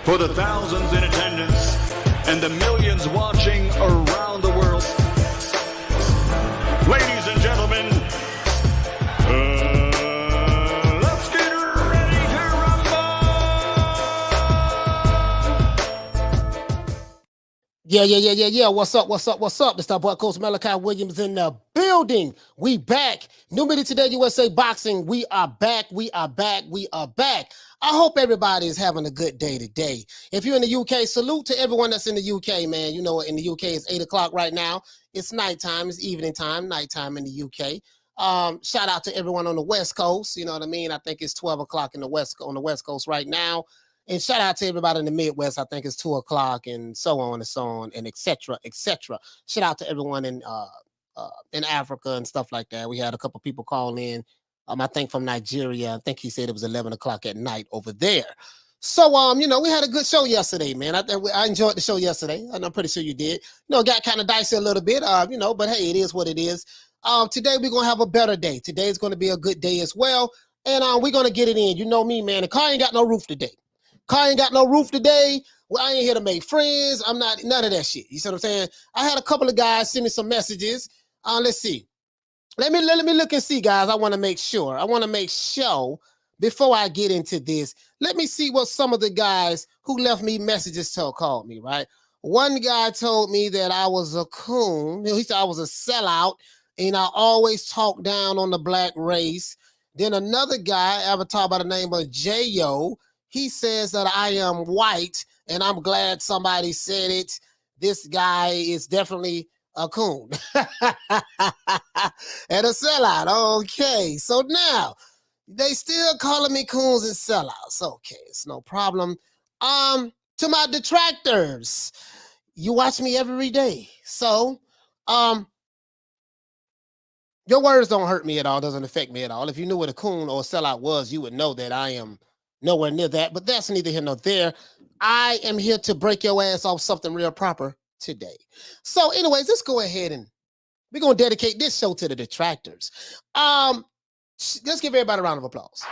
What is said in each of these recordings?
For the thousands in attendance and the millions watching around the world, ladies and gentlemen, let's get ready to rumble! Yeah. What's up? It's that boy Coach Malachi Williams in the building. We back. New Media Today USA Boxing. We are back. I hope everybody is having a good day today. If you're in the UK, salute to everyone that's in the UK, man. You know, in the UK, it's 8 o'clock right now. It's nighttime. It's evening time, nighttime in the UK. Shout out to everyone on the West Coast. You know what I mean? I think it's 12 o'clock on the West Coast right now. And shout out to everybody in the Midwest. I think it's 2 o'clock and so on and et cetera. Shout out to everyone in Africa and stuff like that. We had a couple people call in. I think from Nigeria. I think he said it was 11 o'clock at night over there. So, you know, we had a good show yesterday, man. I enjoyed the show yesterday, and I'm pretty sure you did. You know, it got kind of dicey a little bit, you know, but hey, it is what it is. Today we're going to have a better day. Today is going to be a good day as well, and we're going to get it in. You know me, man. The car ain't got no roof today. Well, I ain't here to make friends. I'm not, none of that shit. You see what I'm saying? I had a couple of guys send me some messages. Let's see. Let me look and see, guys. I want to make sure before I get into this. Let me see what some of the guys who left me messages called me, right? One guy told me that I was a coon. He said I was a sellout, and I always talk down on the black race. Then another guy, avatar by the name of J.O., he says that I am white, and I'm glad somebody said it. This guy is definitely a coon and a sellout. Okay, so now they still calling me coons and sellouts. Okay, it's no problem. To my detractors, you watch me every day, so your words don't hurt me at all, doesn't affect me at all. If you knew what a coon or a sellout was, you would know that I am nowhere near that, but that's neither here nor there. I am here to break your ass off something real proper today. So anyways, let's go ahead and we're going to dedicate this show to the detractors. Let's give everybody a round of applause.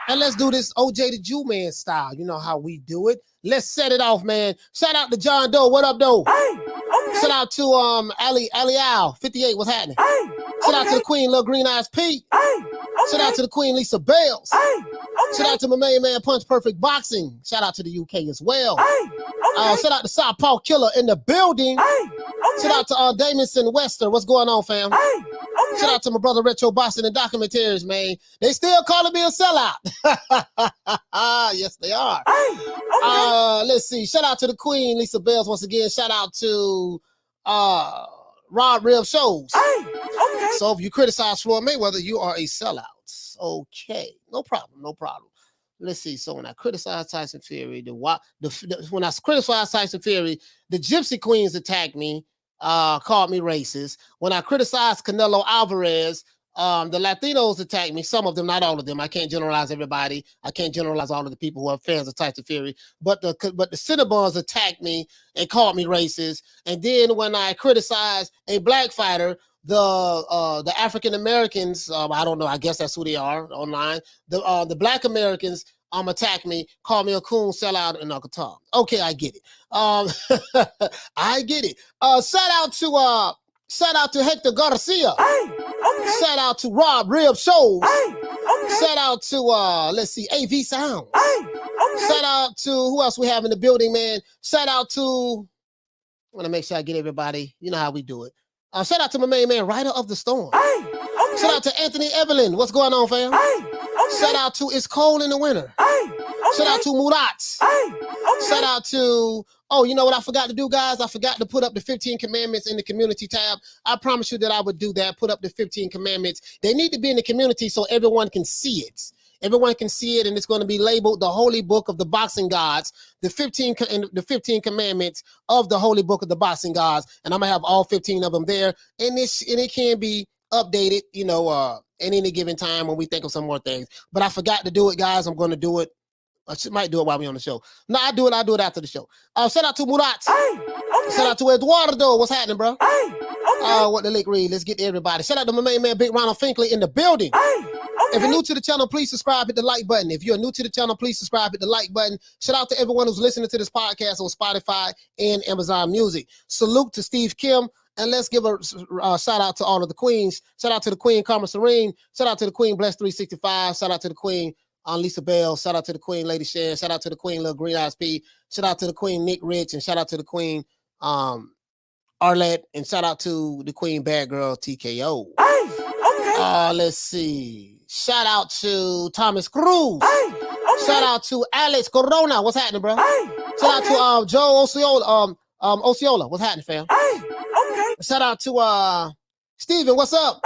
And let's do this OJ the Jew Man style. You know how we do it. Let's set it off, man. Shout out to John Doe. What up, Doe? Hey, okay. Shout out to Ali Al 58. What's happening? Hey, shout out to the Queen Lil Green Eyes Pete. Hey, okay. Shout out to the Queen Lisa Bales. Hey, okay. Shout out to my main man Punch Perfect Boxing. Shout out to the UK as well. Hey, okay. Shout out to Southpaw Killer in the building. Hey, okay. Shout out to Damison Wester. What's going on, fam? Hey, okay. Shout out to my brother Retro Boston and Documentaries, man. They still calling me a sellout. Yes, they are. Hey, okay. Let's see. Shout out to the Queen Lisa Bales once again. Shout out to Rob Rev Shows. Hey, okay. So if you criticize Floyd Mayweather, you are a sellout. Okay, no problem. Let's see. So when I criticize Tyson Fury, when I criticize Tyson Fury, the Gypsy Queens attacked me, called me racist. When I criticized Canelo Alvarez, the Latinos attacked me. Some of them, not all of them. I can't generalize everybody. I can't generalize all of the people who are fans of Tyson Fury. But the Cinnabons attacked me and called me racist. And then when I criticized a black fighter, the African Americans, I don't know. I guess that's who they are online. The Black Americans attack me, call me a coon, sellout, and Uncle Tom. Okay, I get it. I get it. Shout out to Hector Garcia. Hey, okay. Shout out to Rob Rib Shows. Hey, okay. Shout out to let's see, AV Sounds. Hey, okay. Shout out to who else we have in the building, man. Shout out to, I want to make sure I get everybody. You know how we do it. Shout out to my main man, Rider of the Storm. Hey, okay. Shout out to Anthony Evelyn. What's going on, fam? Hey, okay. Shout out to It's Cold in the Winter. Hey, okay. Shout out to Murat. Hey, okay. Shout out to, oh, you know what I forgot to do, guys? I forgot to put up the 15 commandments in the community tab. I promise you that I would do that, put up the 15 commandments. They need to be in the community so everyone can see it. Everyone can see it, and it's going to be labeled the Holy Book of the Boxing Gods, the 15 commandments of the Holy Book of the Boxing Gods, and I'm going to have all 15 of them there, and it can be updated, you know, at any given time when we think of some more things. But I forgot to do it, guys. I'm going to do it. I might do it while we're on the show. No, I do it after the show. Shout out to Murat. Hey, okay. Shout out to Eduardo. What's happening, bro? Hey, okay. What the lick read? Let's get to everybody. Shout out to my main man, Big Ronald Finkley in the building. Hey, okay. If you're new to the channel, please subscribe, hit the like button. If you're new to the channel, please subscribe, hit the like button. Shout out to everyone who's listening to this podcast on Spotify and Amazon Music. Salute to Steve Kim. And let's give a shout out to all of the queens. Shout out to the Queen Karma Serene. Shout out to the Queen Bless 365. Shout out to the Queen Lisa Bell. Shout out to the Queen Lady Shan. Shout out to the Queen Lil Green Eyes P. Shout out to the Queen Nick Rich. And shout out to the Queen Arlette. And shout out to the Queen Bad Girl TKO. Let's see. Shout out to Thomas Cruz. Shout out to Alex Corona. What's happening, bro? Shout out to Joe Osceola. Osceola. What's happening, fam? Shout out to Steven. What's up?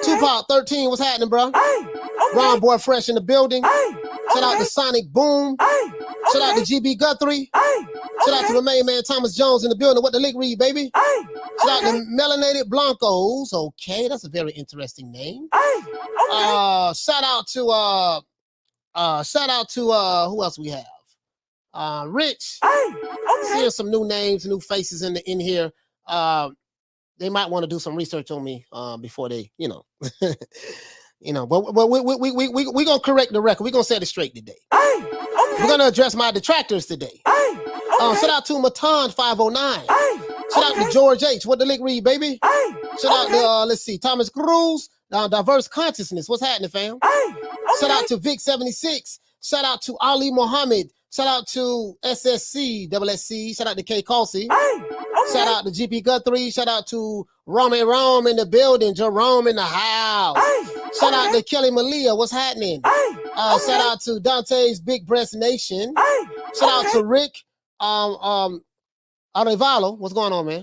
Tupac 13. What's happening, bro? Ron Boy Fresh in the building. Shout out to Sonic Boom. Shout out to GB Guthrie. Shout out to the main man Thomas Jones in the building. What the lick read, baby? Shout out to Melanated Blancos. Okay, that's a very interesting name. Shout out to who else we have? Rich. Seeing some new names, new faces in here. They might want to do some research on me before they, but we gonna correct the record. We're gonna set it straight today. We're gonna address my detractors today. Shout out to Matan 509. Shout out to George H. What the lick read, baby? Shout out to let's see, Thomas Cruz, Diverse Consciousness. What's happening, fam? Shout out to Vic 76. Shout out to Ali Muhammad. Shout out to SSC. Shout out to K Calcy. Shout out to GP Guthrie. Shout out to Rome in the building. Jerome in the house. Shout out to Kelly Malia. What's happening? Shout out to Dante's Big Breast Nation. Shout out to Rick Arevalo. What's going on, man?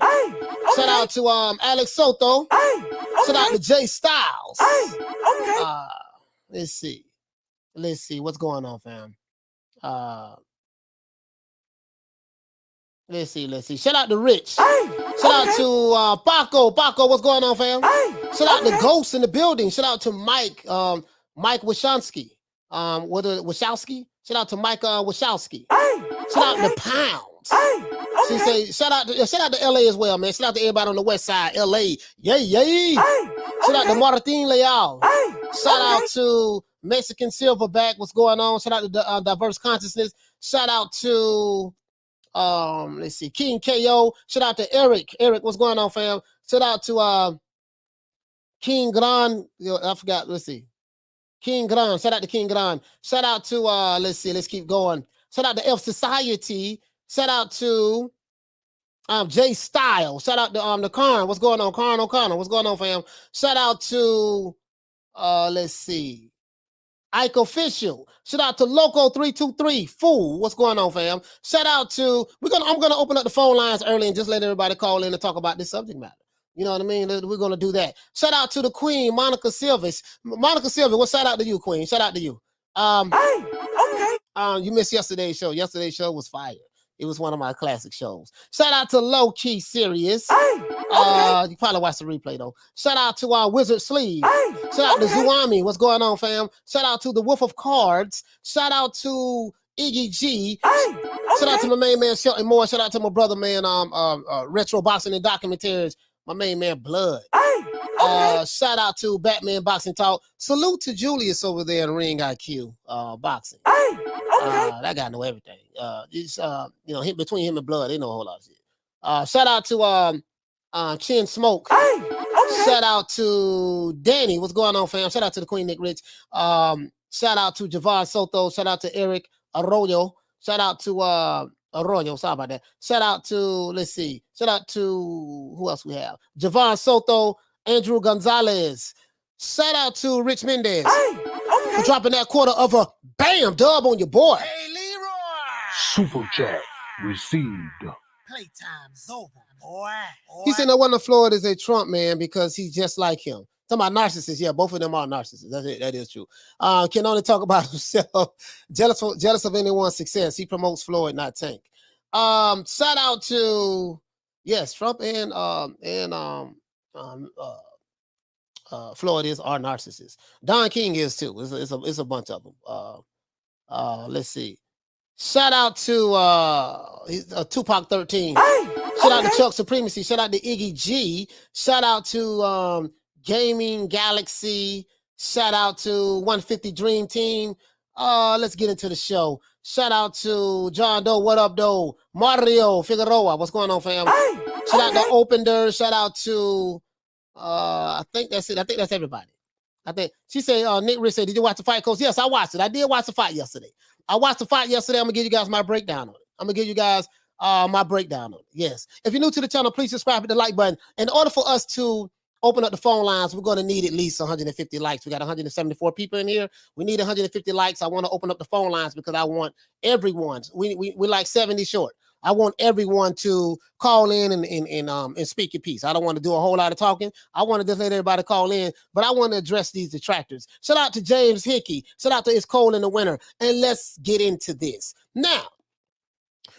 Shout out to Alex Soto. Shout out to Jay Styles. Let's see. What's going on, fam? Let's see. Shout out to Rich. Shout out to Paco. What's going on, fam? Shout out to Ghost in the building. Shout out to Mike Wachowski. Wachowski. Shout out to Mike Wachowski. Shout out to Pounds. She say shout out to LA as well, man. Shout out to everybody on the west side, LA. Yay. Shout out to Martin Leal. Shout out to Mexican Silverback. What's going on? Shout out to Diverse Consciousness. Shout out to let's see, King KO. Shout out to Eric. What's going on, fam? Shout out to King Gran. I forgot. Let's see. King Gran. Shout out to King Gran. Shout out to let's keep going. Shout out to F Society. Shout out to Jay Style. Shout out to the Karn. What's going on? Karn O'Connor. What's going on, fam? Shout out to let's see, Ike Official. Shout out to Loco 323. Fool. What's going on, fam? Shout out to I'm gonna open up the phone lines early and just let everybody call in and talk about this subject matter. You know what I mean? We're gonna do that. Shout out to the Queen, Monica Silvis. Monica Silvis, well, shout out to you, Queen. Shout out to you. You missed yesterday's show. Yesterday's show was fire. It was one of my classic shows. Shout out to Low Key Serious. You probably watched the replay though. Shout out to Wizard Sleeve. Shout out to Zuami. What's going on, fam? Shout out to the Wolf of Cards. Shout out to Iggy G. Shout out to my main man Shelton Moore. Shout out to my brother man Retro Boxing and Documentaries. My main man Blood. Shout out to Batman Boxing Talk. Salute to Julius over there in Ring IQ Boxing. That guy know everything. Between him and Blood, they know a whole lot of shit. Shout out to Chin Smoke. Shout out to Danny. What's going on, fam? Shout out to the Queen Nick Rich. Shout out to Javon Soto. Shout out to Eric Arroyo. Shout out to Arroyo. Sorry about that. Shout out to, let's see. Shout out to who else we have? Javon Soto, Andrew Gonzalez. Shout out to Rich Mendez for dropping that quarter of a bam dub on your boy. Hey, Leroy! Super chat received. Playtime's over, boy. He said no wonder Floyd is a Trump man because he's just like him. Talking about narcissists, yeah, both of them are narcissists. That is true. Can only talk about himself. Jealous of anyone's success. He promotes Floyd, not Tank. Shout out to Trump and Floyd are narcissists. Don King is too. It's a bunch of them. Let's see. Shout out to Tupac 13. Shout out to Chuck Supremacy. Shout out to Iggy G. Shout out to Gaming Galaxy. Shout out to 150 Dream Team. Let's get into the show. Shout out to John Doe. What up, Doe? Mario Figueroa. What's going on, fam? Shout out to Opender. Shout out to I think that's it. I think that's everybody. I think she said, Nick Rich said, did you watch the fight, Coach? Yes, I watched it. I did watch the fight yesterday. I'm gonna give you guys my breakdown on it. I'm gonna give you guys my breakdown on it. Yes. If you're new to the channel, please subscribe, hit the like button. In order for us to open up the phone lines, we're gonna need at least 150 likes. We got 174 people in here. We need 150 likes. I want to open up the phone lines because I want everyone. We like 70 short. I want everyone to call in and speak your piece. I don't want to do a whole lot of talking. I want to just let everybody call in, but I want to address these detractors. Shout out to James Hickey. Shout out to It's Cold in the Winter. And let's get into this. Now,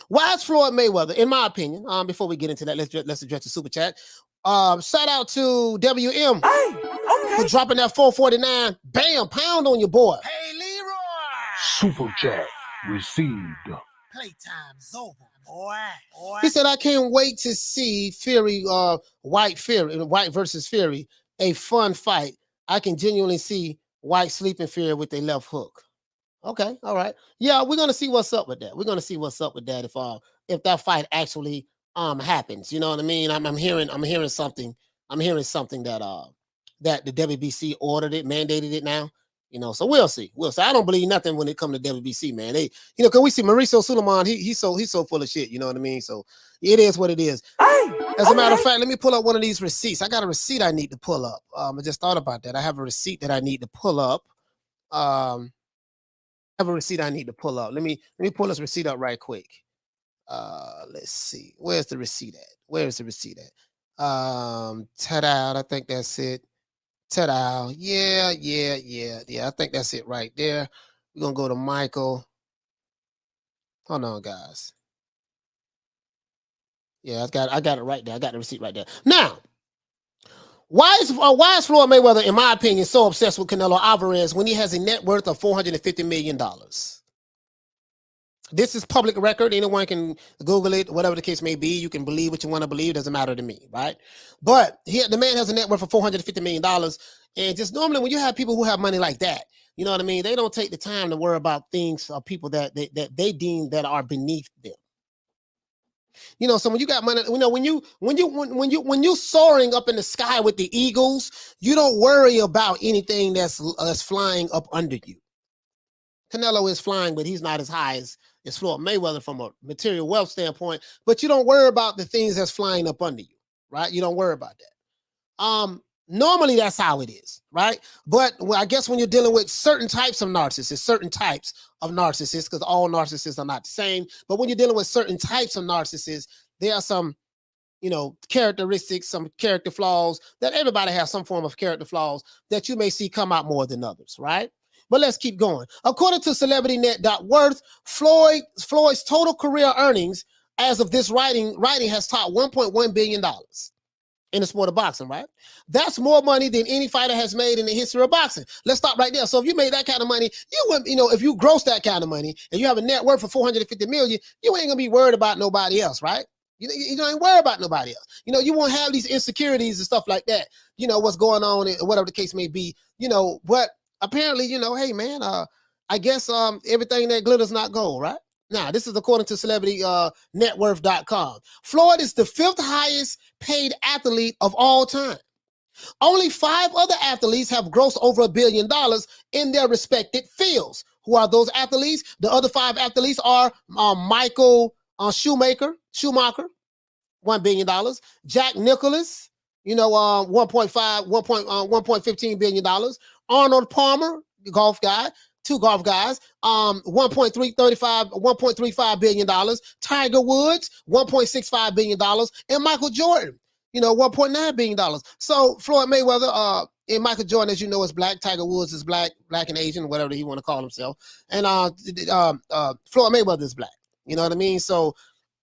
why is Floyd Mayweather, in my opinion, before we get into that, let's address the super chat. Shout out to WM for dropping that 449. Bam, pound on your boy. Hey, Leroy. Super chat received. Playtime's over, boy. He said, I can't wait to see Fury, White versus Fury, a fun fight. I can genuinely see White sleeping Fury with a left hook. Okay, all right. Yeah, we're gonna see what's up with that. We're gonna see what's up with that if that fight actually happens. You know what I mean? I'm hearing something. I'm hearing something that that the WBC ordered it, mandated it now. You know, so we'll see. I don't believe nothing when it comes to WBC, man. They, you know, because we see Mauricio Suleiman, he's so full of shit. You know what I mean? So it is what it is. As a matter of fact, let me pull up one of these receipts. I got a receipt I need to pull up. I just thought about that. I have a receipt that I need to pull up. Let me pull this receipt up right quick. Let's see. Where's the receipt at? Ta-da, I think that's it. Ta-da. Yeah. I think that's it right there. We're gonna go to Michael. Hold on, guys. Yeah, I got it right there. I got the receipt right there. Now, why is Floyd Mayweather, in my opinion, so obsessed with Canelo Alvarez when he has a net worth of $450 million? This is public record. Anyone can Google it, whatever the case may be. You can believe what you want to believe. Doesn't matter to me, right? But the man has a net worth of $450 million. And just normally when you have people who have money like that, you know what I mean? They don't take the time to worry about things or people that they deem that are beneath them. You know, so when you got money, you know, when you soaring up in the sky with the eagles, you don't worry about anything that's flying up under you. Canelo is flying, but he's not as high as Floyd Mayweather from a material wealth standpoint. But you don't worry about the things that's flying up under you, right? You don't worry about that. Normally that's how it is, right? But I guess when you're dealing with certain types of narcissists, because all narcissists are not the same. But when you're dealing with certain types of narcissists, there are some, you know, characteristics, some character flaws that everybody has some form of character flaws that you may see come out more than others, right? But let's keep going. According to CelebrityNet.worth, Floyd's total career earnings as of this writing has topped $1.1 billion in the sport of boxing, right? That's more money than any fighter has made in the history of boxing. Let's stop right there. So if you made that kind of money, you wouldn't, you know, if you gross that kind of money and you have a net worth of $450 million, you ain't gonna be worried about nobody else, right? You don't even worry about nobody else. You know, you won't have these insecurities and stuff like that. You know, what's going on, and whatever the case may be, you know, but apparently, you know, hey man, I guess everything that glitters not gold, right? Now, this is according to CelebrityNetworth.com. Floyd is the 5th highest paid athlete of all time. Only 5 other athletes have grossed over $1 billion in their respective fields. Who are those athletes? The other 5 athletes are Michael Schumacher, $1 billion. Jack Nicklaus, you know, $1.15 billion. Arnold Palmer, golf guy, 2 golf guys, $1.35 billion. Tiger Woods, $1.65 billion, and Michael Jordan, you know, $1.9 billion. So Floyd Mayweather, and Michael Jordan, as you know, is black. Tiger Woods is black and Asian, whatever he want to call himself. And Floyd Mayweather is black. You know what I mean? So,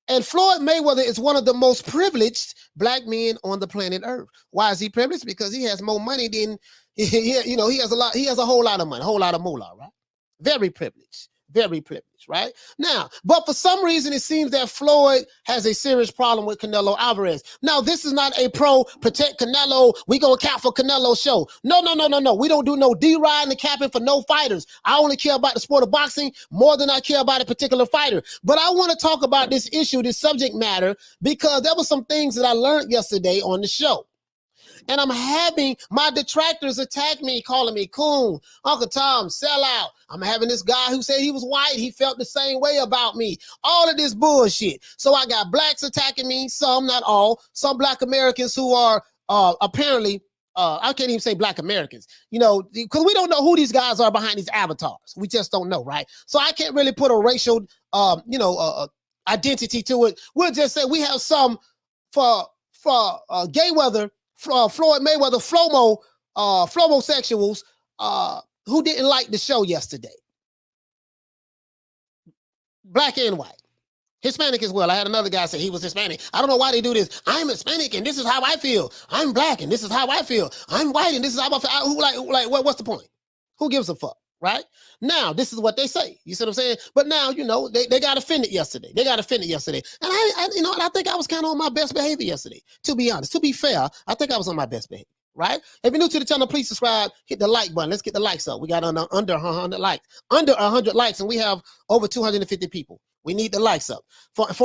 and Floyd Mayweather is one of the most privileged black men on the planet Earth. Why is he privileged? Because he has more money than, you know, he has a whole lot of money, a whole lot of moolah, right? Very privileged. very privileged, right? Now, but for some reason, it seems that Floyd has a serious problem with Canelo Alvarez. Now, this is not a protect Canelo, we gonna cap for Canelo show. No. We don't do no D-riding and capping for no fighters. I only care about the sport of boxing more than I care about a particular fighter. But I want to talk about this issue, this subject matter, because there were some things that I learned yesterday on the show. And I'm having my detractors attack me, calling me coon, Uncle Tom, sellout. I'm having this guy who said he was white. He felt the same way about me. All of this bullshit. So I got blacks attacking me, some, not all, some black Americans who are apparently, I can't even say black Americans, you know, because we don't know who these guys are behind these avatars. We just don't know, right? So I can't really put a racial, identity to it. We'll just say we have some for Mayweather, Floyd Mayweather, Flomosexuals who didn't like the show yesterday. Black and white. Hispanic as well. I had another guy say he was Hispanic. I don't know why they do this. I'm Hispanic and this is how I feel. I'm black and this is how I feel. I'm white and this is how I feel. What's the point? Who gives a fuck? Right? Now, this is what they say. You see what I'm saying? But now, you know, they got offended yesterday. And I think I was kind of on my best behavior yesterday, to be honest. To be fair, I think I was on my best behavior, right? If you're new to the channel, please subscribe, hit the like button. Let's get the likes up. We got under 100 likes. Under 100 likes, and we have over 250 people. We need the likes up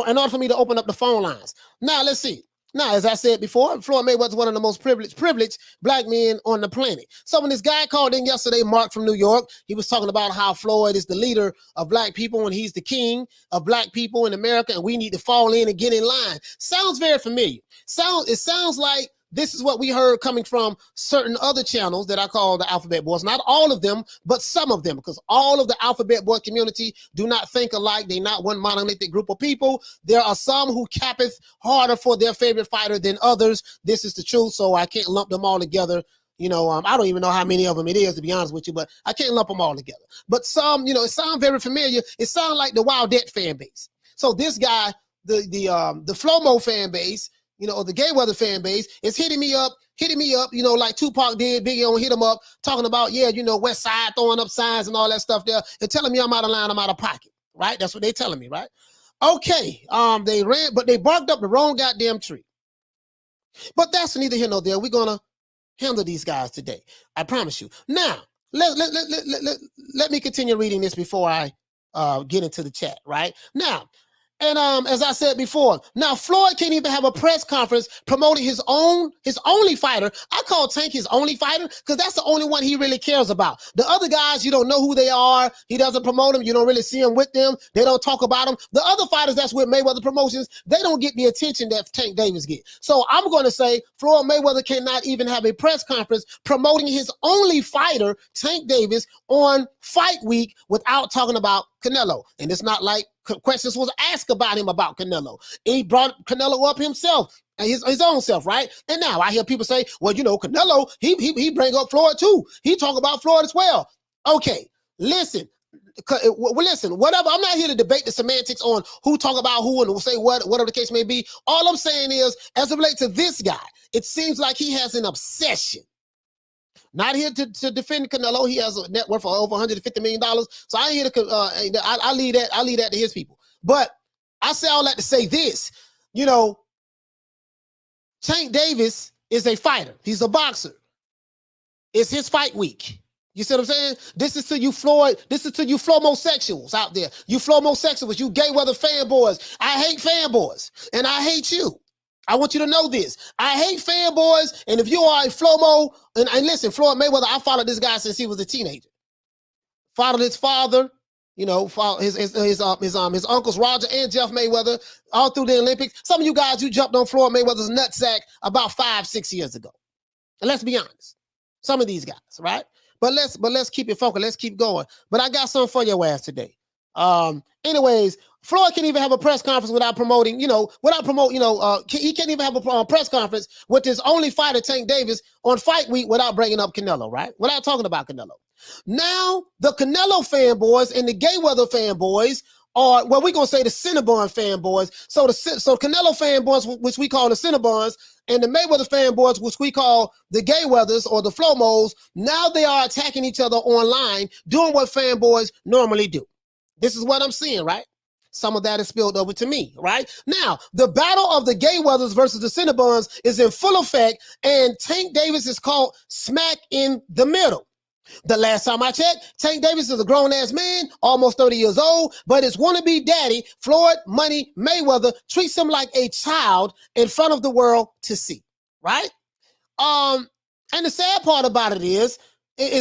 in order for me to open up the phone lines. Now, let's see. Now, as I said before, Floyd Mayweather is one of the most privileged black men on the planet. So when this guy called in yesterday, Mark from New York, he was talking about how Floyd is the leader of black people and he's the king of black people in America and we need to fall in and get in line. Sounds very familiar. It sounds like this is what we heard coming from certain other channels that I call the Alphabet Boys. Not all of them, but some of them, because all of the Alphabet Boy community do not think alike. They're not one monolithic group of people. There are some who cappeth harder for their favorite fighter than others. This is the truth, so I can't lump them all together. You know, I don't even know how many of them it is, to be honest with you, but I can't lump them all together. But some, you know, it sounds very familiar. It sounds like the Wildette fan base. So this guy, the Flomo fan base, you know, the Mayweather fan base is hitting me up, you know, like Tupac did, Biggie on hit him up, talking about, yeah, you know, West Side throwing up signs and all that stuff there, and telling me I'm out of line, I'm out of pocket, right? That's what they're telling me, right? Okay, they barked up the wrong goddamn tree. But that's neither here nor there. We're gonna handle these guys today. I promise you. Now, let me continue reading this before I get into the chat, right? Now, and as I said before, now Floyd can't even have a press conference promoting his only fighter. I call Tank his only fighter because that's the only one he really cares about. The other guys, you don't know who they are. He doesn't promote them. You don't really see them with them. They don't talk about them. The other fighters that's with Mayweather Promotions, they don't get the attention that Tank Davis get. So I'm going to say Floyd Mayweather cannot even have a press conference promoting his only fighter, Tank Davis, on fight week without talking about Canelo. And it's not like questions was asked about him about Canelo. He brought Canelo up himself, his own self, right? And now I hear people say, well, you know, Canelo, he bring up Floyd too. He talk about Floyd as well. Okay, listen, whatever. I'm not here to debate the semantics on who talk about who and say whatever the case may be. All I'm saying is, as it relates to this guy, it seems like he has an obsession. Not here to defend Canelo. He has a net worth of over $150 million. So I ain't here to. I leave that to his people. But I say all that to say this. You know, Tank Davis is a fighter. He's a boxer. It's his fight week. You see what I'm saying? This is to you, Floyd. This is to you, Flomosexuals out there. You Flomosexuals. You Mayweather fanboys. I hate fanboys, and I hate you. I want you to know this. I hate fanboys, and if you are a Flomo, and listen, Floyd Mayweather, I followed this guy since he was a teenager. Followed his father, you know, his uncles Roger and Jeff Mayweather all through the Olympics. Some of you guys, you jumped on Floyd Mayweather's nutsack about 5-6 years ago. And let's be honest, some of these guys, right? But let's keep it focused. Let's keep going. But I got something for your ass today. Anyways, Floyd can't even have a press conference without promoting, he can't even have a press conference with his only fighter, Tank Davis, on fight week without bringing up Canelo, right? Without talking about Canelo. Now, the Canelo fanboys and the Mayweather fanboys are, well, we're going to say the Cinnabon fanboys. So Canelo fanboys, which we call the Cinnabons, and the Mayweather fanboys, which we call the Mayweathers or the Flomos, now they are attacking each other online, doing what fanboys normally do. This is what I'm seeing, right? Some of that is spilled over to me, right? Now, the battle of the Mayweathers versus the Cinnabons is in full effect, and Tank Davis is caught smack in the middle. The last time I checked, Tank Davis is a grown-ass man, almost 30 years old, but his wannabe daddy, Floyd Money Mayweather, treats him like a child in front of the world to see, right? And the sad part about it is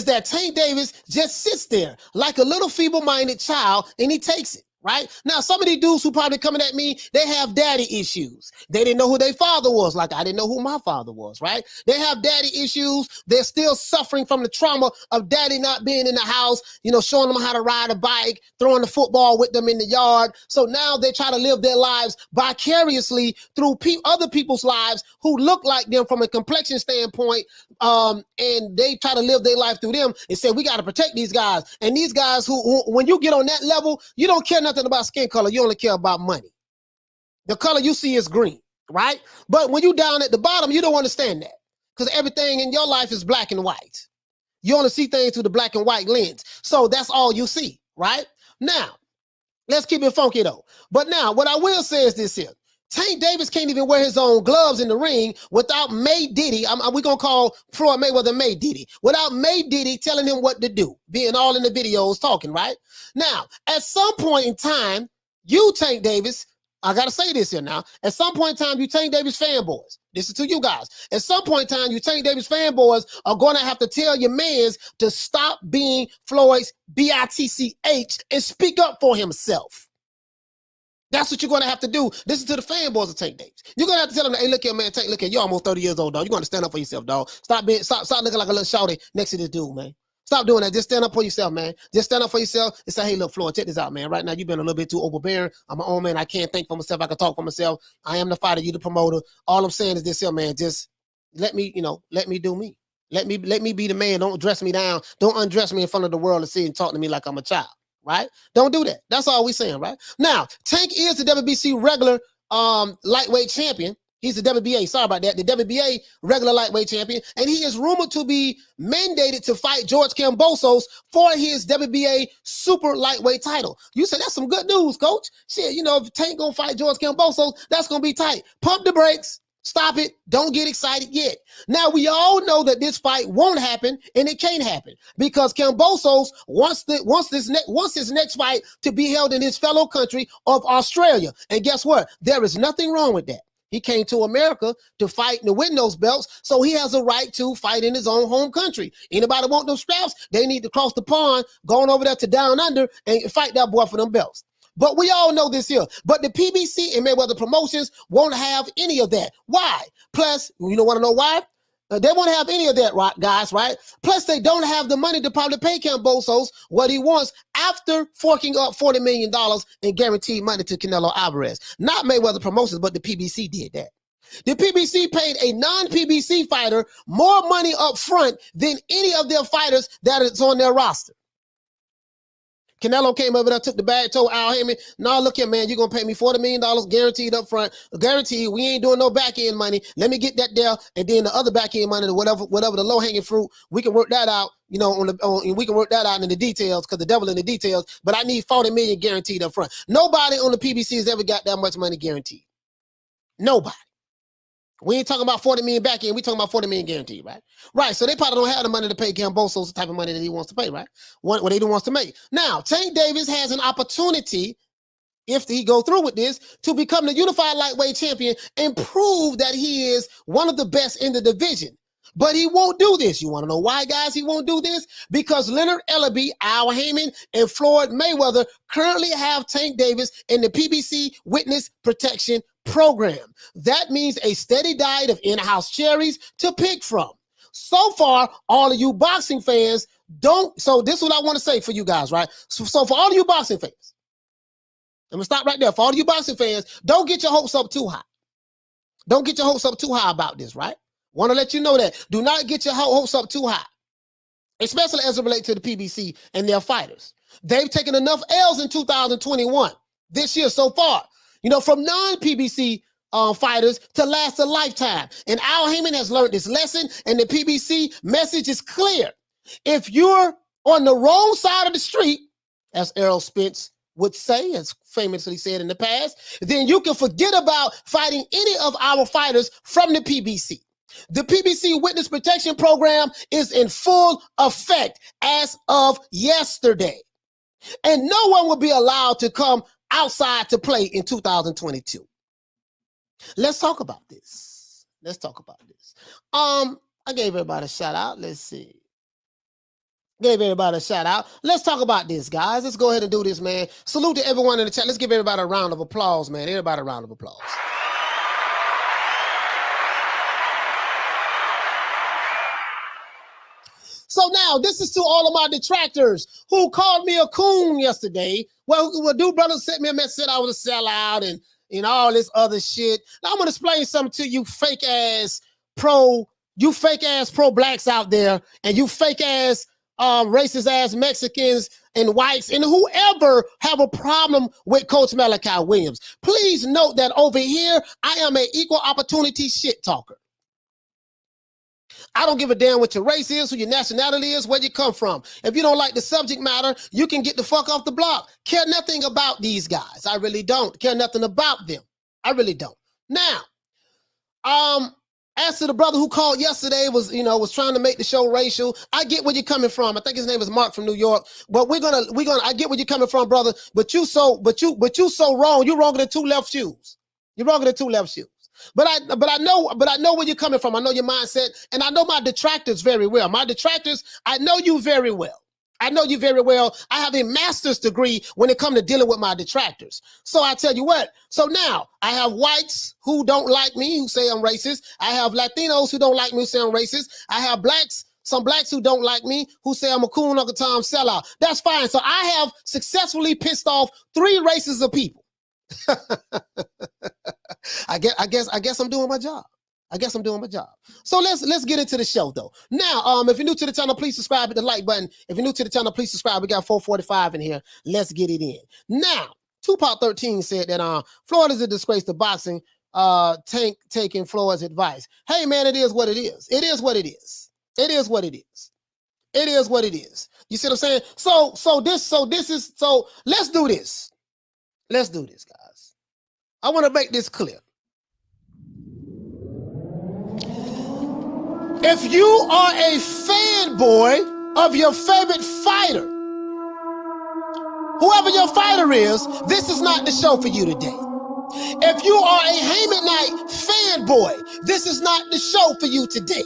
that Tank Davis just sits there like a little feeble-minded child, and he takes it. Right? Now, some of these dudes who probably coming at me, they have daddy issues. They didn't know who their father was, like I didn't know who my father was, right? They have daddy issues. They're still suffering from the trauma of daddy not being in the house, you know, showing them how to ride a bike, throwing the football with them in the yard. So now they try to live their lives vicariously through other people's lives who look like them from a complexion standpoint, and they try to live their life through them and say, we got to protect these guys. And these guys who, when you get on that level, you don't care nothing about skin color. You only care about money. The color you see is green, right? But when you down at the bottom, you don't understand that because everything in your life is black and white. You only see things through the black and white lens. So that's all you see, right? Now, let's keep it funky though. But now, what I will say is this here. Tank Davis can't even wear his own gloves in the ring without May Diddy. We're going to call Floyd Mayweather May Diddy. Without May Diddy telling him what to do, being all in the videos talking, right? Now, at some point in time, you, Tank Davis, I got to say this here now. At some point in time, you Tank Davis fanboys. This is to you guys. At some point in time, you Tank Davis fanboys are going to have to tell your mans to stop being Floyd's bitch and speak up for himself. That's what you're going to have to do. Listen to the fanboys of Tank Davis. You're going to have to tell them, hey, look here, man, Tank, look here, you're almost 30 years old, dog. You're going to stand up for yourself, dog. Stop looking like a little shawty next to this dude, man. Stop doing that. Just stand up for yourself, man. Just stand up for yourself and say, hey, look, Floyd, check this out, man. Right now, you've been a little bit too overbearing. I'm my own man. I can't think for myself. I can talk for myself. I am the fighter. You the promoter. All I'm saying is this here, man. Just let me, let me do me. Let me be the man. Don't dress me down. Don't undress me in front of the world and see and talk to me like I'm a child. Right? Don't do that. That's all we're saying, right? Now, Tank is the WBC regular lightweight champion. He's the WBA, sorry about that, the WBA regular lightweight champion, and he is rumored to be mandated to fight George Kambosos for his WBA super lightweight title. You said that's some good news, coach. Shit, if Tank gonna fight George Kambosos, that's gonna be tight. Pump the brakes. Stop it. Don't get excited yet. Now, we all know that this fight won't happen, and it can't happen because Kambosos wants his next fight to be held in his fellow country of Australia. And guess what? There is nothing wrong with that. He came to America to fight and to win those belts, so he has a right to fight in his own home country. Anybody want those straps? They need to cross the pond, going over there to Down Under, and fight that boy for them belts. But we all know this here. But the PBC and Mayweather Promotions won't have any of that. Why? Plus, you want to know why? They won't have any of that, right, guys, right? Plus, they don't have the money to probably pay Kambosos what he wants after forking up $40 million in guaranteed money to Canelo Alvarez. Not Mayweather Promotions, but the PBC did that. The PBC paid a non-PBC fighter more money up front than any of their fighters that is on their roster. Canelo came over there, took the bag, told Al Heyman, no, look here, man, you're going to pay me $40 million guaranteed up front. Guaranteed, we ain't doing no back-end money. Let me get that there, and then the other back-end money, whatever the low-hanging fruit, we can work that out, we can work that out in the details because the devil in the details, but I need $40 million guaranteed up front. Nobody on the PBC has ever got that much money guaranteed. Nobody. We ain't talking about $40 million back end. We talking about $40 million guaranteed, right? Right. So they probably don't have the money to pay Kambosos the type of money that he wants to pay, right? What he wants to make. Now, Tank Davis has an opportunity, if he go through with this, to become the unified lightweight champion and prove that he is one of the best in the division. But he won't do this. You want to know why, guys, he won't do this? Because Leonard Ellaby, Al Heyman, and Floyd Mayweather currently have Tank Davis in the PBC Witness Protection Program. That means a steady diet of in-house cherries to pick from. So far, all of you boxing fans so this is what I want to say for you guys, right? So for all of you boxing fans, I'm going to stop right there. For all of you boxing fans, don't get your hopes up too high. Don't get your hopes up too high about this, right? Want to let you know that. Do not get your hopes up too high, especially as it relates to the PBC and their fighters. They've taken enough L's in 2021, this year so far, from non-PBC fighters to last a lifetime. And Al Heyman has learned this lesson, and the PBC message is clear. If you're on the wrong side of the street, as Errol Spence would say, as famously said in the past, then you can forget about fighting any of our fighters from the PBC. The PBC Witness Protection Program is in full effect as of yesterday. And no one will be allowed to come outside to play in 2022. Let's talk about this. Let's talk about this. I gave everybody a shout out. Let's see. Gave everybody a shout out. Let's talk about this, guys. Let's go ahead and do this, man. Salute to everyone in the chat. Let's give everybody a round of applause, man. Everybody a round of applause. So now, this is to all of my detractors who called me a coon yesterday. Well, dude, brother sent me a message, said I was a sellout and all this other shit. Now, I'm going to explain something to you fake-ass pro-blacks out there, and you fake-ass racist-ass Mexicans and whites and whoever have a problem with Coach Malachi Williams. Please note that over here, I am an equal opportunity shit talker. I don't give a damn what your race is, who your nationality is, where you come from. If you don't like the subject matter, you can get the fuck off the block. Care nothing about these guys. I really don't. Care nothing about them. I really don't. Now, as to the brother who called yesterday, was trying to make the show racial. I get where you're coming from. I think his name is Mark from New York. But we're gonna. I get where you're coming from, brother. But you so wrong. You're wrong than two left shoes. You're wrong than two left shoes. But I know where you're coming from. I know your mindset, and I know my detractors very well. My detractors, I know you very well. I know you very well. I have a master's degree when it comes to dealing with my detractors. So I tell you what. So now I have whites who don't like me, who say I'm racist. I have Latinos who don't like me, who say I'm racist. I have some blacks who don't like me, who say I'm a coon, Uncle Tom sellout. That's fine. So I have successfully pissed off 3 races of people. I guess I'm doing my job. I guess I'm doing my job. So let's get into the show though. Now, if you're new to the channel, please subscribe, hit the like button. If you're new to the channel, please subscribe. We got 445 in here. Let's get it in. Now, Tupac 13 said that Floyd is a disgrace to boxing. Tank taking Floyd's advice. Hey man, it is what it is. It is what it is. It is what it is. It is what it is. You see what I'm saying? So let's do this. Let's do this, guys. I want to make this clear. If you are a fanboy of your favorite fighter, whoever your fighter is, this is not the show for you today. If you are a Heyman Knight fanboy, this is not the show for you today.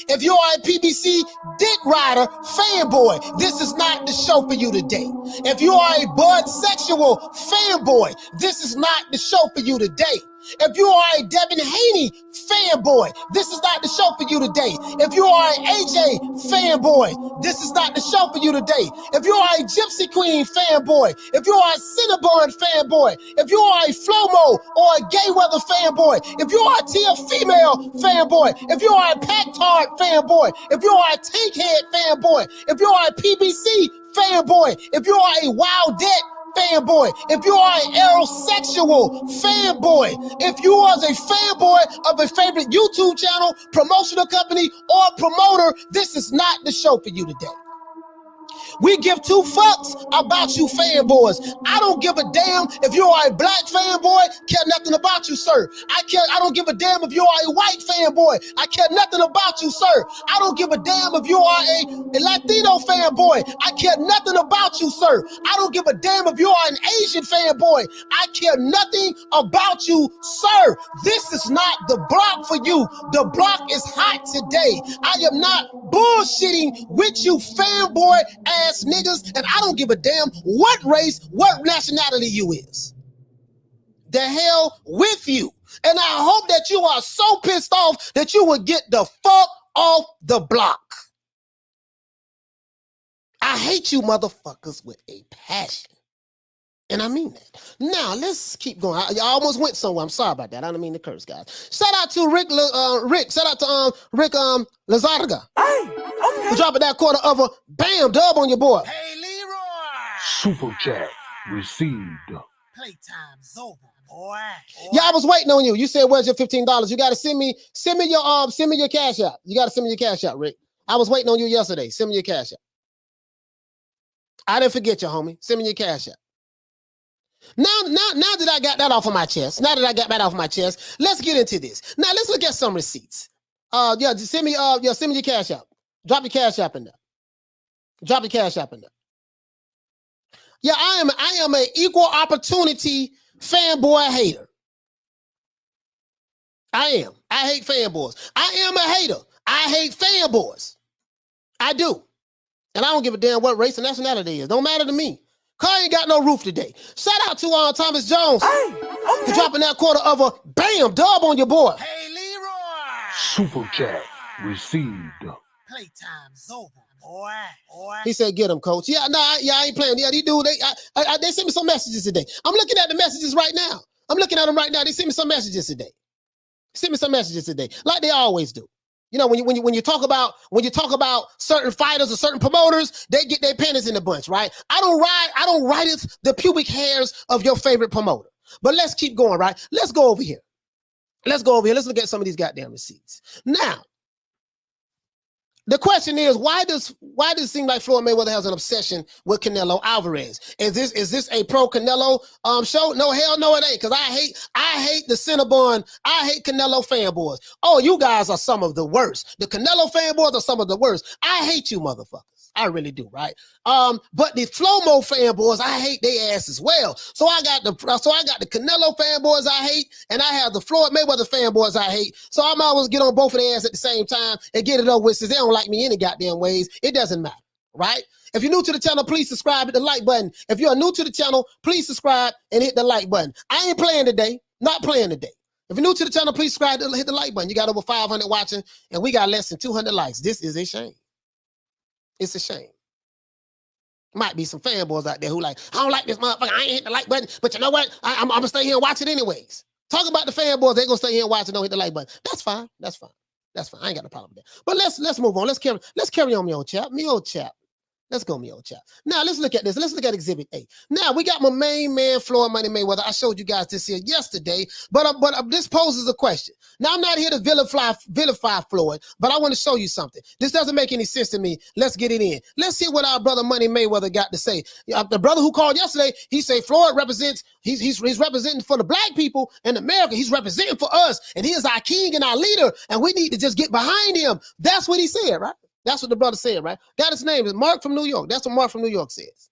If you are a PBC Dick Rider fanboy, this is not the show for you today. If you are a Bud Sexual fanboy, this is not the show for you today. If you are a Devin Haney fanboy, this is not the show for you today. If you are an AJ fanboy, this is not the show for you today. If you are a Gypsy Queen fanboy, if you are a Cinnabon fanboy, if you are a Flomo or a Mayweather fanboy, if you are a Tia Female fanboy, if you are a Pac-Tard fanboy, if you are a Tankhead fanboy, if you are a PBC fanboy, if you are a Wild Debt fanboy, if you are an aerosexual fanboy, if you are a fanboy of a favorite YouTube channel, promotional company, or promoter, this is not the show for you today. We give 2 fucks about you fanboys. I don't give a damn if you are a black fanboy, care nothing about you, sir. I don't give a damn if you are a white fanboy. I care nothing about you, sir. I don't give a damn if you are a Latino fanboy. I care nothing about you, sir. I don't give a damn if you are an Asian fanboy. I care nothing about you, sir. This is not the block for you. The block is hot today. I am not bullshitting with you fanboy ass niggas, and I don't give a damn what race, what nationality you is. The hell with you. And I hope that you are so pissed off that you will get the fuck off the block. I hate you motherfuckers with a passion. And I mean that. Now, let's keep going. I almost went somewhere. I'm sorry about that. I don't mean to curse, guys. Shout out to Rick. Shout out to Rick Lazarga. Hey, okay. For dropping that quarter of a bam dub on your boy. Hey, Leroy. Super chat received. Playtime's over, boy. Yeah, I was waiting on you. You said, "Where's your $15?" You got to send me your cash out. You got to send me your cash out, Rick. I was waiting on you yesterday. Send me your cash out. I didn't forget you, homie. Send me your cash out. Now that I got that off of my chest, let's get into this. Now let's look at some receipts. Yeah, send me your cash app. Drop your cash app in there. Drop your cash app in there. Yeah, I am an equal opportunity fanboy hater. I am. I hate fanboys. I am a hater. I hate fanboys. I do. And I don't give a damn what race and nationality is. Don't matter to me. Car ain't got no roof today. Shout out to Thomas Jones for dropping that quarter of a bam dub on your boy. Hey, Leroy. Super chat received. Playtime's over, boy. He said, "Get him, coach." Yeah, I ain't playing. Yeah, they do. They sent me some messages today. I'm looking at the messages right now. I'm looking at them right now. They sent me some messages today. Like they always do. You know, when you talk about certain fighters or certain promoters, they get their panties in the bunch, right? I don't ride the pubic hairs of your favorite promoter. But let's keep going, right? Let's go over here. Let's look at some of these goddamn receipts. Now, the question is, why does it seem like Floyd Mayweather has an obsession with Canelo Alvarez? Is this a pro Canelo show? No, hell no, it ain't. Because I hate the Cinnabon. I hate Canelo fanboys. Oh, you guys are some of the worst. The Canelo fanboys are some of the worst. I hate you, motherfuckers. I really do, right? But the Flomo fanboys, I hate their ass as well. So I got the Canelo fanboys I hate, and I have the Floyd Mayweather fanboys I hate. So I might always get on both of their ass at the same time and get it over with, since they don't like me any goddamn ways. It doesn't matter, right? If you're new to the channel, please subscribe, hit the like button. If you're new to the channel, please subscribe and hit the like button. I ain't playing today, not playing today. If you're new to the channel, please subscribe and hit the like button. You got over 500 watching, and we got less than 200 likes. This is a shame. It's a shame. Might be some fanboys out there who like, I don't like this motherfucker. I ain't hit the like button, but you know what? I'm gonna stay here and watch it anyways. Talk about the fanboys. They gonna stay here and watch it. Don't hit the like button. That's fine. That's fine. I ain't got no problem with that. But let's move on. Let's carry on, me old chap. Let's go, me old chap. Now, let's look at this. Let's look at Exhibit A. Now, we got my main man, Floyd Money Mayweather. I showed you guys this here yesterday, but this poses a question. Now, I'm not here to vilify Floyd, but I want to show you something. This doesn't make any sense to me. Let's get it in. Let's hear what our brother Money Mayweather got to say. The brother who called yesterday, he said Floyd represents, he's representing for the black people in America. He's representing for us, and he is our king and our leader, and we need to just get behind him. That's what he said, right? That's what the brother said, right? Got his name is Mark from New York. That's what Mark from New York says.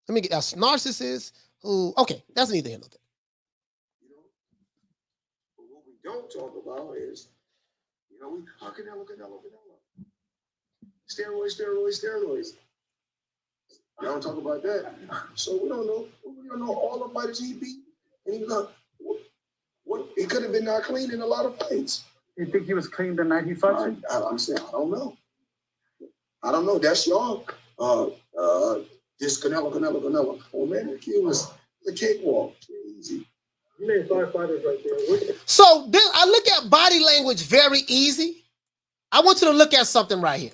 Let me get that narcissist who, okay, that's neither here nor there. You know, but what we don't talk about is, you know, Canelo. Steroids. I don't talk about that. So we don't know all the fighters he beat. And he got, what he could have been not clean in a lot of fights. You think he was clean the night he fought you? I'm saying, I don't know. That's y'all. This Canelo. Oh man, the kid was the cakewalk. Easy. You named 5 fighters right there. So I look at body language very easy. I want you to look at something right here.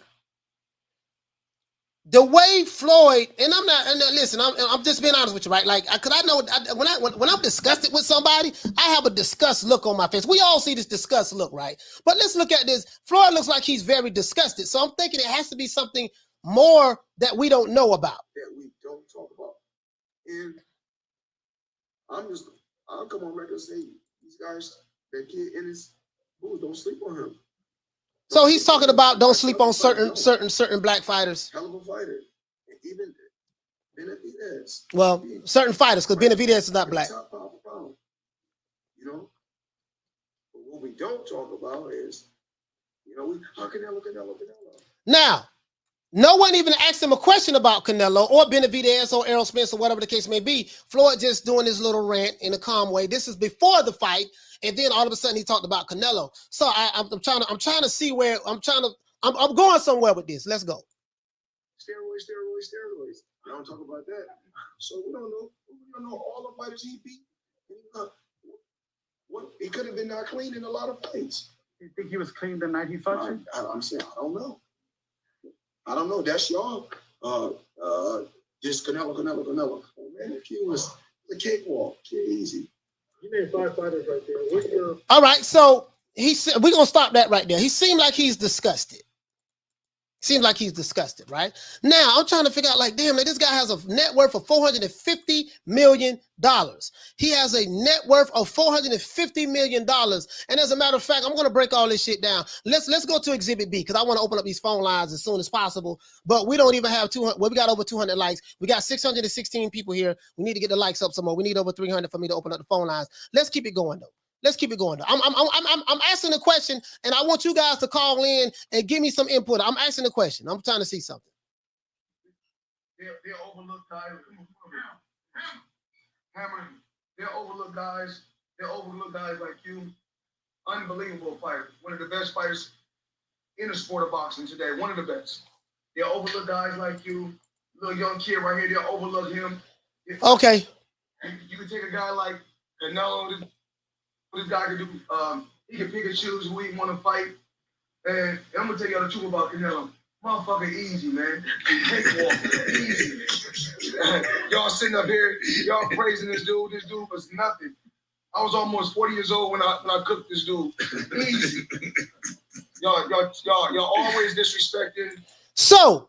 The way Floyd, listen, I'm just being honest with you, right? Like, cause I know when I'm disgusted with somebody, I have a disgust look on my face. We all see this disgust look, right? But let's look at this. Floyd looks like he's very disgusted. So I'm thinking it has to be something more that we don't know about. That we don't talk about. And I'll come on record and say, these guys, that kid in his booth, don't sleep on him. So he's talking about don't sleep on certain black fighters. Hell of a fighter. Even Benavidez. Well, certain fighters, because Benavidez is not black. You know? But what we don't talk about is, you know, Canelo. Now, no one even asked him a question about Canelo or Benavidez or Errol Spence or whatever the case may be. Floyd just doing his little rant in a calm way. This is before the fight. And then all of a sudden he talked about Canelo. So I'm trying to see where I'm going somewhere with this. Let's go. Steroids. I don't talk about that. So we don't know all the fighters he beat. What he could have been not clean in a lot of fights. You think he was clean the night he fought you? I'm saying, I don't know. That's y'all. This Canelo. Oh man, the kid was the cakewalk. Easy. You named 5 fighters right there. All right, so he said we're gonna stop that right there. He seemed like he's disgusted. Seems like he's disgusted, right? Now, I'm trying to figure out, like, damn, like, this guy has a net worth of $450 million. He has a net worth of $450 million. And as a matter of fact, I'm going to break all this shit down. Let's go to Exhibit B, because I want to open up these phone lines as soon as possible. But we don't even have 200. Well, we got over 200 likes. We got 616 people here. We need to get the likes up some more. We need over 300 for me to open up the phone lines. Let's keep it going, though. Let's keep it going. I'm asking a question, and I want you guys to call in and give me some input. I'm asking a question. I'm trying to see something. They're overlooked guys. Hammer. They're overlooked guys. They're overlooked guys like you. Unbelievable fighter. One of the best fighters in the sport of boxing today. One of the best. They're overlooked guys like you. Little young kid right here. They'll overlook him. Okay. You can take a guy like Canelo. This guy can do, he can pick and choose who he want to fight. And I'm going to tell y'all the truth about Canelo. Motherfucker easy, man. Cakewalk, easy. Y'all sitting up here, y'all praising this dude. This dude was nothing. I was almost 40 years old when I cooked this dude. Easy. Y'all always disrespecting. So,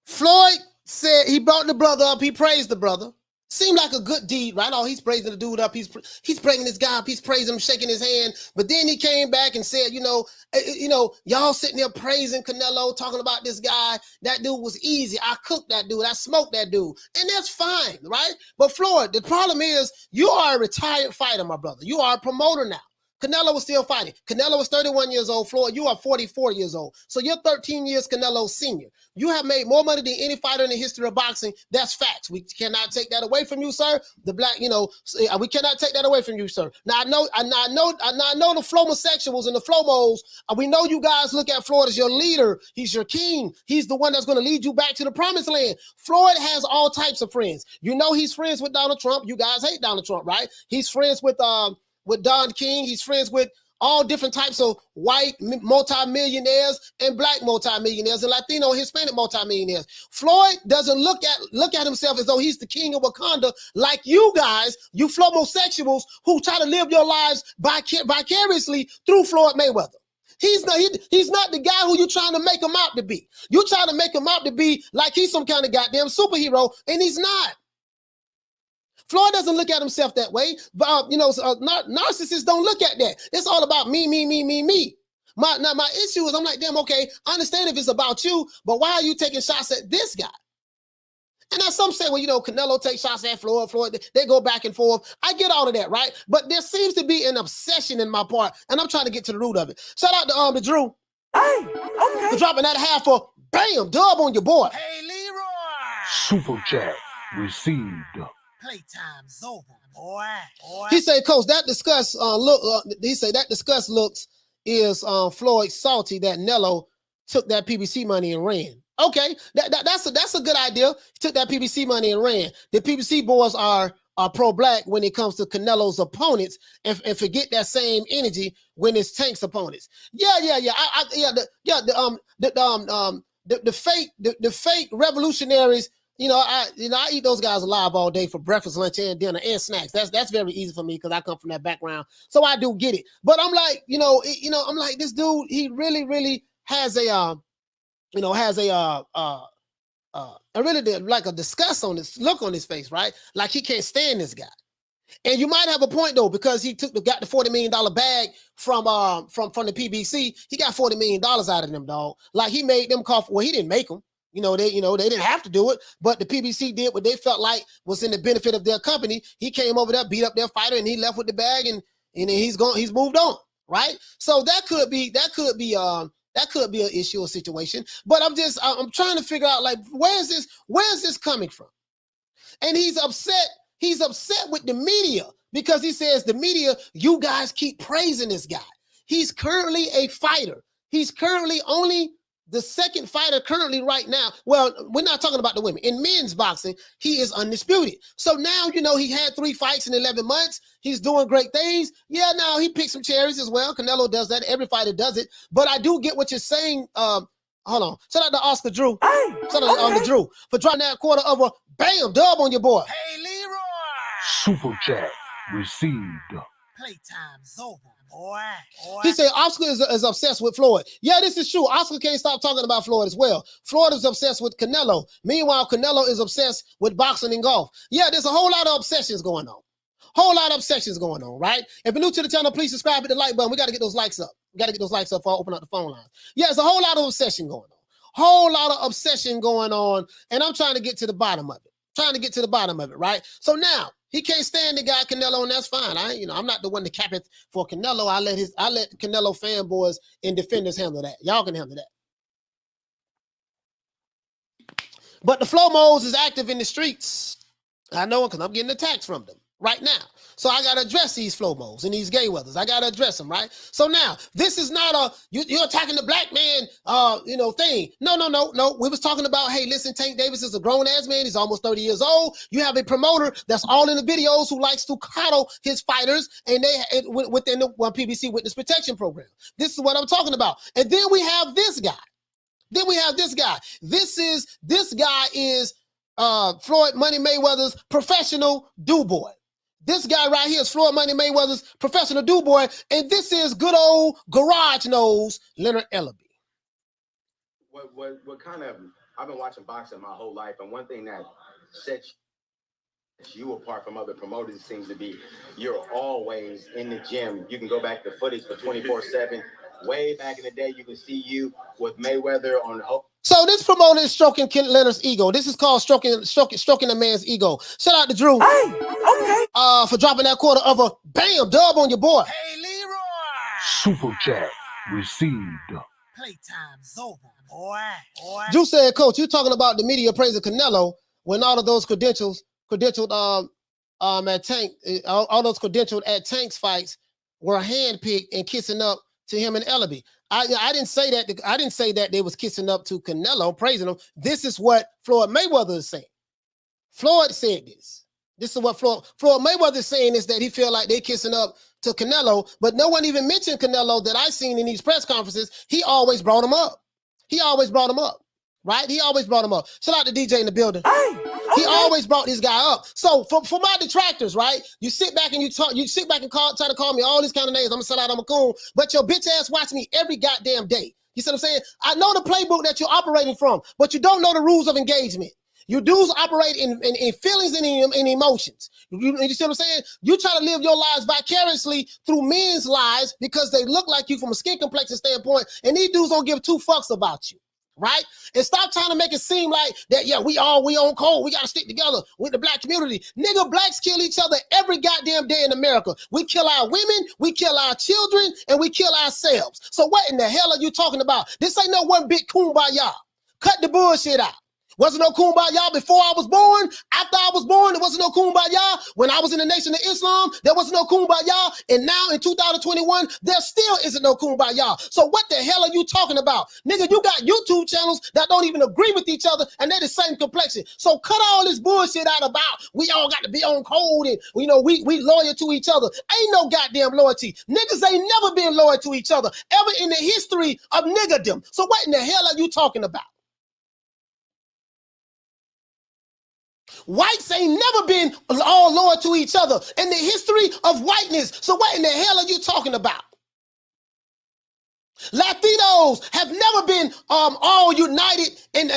Floyd said he brought the brother up. He praised the brother. Seemed like a good deed, right? Oh, he's praising the dude up. He's praising this guy up. He's praising him, shaking his hand. But then he came back and said, y'all sitting there praising Canelo, talking about this guy. That dude was easy. I cooked that dude. I smoked that dude. And that's fine, right? But Floyd, the problem is you are a retired fighter, my brother. You are a promoter now. Canelo was still fighting. Canelo was 31 years old. Floyd, you are 44 years old. So you're 13 years Canelo's senior. You have made more money than any fighter in the history of boxing. That's facts. We cannot take that away from you, sir. The black, we cannot take that away from you, sir. Now I know the Flomosexuals and the Flomos. We know you guys look at Floyd as your leader. He's your king. He's the one that's going to lead you back to the promised land. Floyd has all types of friends. You know he's friends with Donald Trump. You guys hate Donald Trump, right? He's friends with Don King. He's friends with all different types of white multimillionaires and black multimillionaires and Latino and Hispanic multimillionaires. Floyd doesn't look at himself as though he's the king of Wakanda like you guys, you Flomosexuals who try to live your lives vicariously through Floyd Mayweather. He's not the guy who you're trying to make him out to be. You're trying to make him out to be like he's some kind of goddamn superhero, and he's not. Floyd doesn't look at himself that way. Narcissists don't look at that. It's all about me. My issue is I'm like, damn, okay, I understand if it's about you, but why are you taking shots at this guy? And now some say, well, Canelo takes shots at Floyd, they go back and forth. I get all of that, right? But there seems to be an obsession in my part, and I'm trying to get to the root of it. Shout out to Drew. Hey, okay. For dropping that half for bam, dub on your boy. Hey, Leroy. Super chat received. Playtime's over, boy. He said, Coach, that disgust looks is Floyd salty that Nello took that PBC money and ran. Okay, that's a good idea. He took that PBC money and ran. The PBC boys are pro-black when it comes to Canelo's opponents, and forget that same energy when it's Tank's opponents. The fake revolutionaries. I eat those guys alive all day for breakfast, lunch, and dinner, and snacks. That's very easy for me because I come from that background, so I do get it. But I'm like, I'm like, this dude, he really has a disgust on this look on his face, right? Like he can't stand this guy. And you might have a point though, because he got the $40 million bag from the PBC. He got $40 million out of them, dog. Like he made them cough. Well, he didn't make them. They didn't have to do it, but the PBC did what they felt like was in the benefit of their company. He came over there, beat up their fighter, and he left with the bag, and he's moved on, right? So that could be an issue or situation. But I'm trying to figure out, like, where is this coming from? And he's upset with the media because he says the media, you guys keep praising this guy. He's currently a fighter. He's currently only the second fighter currently right now. Well, we're not talking about the women. In men's boxing, he is undisputed. So now, he had 3 fights in 11 months. He's doing great things. Yeah, now he picked some cherries as well. Canelo does that. Every fighter does it. But I do get what you're saying. Hold on. Shout out to Oscar Drew. Hey, shout out to Drew for dropping that quarter of a bam dub on your boy. Hey, Leroy. Super chat received. Playtime's over, boy. He said Oscar is obsessed with Floyd. Yeah, this is true. Oscar can't stop talking about Floyd as well. Floyd is obsessed with Canelo. Meanwhile, Canelo is obsessed with boxing and golf. Yeah, there's a whole lot of obsessions going on. Whole lot of obsessions going on, right? If you're new to the channel, please subscribe, hit the like button. We got to get those likes up. We got to get those likes up before I open up the phone lines. Yeah, there's a whole lot of obsession going on. Whole lot of obsession going on, and I'm trying to get to the bottom of it. Trying to get to the bottom of it, right? So now he can't stand the guy Canelo, and that's fine. I'm not the one to cap it for Canelo. I let Canelo fanboys and defenders handle that. Y'all can handle that. But the Flomos is active in the streets. I know it because I'm getting attacks from them right now. So I got to address these Flomos and these gay weathers. I got to address them, right? So now, this is not you're attacking the black man, thing. No. We was talking about, hey, listen, Tank Davis is a grown-ass man. He's almost 30 years old. You have a promoter that's all in the videos who likes to coddle his fighters, and within the PBC Witness Protection Program. This is what I'm talking about. And then we have this guy. This guy is Floyd Money Mayweather's professional do-boy. This guy right here is Floyd Money Mayweather's professional do-boy, and this is good old garage nose Leonard Ellaby. What kind of, I've been watching boxing my whole life, and one thing that sets you apart from other promoters seems to be you're always in the gym. You can go back to footage for 24/7. Way back in the day, you can see you with Mayweather on the. So this promoter is stroking Leonard's ego. This is called stroking a man's ego. Shout out to Drew. Hey, okay. For dropping that quarter of a bam dub on your boy. Hey, Leroy. Super chat received. Playtime's over, boy. Drew said, Coach, you're talking about the media praising Canelo when all of those credentialed at Tank, all those credentialed at Tank's fights were handpicked and kissing up to him and Ellaby. I didn't say that. I didn't say that they was kissing up to Canelo, praising him. This is what Floyd Mayweather is saying. Floyd said this. This is what Floyd Mayweather is saying, is that he feel like they kissing up to Canelo, but no one even mentioned Canelo that I seen in these press conferences. He always brought him up. Right? He always brought him up. Shout out to DJ in the building. Hey, okay. He always brought this guy up. So for my detractors, right? You sit back and try to call me all these kind of names. I'm gonna sell out, I'm a coon, but your bitch ass watch me every goddamn day. You see what I'm saying? I know the playbook that you're operating from, but you don't know the rules of engagement. You dudes operate in feelings and in emotions. You see what I'm saying? You try to live your lives vicariously through men's lives because they look like you from a skin complexion standpoint, and these dudes don't give two fucks about you. Right? And stop trying to make it seem like that, yeah, we on code. We got to stick together with the black community. Nigga, blacks kill each other every goddamn day in America. We kill our women, we kill our children, and we kill ourselves. So what in the hell are you talking about? This ain't no one big kumbaya. Cut the bullshit out. Wasn't no kumbaya before I was born. After I was born, there wasn't no kumbaya. When I was in the Nation of Islam, there wasn't no kumbaya. And now in 2021, there still isn't no kumbaya. So what the hell are you talking about? Nigga, you got YouTube channels that don't even agree with each other, and they're the same complexion. So cut all this bullshit out about we all got to be on code and, we loyal to each other. Ain't no goddamn loyalty. Niggas ain't never been loyal to each other ever in the history of niggerdom. So what in the hell are you talking about? Whites ain't never been all loyal to each other in the history of whiteness. So what in the hell are you talking about? Latinos have never been all united and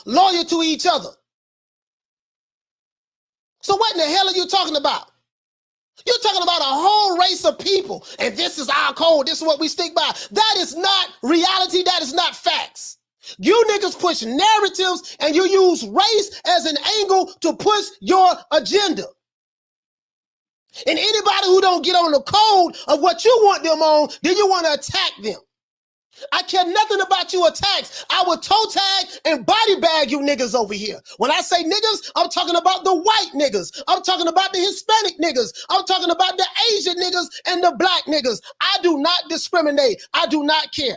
loyal to each other. So what in the hell are you talking about? You're talking about a whole race of people, and this is our code. This is what we stick by. That is not reality. That is not facts. You niggas push narratives and you use race as an angle to push your agenda. And anybody who don't get on the code of what you want them on, then you want to attack them. I care nothing about you attacks. I will toe tag and body bag you niggas over here. When I say niggas, I'm talking about the white niggas. I'm talking about the Hispanic niggas. I'm talking about the Asian niggas and the black niggas. I do not discriminate. I do not care.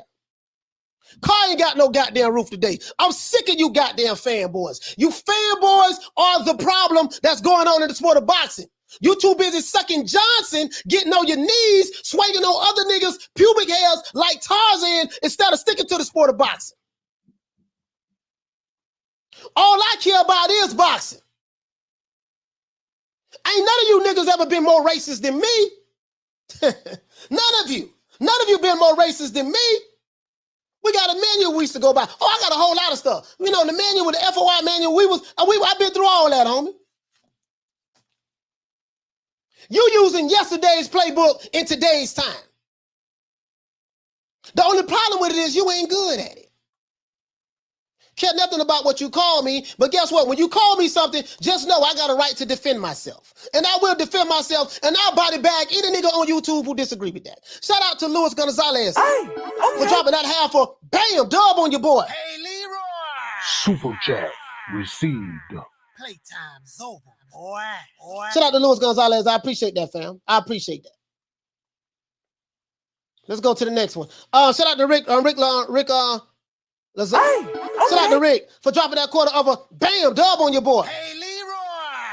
Car ain't got no goddamn roof today. I'm sick of you goddamn fanboys. You fanboys are the problem that's going on in the sport of boxing. You too busy sucking Johnson, getting on your knees, swinging on other niggas' pubic hairs like Tarzan instead of sticking to the sport of boxing. All I care about is boxing. Ain't none of you niggas ever been more racist than me. None of you. None of you been more racist than me. We got a manual we used to go by. Oh, I got a whole lot of stuff. You know, the manual with the FOI manual, I've been through all that, homie. You using yesterday's playbook in today's time. The only problem with it is you ain't good at it. Care nothing about what you call me, but guess what? When you call me something, just know I got a right to defend myself. And I will defend myself, and I'll body bag any nigga on YouTube who disagree with that. Shout out to Luis Gonzalez for dropping that half for bam, dub on your boy. Hey, Leroy. Super chat received. Playtime's over, boy. Shout out to Luis Gonzalez. I appreciate that, fam. I appreciate that. Let's go to the next one. Shout out to Rick Shout out to Rick for dropping that quarter of a bam dub on your boy. Hey, Leroy.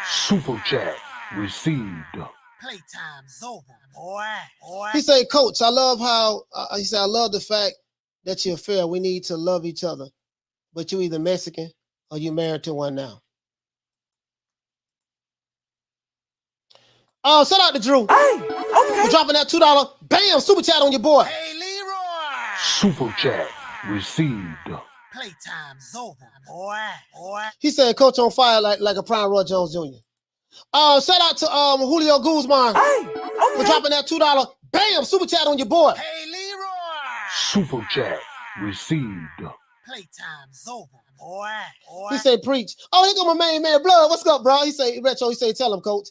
Super chat received. Playtime's over, boy. He said, Coach, I love how, he said, I love the fact that you're fair. We need to love each other. But you either Mexican or you married to one now. Shout out to Drew for dropping that $2 bam super chat on your boy. Hey, Leroy. Super chat received. Playtime's over, boy. He said, Coach on fire like a prime Roy Jones Jr. Shout out to Julio Guzman for dropping that $2 bam super chat on your boy. Hey, Leroy. Super chat received. Playtime's over, boy. He said, preach. Oh, here go my main man, Blood. What's up, bro? He say, Retro. He say, tell him, Coach.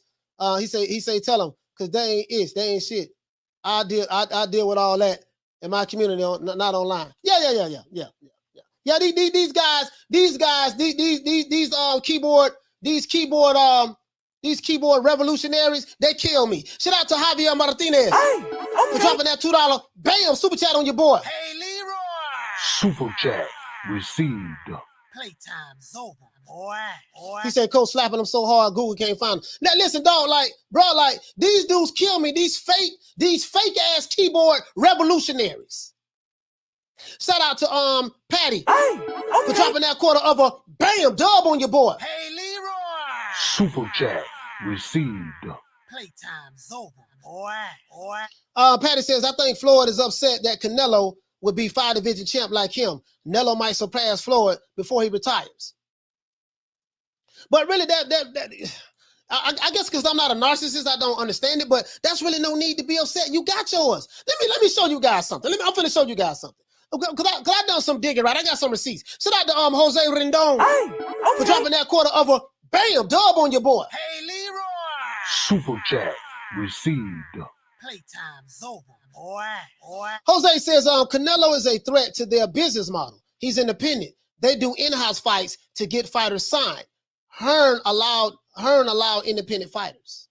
He say, tell him, cause they ain't shit. I deal with all that in my community, not online. Yeah. These keyboard revolutionaries, they kill me. Shout out to Javier Martinez for dropping that $2 bam super chat on your boy. Hey, Leroy. Super chat received. Playtime's over, boy. He said, Coach slapping him so hard, Google can't find him. Now listen, dog, these dudes kill me. These fake ass keyboard revolutionaries. Shout out to Patty for dropping that quarter of a bam dub on your boy. Hey, Leroy. Super chat received. Playtime's over, boy. Patty says, I think Floyd is upset that Canelo would be 5-division champ like him. Canelo might surpass Floyd before he retires. But really, I guess because I'm not a narcissist, I don't understand it. But that's really no need to be upset. You got yours. Let me show you guys something. I'm finna show you guys something. Because I done some digging, right? I got some receipts. Shout out to Jose Rendon for dropping that quarter of a bam dub on your boy. Hey, Leroy. Super chat received. Playtime's over, boy. Jose says Canelo is a threat to their business model. He's independent. They do in-house fights to get fighters signed. Hearn allowed independent fighters.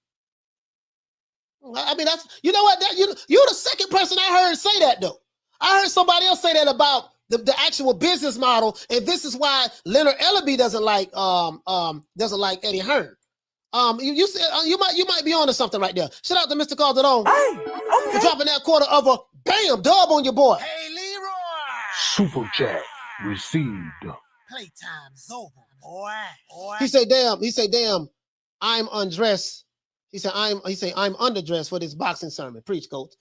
I mean, that's, you know what? You're the second person I heard say that, though. I heard somebody else say that about the actual business model, and this is why Leonard Ellaby doesn't like Eddie Hearn. You said you might be onto something right there. Shout out to Mr. Calderon for dropping that quarter of a bam dub on your boy. Hey, Leroy. Super chat received. Playtime's over, boy. He say, damn, I'm undressed. He said, I'm underdressed for this boxing sermon. Preach, Coach.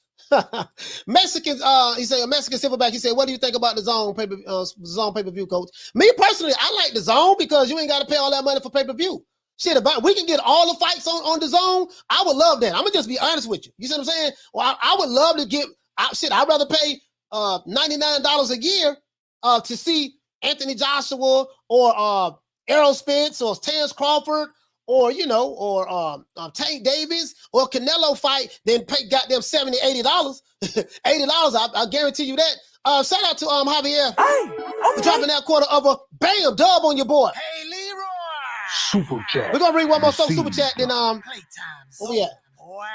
Mexicans, he said, a Mexican silverback. He said, what do you think about the zone pay-per-view, Coach? Me personally, I like the zone because you ain't got to pay all that money for pay-per-view. Shit, if we can get all the fights on the zone, I would love that. I'm gonna just be honest with you. You see what I'm saying? Well, I would love to get I'd rather pay $99 a year to see Anthony Joshua or Errol Spence or Terence Crawford or Tank Davis or Canelo fight, then pay goddamn $70, $80. $80, I guarantee you that. Shout out to Javier for dropping that quarter of a bam dub on your boy. Hey, Leroy. Super chat. We're gonna read one more super chat, then Playtime's oh yeah. Boy.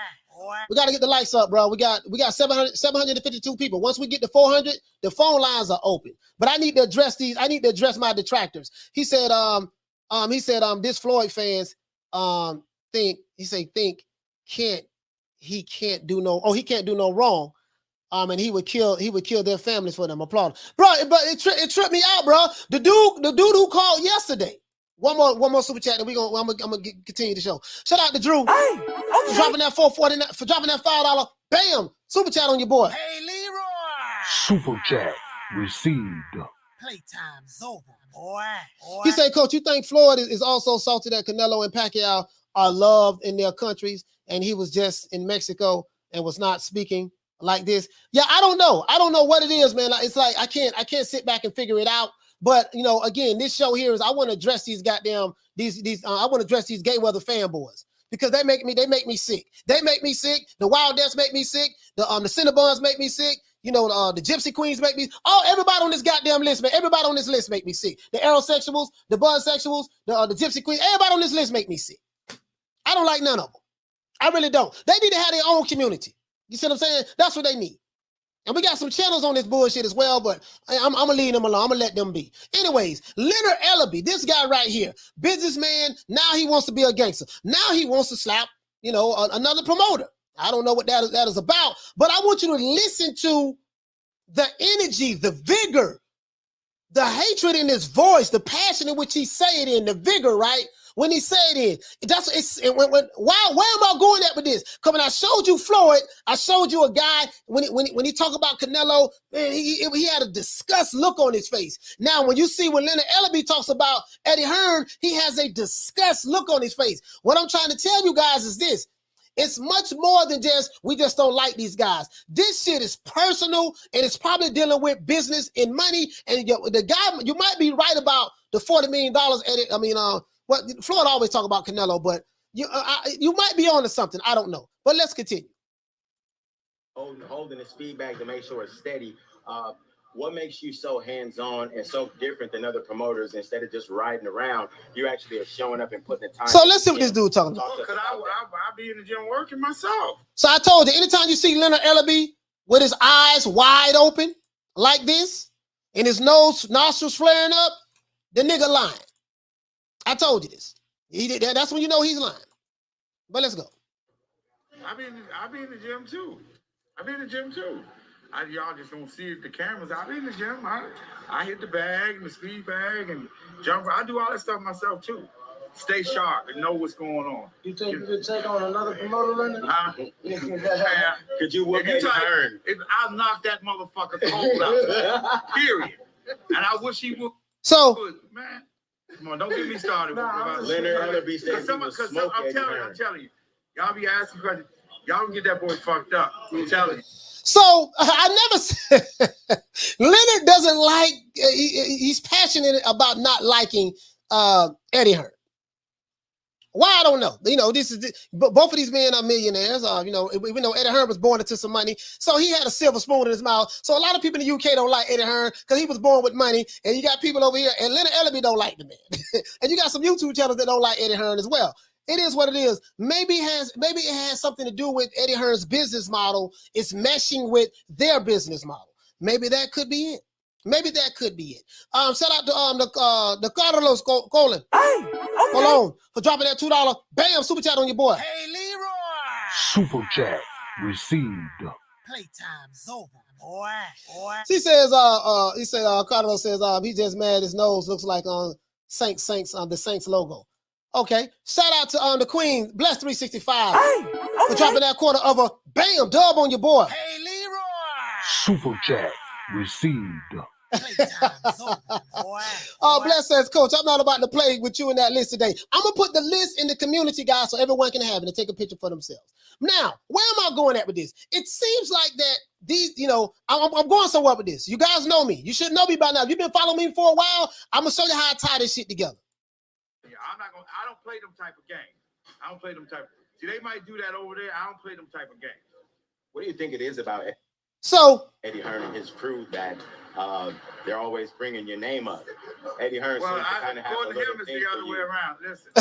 We gotta get the lights up, bro. We got 752 people. Once we get to 400, the phone lines are open. But I need to address these. I need to address my detractors. He said, this Floyd fans think he can't do no wrong. And he would kill their families for them. Applaud, bro. But it tripped me out, bro. The dude who called yesterday. One more super chat, and I'm gonna continue the show. Shout out to Drew for dropping that $4.49 for dropping that $5. Bam, super chat on your boy. Hey, Leroy. Super chat received. Playtime's over, boy. He said, Coach, you think Floyd is also salty that Canelo and Pacquiao are loved in their countries, and he was just in Mexico and was not speaking like this? Yeah, I don't know. I don't know what it is, man. It's like I can't sit back and figure it out. But you know, again, this show here is I want to address these goddamn I want to address these Mayweather fanboys because they make me sick. They make me sick. The Wild Deaths make me sick. The Cinnabons make me sick. You know, the Gypsy Queens make me. Everybody on this goddamn list, man. Everybody on this list make me sick. The aerosexuals, the bunsexuals, the Gypsy Queens. Everybody on this list make me sick. I don't like none of them. I really don't. They need to have their own community. You see what I'm saying? That's what they need. And we got some channels on this bullshit as well, but I'm going to leave them alone. I'm going to let them be. Anyways, Leonard Ellaby, this guy right here, businessman, now he wants to be a gangster. Now he wants to slap, you know, another promoter. I don't know what that is about, but I want you to listen to the energy, the vigor, the hatred in his voice, the passion in which he say it in, the vigor, right? When he said it, where am I going at with this? Because when I showed you Floyd, I showed you a guy, when he talked about Canelo, man, he had a disgust look on his face. Now, when you see when Leonard Ellaby talks about Eddie Hearn, he has a disgust look on his face. What I'm trying to tell you guys is this. It's much more than we just don't like these guys. This shit is personal, and it's probably dealing with business and money. And the guy, you might be right about the $40 million, Eddie. What Floyd always talk about Canelo, but you might be on to something. I don't know. But let's continue. Holding his feedback to make sure it's steady. What makes you so hands-on and so different than other promoters? Instead of just riding around, you actually are showing up and putting the time. So let's see what this dude talking about. Because I be in the gym working myself. So I told you, anytime you see Leonard Ellaby with his eyes wide open like this and his nostrils flaring up, the nigga lying. I told you this. That's when you know he's lying. But let's go. I be in the gym too. Y'all just don't see it, the cameras. I be in the gym. I hit the bag and the speed bag and jump. I do all that stuff myself too. Stay sharp and know what's going on. You think you could take on another promoter, Leonard? Could you whoop Eddie Hearn? I'll knock that motherfucker cold out. Period. And I wish he would. So, man. Come on, don't get me started. Leonard Ellaby says I'm telling you, y'all be asking questions. Y'all can get that boy fucked up. I'm telling you. So I never said Leonard doesn't like. He's passionate about not liking Eddie Hearn. Why, I don't know. You know, both of these men are millionaires. You know, we know Eddie Hearn was born into some money, so he had a silver spoon in his mouth. So a lot of people in the UK don't like Eddie Hearn because he was born with money, and you got people over here, and Leonard Ellaby don't like the man, and you got some YouTube channels that don't like Eddie Hearn as well. It is what it is. Maybe it has something to do with Eddie Hearn's business model. It's meshing with their business model. Maybe that could be it. Shout out to the Carlos Colin. Hold on for dropping that $2. Bam, super chat on your boy. Hey, Leroy. Super chat received. Playtime's over, boy. He says, Carlos says, he just mad his nose looks like on the Saints logo. Okay. Shout out to the Queen, Bless 365 for dropping that quarter of a bam dub on your boy. Hey, Leroy. Super chat received. Playtime's over, boy. Bless says, Coach, I'm not about to play with you in that list today. I'm gonna put the list in the community, guys, so everyone can have it and take a picture for themselves. Now, where am I going at with this? It seems like that these, you know, I'm going somewhere with this. You guys know me. You should know me by now. If you've been following me for a while, I'm gonna show you how I tie this shit together. Yeah, I don't play them type of games. See, they might do that over there. I don't play them type of games. What do you think it is about Eddie Hearn and his crew that they're always bringing your name up? Eddie Hearn seems to kind of have a little it's the other way around. Listen.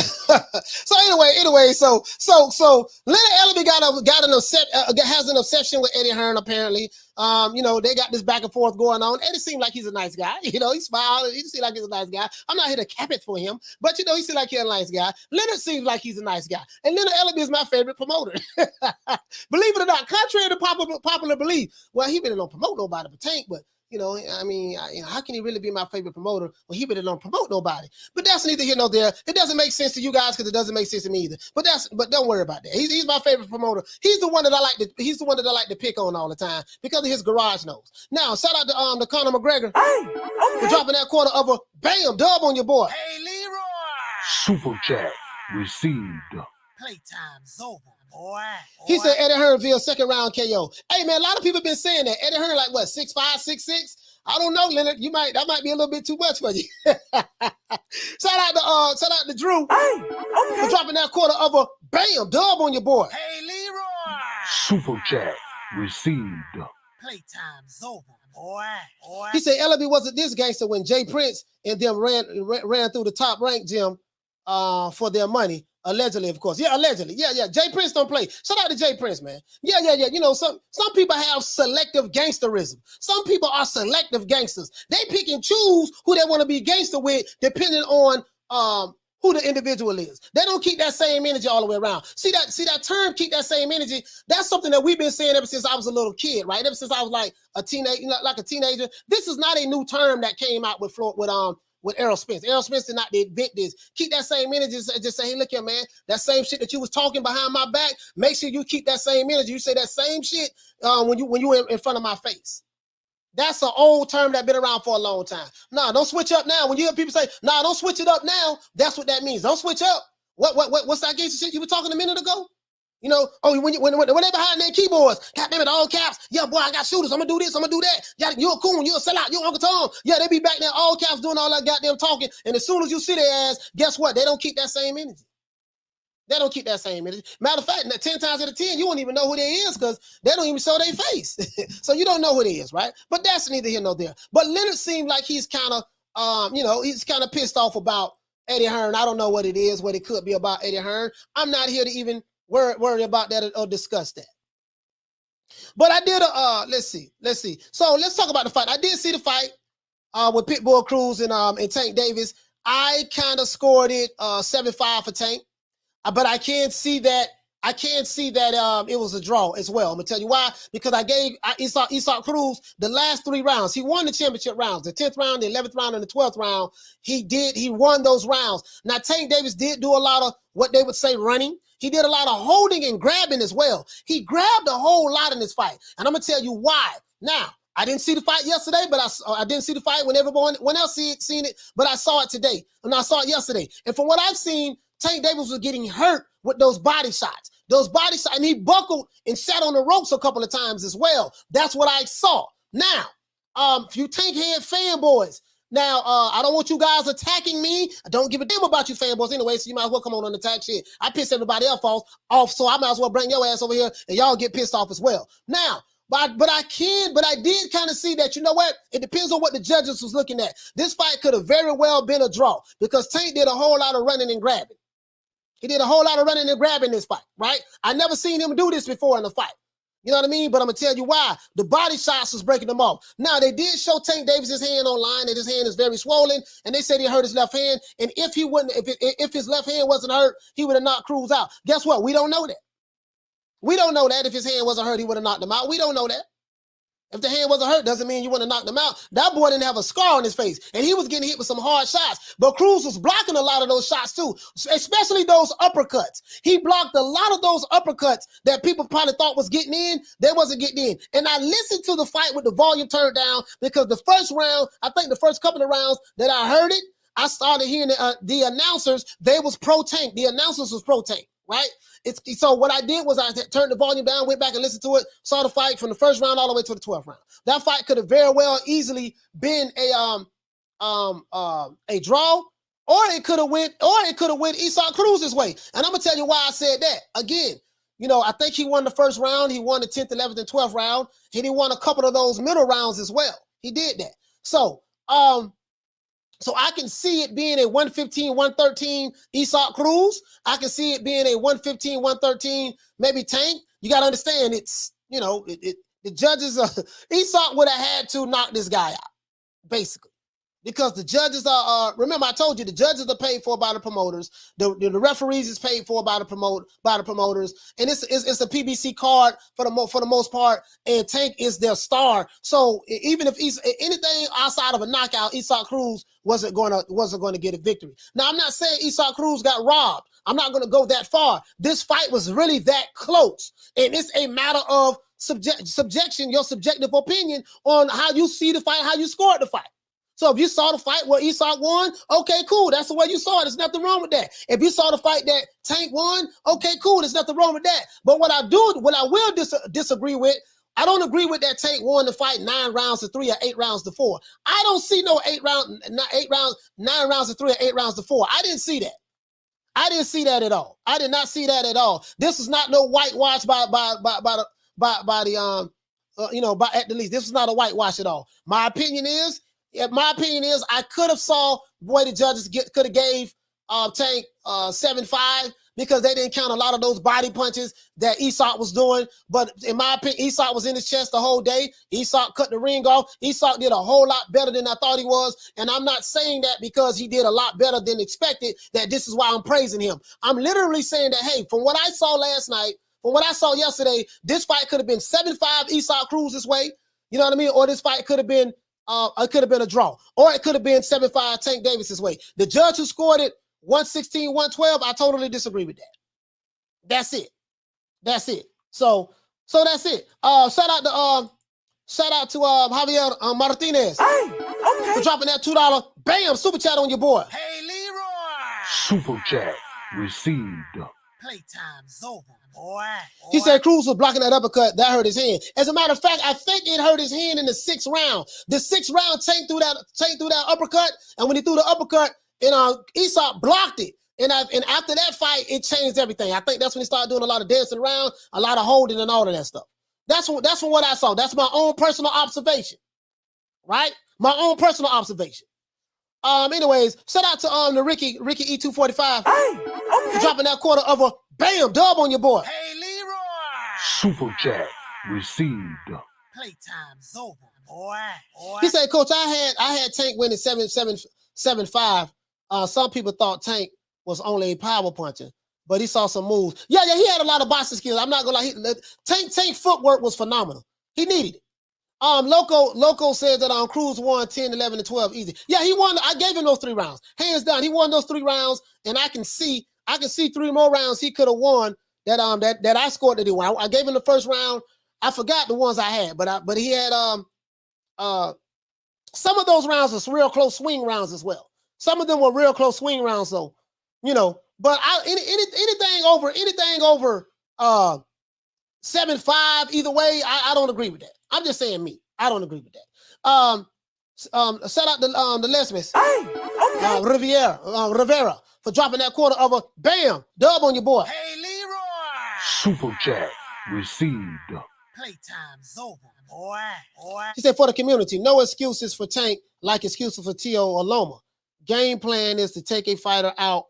So anyway, so Leonard Ellaby has an obsession with Eddie Hearn apparently. You know, they got this back and forth going on. Eddie seems like he's a nice guy. You know, he smiles. He seems like he's a nice guy. I'm not here to cap it for him, but you know, he seems like he's a nice guy. Leonard seems like he's a nice guy, and Leonard Ellaby is my favorite promoter. Believe it or not, contrary to popular belief, well, he really don't promote nobody but Tank, but You know, I mean, how can he really be my favorite promoter when he really don't promote nobody? But that's neither here nor there. It doesn't make sense to you guys because it doesn't make sense to me either. But don't worry about that. He's my favorite promoter. He's the one that I like to pick on all the time because of his garage nose. Now, shout out to Conor McGregor for dropping that quarter of a bam dub on your boy. Hey, Leroy. Super chat received. Playtime's over, boy. He said Eddie Hearn via second round KO. Hey man, a lot of people have been saying that. Eddie Hearn like what, 6'5", 6'6"? I don't know, Leonard. That might be a little bit too much for you. Shout out to Drew for dropping that quarter of a bam dub on your boy. Hey, Leroy. Super chat received. Playtime's over, boy. He said LB wasn't this gangster when Jay Prince and them ran through the top rank gym for their money. Allegedly, of course. Yeah, allegedly. Yeah. Jay Prince don't play. Shout out to Jay Prince, man. Yeah. You know, some people have selective gangsterism. Some people are selective gangsters. They pick and choose who they want to be gangster with, depending on who the individual is. They don't keep that same energy all the way around. See that term, keep that same energy. That's something that we've been saying ever since I was a little kid, right? Ever since I was like a teenager. This is not a new term that came out with Errol Spence. Errol Spence did not invent this. Keep that same energy. Just say, hey, look here, man. That same shit that you was talking behind my back, make sure you keep that same energy. You say that same shit when you in front of my face. That's an old term that's been around for a long time. Nah, don't switch up now. When you hear people say, nah, don't switch it up now, that's what that means. Don't switch up. What's that gangster shit you were talking a minute ago? You know, when they behind their keyboards, goddamn it, all caps. Yeah, boy, I got shooters. I'm gonna do this. I'm gonna do that. You're a coon. You're a sellout. You're Uncle Tom. Yeah, they be back there, all caps, doing all that goddamn talking. And as soon as you see their ass, guess what? They don't keep that same energy. They don't keep that same energy. Matter of fact, 10 times out of 10, you won't even know who they is because they don't even show their face. So you don't know who they is, right? But that's neither here nor there. But Leonard seemed like he's kind of, he's kind of pissed off about Eddie Hearn. I don't know what it is, what it could be about Eddie Hearn. I'm not here to even worry about that or discuss that. But I did let's see. So let's talk about the fight. I did see the fight with Pitbull, Cruz, and Tank Davis. I kind of scored it 7-5 for Tank, but I can see that it was a draw as well. I'm gonna tell you why. Because I gave Isaac Cruz the last 3 rounds. He won the championship rounds, the 10th round, the 11th round, and the 12th round. He won those rounds. Now Tank Davis did do a lot of what they would say running. He did a lot of holding and grabbing as well. He grabbed a whole lot in this fight. And I'm going to tell you why. Now, I didn't see the fight yesterday, but I didn't see the fight when everyone else seen it, but I saw it today. And I saw it yesterday. And from what I've seen, Tank Davis was getting hurt with those body shots. And he buckled and sat on the ropes a couple of times as well. That's what I saw. Now, you Tank head fanboys, now, I don't want you guys attacking me. I don't give a damn about you fanboys anyway, so you might as well come on and attack shit. I piss everybody else off, so I might as well bring your ass over here and y'all get pissed off as well. Now, but I did kind of see that, you know what? It depends on what the judges was looking at. This fight could have very well been a draw because Tank did a whole lot of running and grabbing. He did a whole lot of running and grabbing this fight, right? I never seen him do this before in a fight. You know what I mean? But I'm going to tell you why. The body shots was breaking them off. Now, they did show Tank Davis' hand online, and his hand is very swollen, and they said he hurt his left hand, and if his left hand wasn't hurt, he would have knocked Cruz out. Guess what? We don't know that. We don't know that. If his hand wasn't hurt, he would have knocked him out. We don't know that. If the hand wasn't hurt, doesn't mean you want to knock him out. That boy didn't have a scar on his face, and he was getting hit with some hard shots. But Cruz was blocking a lot of those shots too, especially those uppercuts. He blocked a lot of those uppercuts that people probably thought was getting in. They wasn't getting in. And I listened to the fight with the volume turned down because the first round, I think the first couple of rounds that I heard it, I started hearing the announcers. They was pro-Tank. The announcers was pro-Tank, right? So what I did was I turned the volume down, went back and listened to it, saw the fight from the first round all the way to the 12th round. That fight could have very well easily been a draw, or it could have went Isaac Cruz's way. And I'm gonna tell you why I said that. Again, you know, I think he won the first round, he won the 10th, 11th, and 12th round, and he won a couple of those middle rounds as well. He did that. So I can see it being a 115, 113 Isaac Cruz. I can see it being a 115, 113 maybe Tank. You got to understand, it's, you know, the judges, Isaac would have had to knock this guy out, basically. because the judges are remember I told you the judges are paid for by the promoters, the referees is paid for by the promoters, and it's a PBC card for the most part, and Tank is their star. So even if anything outside of a knockout, Isaac Cruz wasn't going to get a victory. Now I'm not saying Isaac Cruz got robbed. I'm not going to go that far. This fight was really that close, and it's a matter of subjection, your subjective opinion on how you see the fight, how you scored the fight. So if you saw the fight where Isak won, okay, cool. That's the way you saw it. There's nothing wrong with that. If you saw the fight that Tank won, okay, cool. There's nothing wrong with that. But what I will disagree with, I don't agree with that Tank won the fight 9 rounds to 3 or 8 rounds to 4. I don't see no 9 rounds to 3 or 8 rounds to 4. I didn't see that. I didn't see that at all. I did not see that at all. This is not no whitewash by at the least. This is not a whitewash at all. My opinion is I could have saw boy the judges could have gave Tank 7-5 because they didn't count a lot of those body punches that Isak was doing. But in my opinion, Isak was in his chest the whole day. Isak cut the ring off. Isak did a whole lot better than I thought he was. And I'm not saying that because he did a lot better than expected, that this is why I'm praising him. I'm literally saying that, hey, from what I saw last night, from what I saw yesterday, this fight could have been 7-5 Isaac Cruz this way. You know what I mean? Or this fight could have been a draw. Or it could have been 7-5 Tank Davis's way. The judge who scored it 116-112, I totally disagree with that. That's it. So that's it. Shout out to Javier Martinez for dropping that $2 bam super chat on your boy. Hey, Leroy. Super chat received. Playtime's over, boy. He said Cruz was blocking that uppercut. That hurt his hand. As a matter of fact, I think it hurt his hand in the 6th round. The 6th round, Tank threw that uppercut, and when he threw the uppercut, Isak blocked it. And after that fight, it changed everything. I think that's when he started doing a lot of dancing around, a lot of holding and all of that stuff. That's from what I saw. That's my own personal observation. Right? My own personal observation. Anyways, shout out to the Ricky E245 for dropping that quarter of a bam dub on your boy. Hey, Leroy. Super chat received. Playtime's over, boy. He said, Coach, I had Tank winning 7-5. Some people thought Tank was only a power puncher, but he saw some moves. Yeah, he had a lot of boxing skills. I'm not gonna lie. Tank footwork was phenomenal. He needed it. Loco said that Cruz won 10, 11, and 12 easy. Yeah, he won. I gave him those 3 rounds. Hands down, he won those 3 rounds, and I can see 3 more rounds he could have won that I scored that he won. I gave him the first round. I forgot the ones I had, but he had some of those rounds was real close swing rounds as well. Some of them were real close swing rounds, so but anything over 7-5 either way, I don't agree with that. I'm just saying me. I don't agree with that. Shout out to the Lesmis, Rivera for dropping that quarter of a bam dub on your boy. Hey, Leroy. Super chat received. Playtime's over, boy. He said for the community, no excuses for Tank like excuses for Tio or Loma. Game plan is to take a fighter out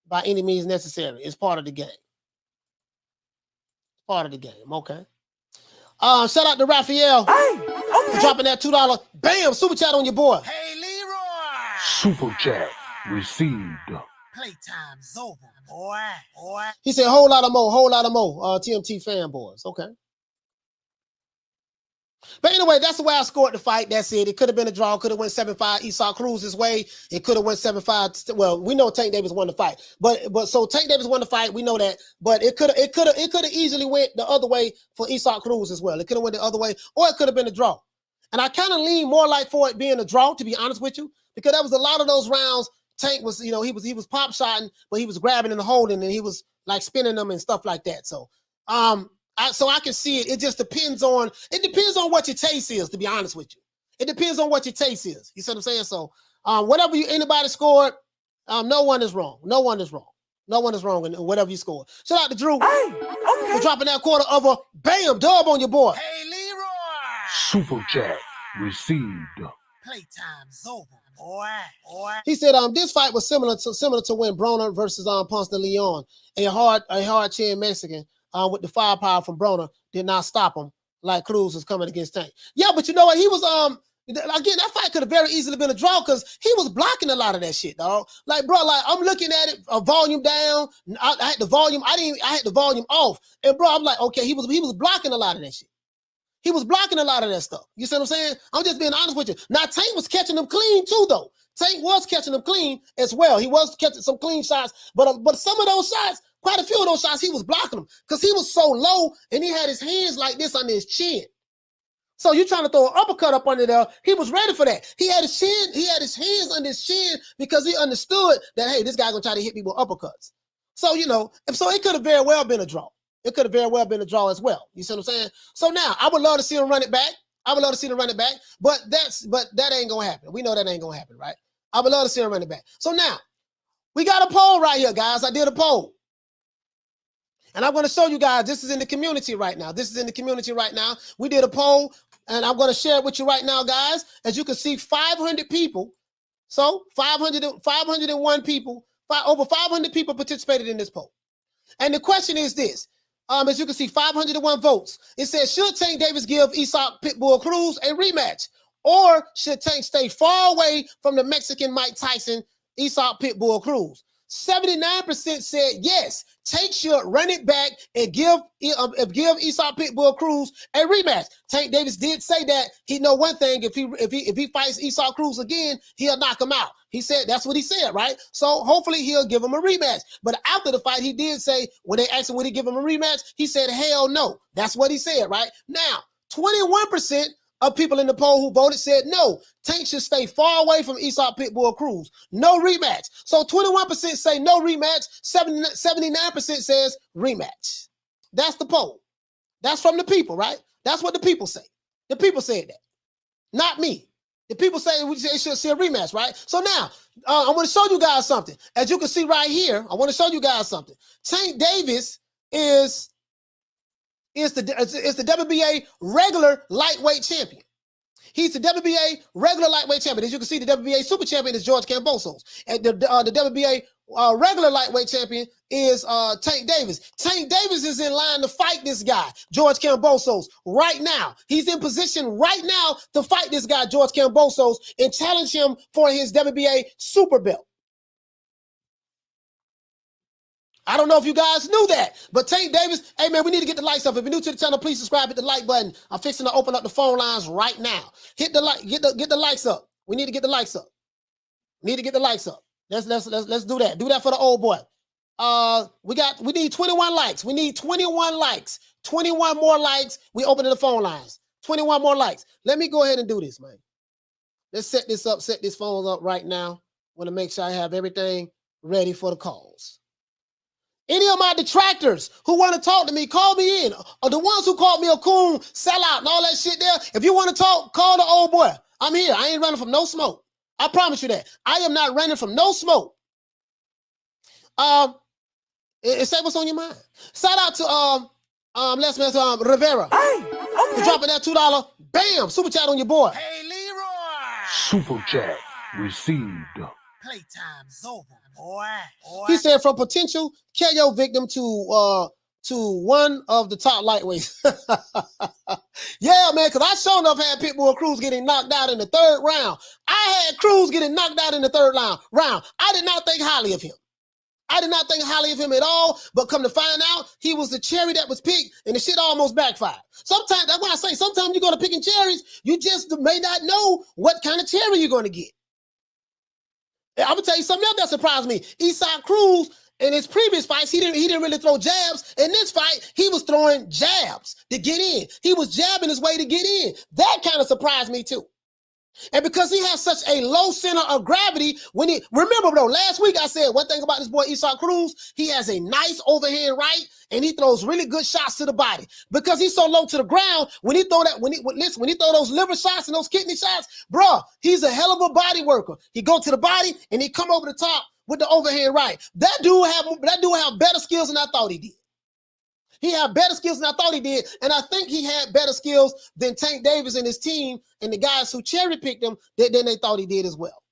by any means necessary. It's part of the game. Okay. Shout out to Raphael for dropping that $2 bam super chat on your boy. Hey, Leroy. Super chat received. Playtime's over, boy. He said whole lot of more. TMT fanboys. Okay. But anyway, that's the way I scored the fight. That's it. It could have been a draw. Could have went 7-5 Isaac Cruz's way. It could have went 7-5. Well, we know Tank Davis won the fight. But so Tank Davis won the fight. We know that. But it could have easily went the other way for Isaac Cruz as well. It could have went the other way, or it could have been a draw. And I kind of lean more like for it being a draw, to be honest with you, because there was a lot of those rounds. Tank was, he was pop shotting, but he was grabbing and holding, and he was like spinning them and stuff like that. So, so I can see it. It just depends on what your taste is, to be honest with you. It depends on what your taste is. You see what I'm saying? So whatever anybody scored, no one is wrong. No one is wrong in whatever you scored. Shout out to Drew for dropping that quarter of a bam dub on your boy. Hey, Leroy. Super chat received. Playtime's over, boy. He said this fight was similar to when Broner versus Ponce de Leon, a hard chin Mexican. With the firepower from Broner, did not stop him like Cruz was coming against Tank. Yeah, but you know what? He was Again, that fight could have very easily been a draw because he was blocking a lot of that shit, dog. Like, bro, like I'm looking at it, volume down. I had the volume. I had the volume off, and bro, I'm like, okay, he was blocking a lot of that shit. He was blocking a lot of that stuff. You see what I'm saying? I'm just being honest with you. Now Tank was catching them clean too, though. Tank was catching them clean as well. He was catching some clean shots, but some of those shots, quite a few of those shots, he was blocking them because he was so low and he had his hands like this under his chin. So you trying to throw an uppercut up under there, he was ready for that. He had his hands under his chin because he understood that, hey, this guy gonna try to hit me with uppercuts. So, you know, and so it could have very well been a draw. It could have very well been a draw as well. You see what I'm saying? So now I would love to see him run it back. I would love to see him run it back, but that ain't gonna happen. We know that ain't gonna happen, right? I would love to see him run it back. So now we got a poll right here, guys. I did a poll. And I'm going to show you guys, this is in the community right now. This is in the community right now. We did a poll, and I'm going to share it with you right now, guys. As you can see, 500 people. So 501 people, over 500 people participated in this poll. And the question is this. As you can see, 501 votes. It says, should Tank Davis give Isak Pitbull Cruz a rematch? Or should Tank stay far away from the Mexican Mike Tyson, Isak Pitbull Cruz? 79% said yes. Tank should run it back and give Isak Pitbull Cruz a rematch. Tank Davis did say that he know one thing: if he fights Isak Cruz again, he'll knock him out. He said that's what he said, right? So hopefully he'll give him a rematch. But after the fight, he did say when they asked him would he give him a rematch, he said hell no. That's what he said, right? Now 21% of people in the poll who voted said no. Tank should stay far away from Isak Pitbull Cruz. No rematch. So 21% say no rematch. 79% says rematch. That's the poll. That's from the people, right? That's what the people say. The people said that. Not me. The people say we should see a rematch, right? So now, I want to show you guys something. As you can see right here, I want to show you guys something. Tank Davis is the WBA regular lightweight champion. He's the WBA regular lightweight champion. As you can see, the WBA super champion is George Kambosos. And the WBA regular lightweight champion is Tank Davis. Tank Davis is in line to fight this guy, George Kambosos, right now. He's in position right now to fight this guy, George Kambosos, and challenge him for his WBA super belt. I don't know if you guys knew that, but Tank Davis, hey man, we need to get the lights up. If you're new to the channel, please subscribe, hit the like button. I'm fixing to open up the phone lines right now. Hit the like, get the lights up. We need to get the lights up. Need to get the lights up. Let's do that. Do that for the old boy. We need 21 likes. We need 21 likes. 21 more likes. We opening the phone lines. 21 more likes. Let me go ahead and do this, man. Let's set this up, set this phone up right now. Want to make sure I have everything ready for the calls. Any of my detractors who want to talk to me, call me in. Or the ones who called me a coon, sellout, and all that shit there. If you want to talk, call the old boy. I'm here. I ain't running from no smoke. I promise you that. I am not running from no smoke. Say what's on your mind. Shout out to Les Miss Rivera. For dropping that $2. Bam! Super chat on your boy. Hey, Leroy. Super chat received. Playtime's over, boy. He said from potential KO victim to one of the top lightweights. Yeah, man, because I sure enough had Pitbull Cruz getting knocked out in the third round. I had Cruz getting knocked out in the third round. I did not think highly of him. I did not think highly of him at all, but come to find out, he was the cherry that was picked, and the shit almost backfired. Sometimes, that's why I say, sometimes you go to picking cherries, you just may not know what kind of cherry you're going to get. I'm gonna tell you something else that surprised me. Isak Cruz, in his previous fights, he didn't really throw jabs. In this fight, he was throwing jabs to get in. He was jabbing his way to get in. That kind of surprised me too. And because he has such a low center of gravity, remember though, last week I said one thing about this boy Isak Cruz, he has a nice overhand right, and he throws really good shots to the body. Because he's so low to the ground, when he throw those liver shots and those kidney shots, bro, he's a hell of a body worker. He go to the body and he come over the top with the overhand right. That dude have better skills than I thought he did. He had better skills than I thought he did, and I think he had better skills than Tank Davis and his team and the guys who cherry-picked him than they thought he did as well.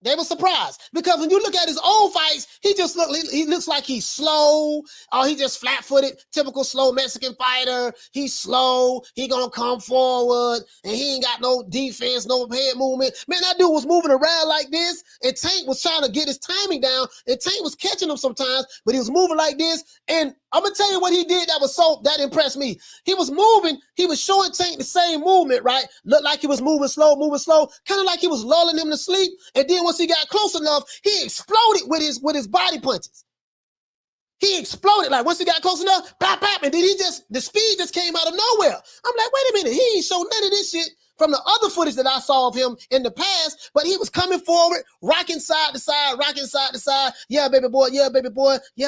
They were surprised because when you look at his old fights, he looks like he's slow, or he just flat-footed, typical slow Mexican fighter. He's slow, he gonna come forward, and he ain't got no defense, no head movement. Man, that dude was moving around like this, and Tank was trying to get his timing down, and Tank was catching him sometimes, but he was moving like this. And I'm gonna tell you what he did that impressed me. He was moving, he was showing Tank the same movement, right? Looked like he was moving slow, kind of like he was lulling him to sleep. And then once he got close enough, he exploded with his body punches. He exploded. Like once he got close enough, pop, pop, and then the speed just came out of nowhere. I'm like, wait a minute, he ain't showed none of this shit from the other footage that I saw of him in the past, but he was coming forward, rocking side to side, Yeah, baby boy. Yeah,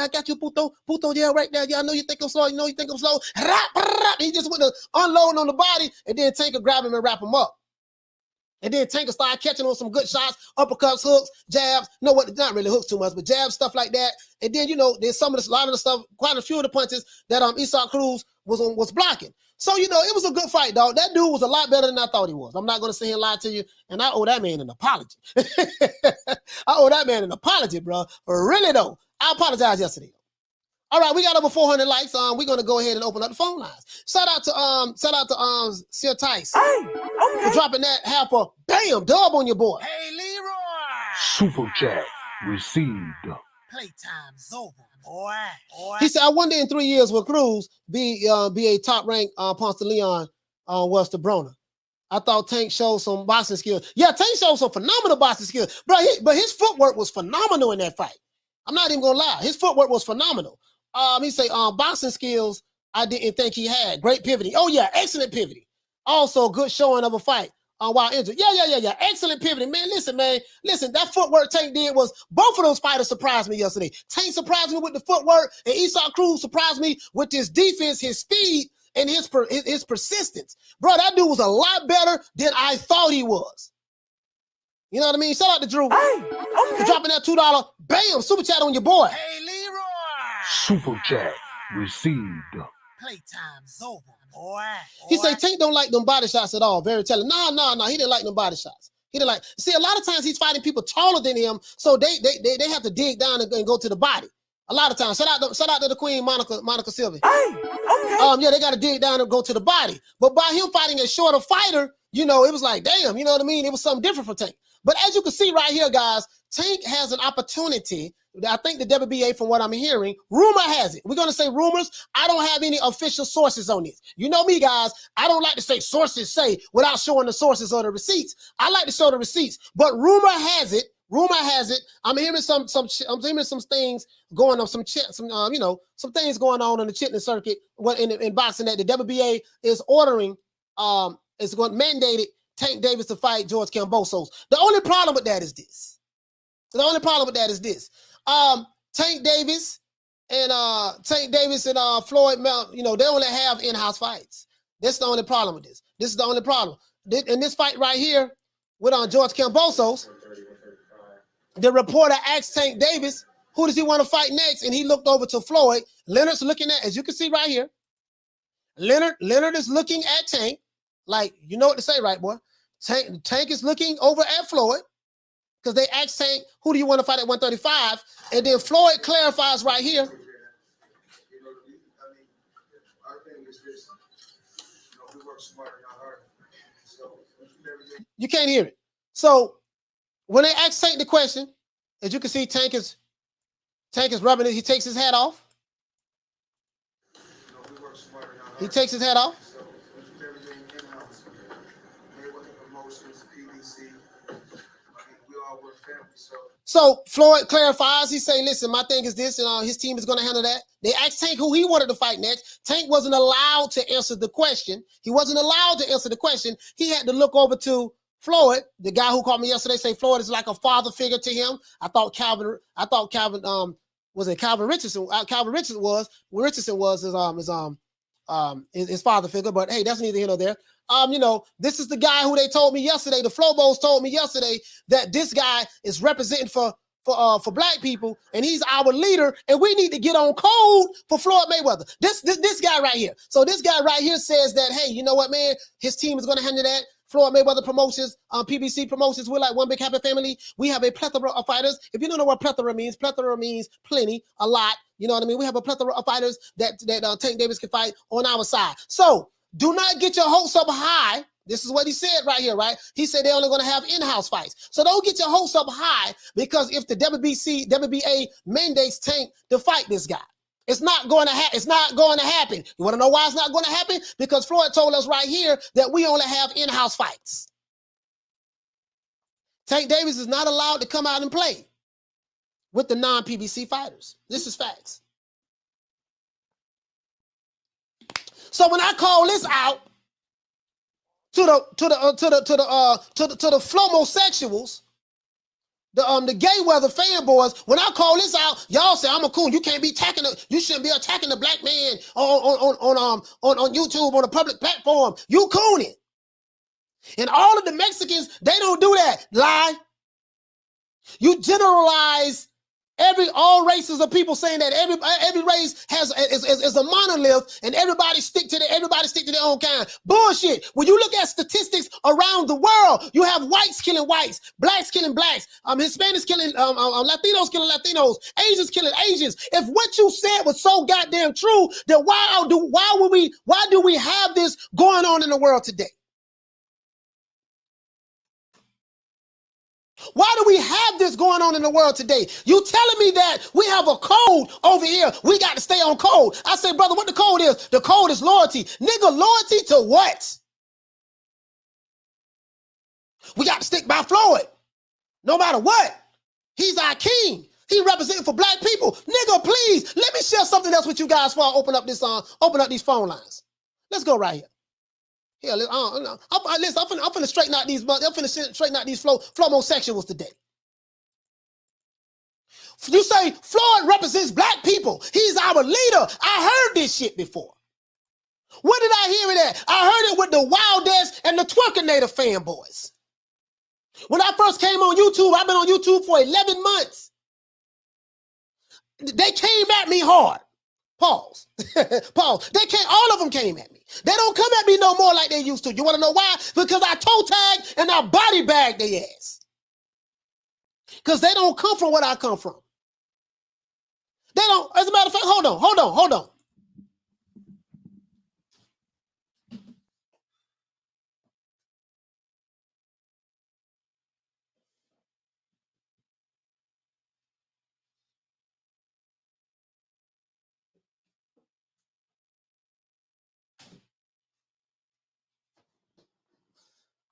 I got you, puto, yeah, right there. Yeah, I know you think I'm slow. Rap, rap. He just went to unloading on the body, and then Tank would grab him and wrap him up. And then Tank started catching on some good shots, uppercuts, hooks, jabs. You know what? Not really hooks too much, but jabs, stuff like that. And then, there's a lot of the stuff, quite a few of the punches that Cruz was blocking. So, it was a good fight, dog. That dude was a lot better than I thought he was. I'm not going to sit here and lie to you, and I owe that man an apology. Bro. Really, though. I apologized yesterday. All right, we got over 400 likes. We're gonna go ahead and open up the phone lines. Shout out to Shoutouts for dropping that half a dub on your boy. Hey, Leroy. Super chat received. Playtime's over, boy. He said, I wonder in 3 years will Cruz be a top ranked Ponce de Leon was to Broner. I thought Tank showed some boxing skills. Yeah, Tank showed some phenomenal boxing skills, but his footwork was phenomenal in that fight. I'm not even gonna lie, his footwork was phenomenal. He say boxing skills I didn't think he had. Great pivoting. Oh yeah, excellent pivoting. Also good showing of a fight while injured. Yeah. Excellent pivoting, man. Listen, that footwork Tank did was both of those fighters surprised me yesterday. Tank surprised me with the footwork, and Cruz surprised me with his defense, his speed, and his persistence. Bro, that dude was a lot better than I thought he was. You know what I mean? Shout out to Drew for dropping that $2 super chat on your boy. Hey, Leroy. Super chat received. Playtime's over, boy. He say Tank don't like them body shots at all. Very telling. No. He didn't like them body shots. He didn't like. See, a lot of times he's fighting people taller than him, so they have to dig down and go to the body. A lot of times. Shout out to the Queen Monica Sylvia. Yeah, they got to dig down and go to the body. But by him fighting a shorter fighter, it was like, damn, you know what I mean? It was something different for Tank. But as you can see right here, guys, Tank has an opportunity. I think the WBA, from what I'm hearing, rumor has it. We're going to say rumors. I don't have any official sources on this. You know me, guys. I don't like to say sources say without showing the sources or the receipts. I like to show the receipts. But rumor has it. I'm hearing some things going on, some things going on in the chitlin circuit in boxing that the WBA is ordering, is going mandated Tank Davis to fight George Kambosos. The only problem with that is this. Tank Davis and Floyd, they only have in-house fights. That's the only problem with this. This is the only problem. In this fight right here with George Kambosos, the reporter asked Tank Davis, who does he want to fight next? And he looked over to Floyd. Leonard's looking at, as you can see right here, Leonard is looking at Tank, like, you know what to say, right, boy? Tank is looking over at Floyd, because they asked Tank, who do you want to fight at 135? And then Floyd clarifies right here. I think it's this. We work smarter, not harder. So you can't hear it. So when they ask Tank the question, as you can see, Tank is rubbing it. He takes his hat off. He takes his hat off. So Floyd clarifies. He say, listen, my thing is this, and his team is going to handle that. They asked Tank who he wanted to fight next. Tank wasn't allowed to answer the question. He had to look over to Floyd, the guy who called me yesterday, say Floyd is like a father figure to him. I thought Calvin Richardson. Calvin Richardson was his father figure, but hey, that's neither here nor there. This is the guy who they told me yesterday, the Flowbos told me yesterday that this guy is representing for black people, and he's our leader, and we need to get on code for Floyd Mayweather. This guy right here. So this guy right here says that, hey, you know what, man? His team is going to handle that. Floyd Mayweather Promotions, PBC Promotions. We're like one big happy family. We have a plethora of fighters. If you don't know what plethora means plenty, a lot. You know what I mean? We have a plethora of fighters that Tank Davis can fight on our side. So do not get your hopes up high. This is what he said right here, right? He said they're only going to have in-house fights. So don't get your hopes up high, because if the WBA mandates Tank to fight this guy, it's not going to happen. It's not going to happen. You want to know why it's not going to happen? Because Floyd told us right here that we only have in-house fights. Tank Davis is not allowed to come out and play with the non-PBC fighters. This is facts. So when I call this out to the flomosexuals, the gay weather fanboys, when I call this out, y'all say I'm a coon. You can't be attacking you shouldn't be attacking the black man on YouTube on a public platform. You cooning. And all of the Mexicans, they don't do that. Lie. You generalize all races of people, saying that every race is a monolith and everybody stick to their own kind. Bullshit. When you look at statistics around the world, you have whites killing whites, blacks killing blacks, Hispanics killing Latinos killing Latinos, Asians killing Asians. If what you said was so goddamn true, then why do we have this going on in the world today? Why do we have this going on in the world today? You telling me that we have a code over here. We got to stay on code. I say, brother, what the code is? The code is loyalty. Nigga, loyalty to what? We got to stick by Floyd. No matter what. He's our king. He representing for black people. Nigga, please, let me share something else with you guys before I open up these phone lines. Let's go right here. Yeah, I'm finna straighten out these flomosexuals today. You say Floyd represents black people. He's our leader. I heard this shit before. Where did I hear it at? I heard it with the Wildest and the Twerkinator fanboys. When I first came on YouTube, I've been on YouTube for 11 months. They came at me hard. Pause. Pause. All of them came at me. They don't come at me no more like they used to. You want to know why? Because I toe tag and I body bag their ass. Because they don't come from what I come from. They don't, as a matter of fact, hold on.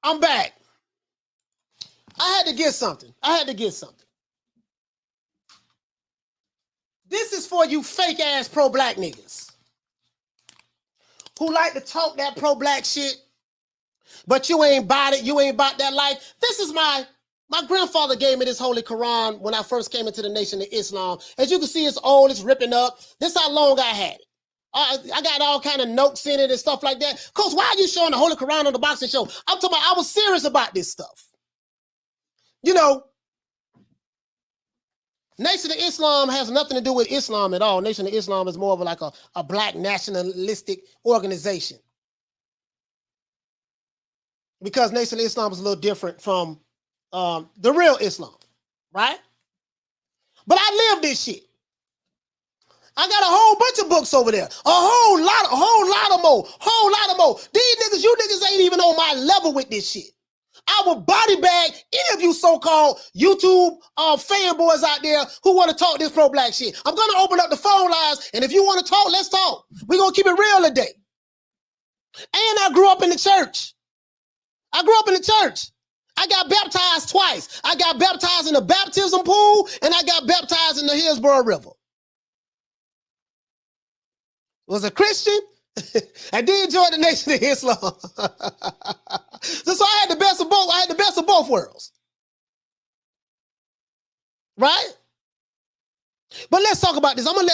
I'm back. I had to get something. This is for you fake ass pro-black niggas who like to talk that pro-black shit, but you ain't about it. You ain't about that life. This is my grandfather gave me this holy Quran when I first came into the Nation of Islam. As you can see, it's old, it's ripping up. This is how long I had it. I got all kind of notes in it and stuff like that. Coach, why are you showing the Holy Quran on the boxing show? I'm talking about I was serious about this stuff. You know, Nation of Islam has nothing to do with Islam at all. Nation of Islam is more of like a black nationalistic organization. Because Nation of Islam is a little different from the real Islam, right? But I live this shit. I got a whole bunch of books over there. A whole lot of more. These niggas, you niggas ain't even on my level with this shit. I will body bag any of you so-called YouTube fanboys out there who want to talk this pro-black shit. I'm going to open up the phone lines, and if you want to talk, let's talk. We're going to keep it real today. And I grew up in the church. I got baptized twice. I got baptized in the baptism pool, and I got baptized in the Hillsborough River. Was a Christian, and then joined the Nation of Islam. So I had the best of both. I had the best of both worlds, right? But let's talk about this. I'm gonna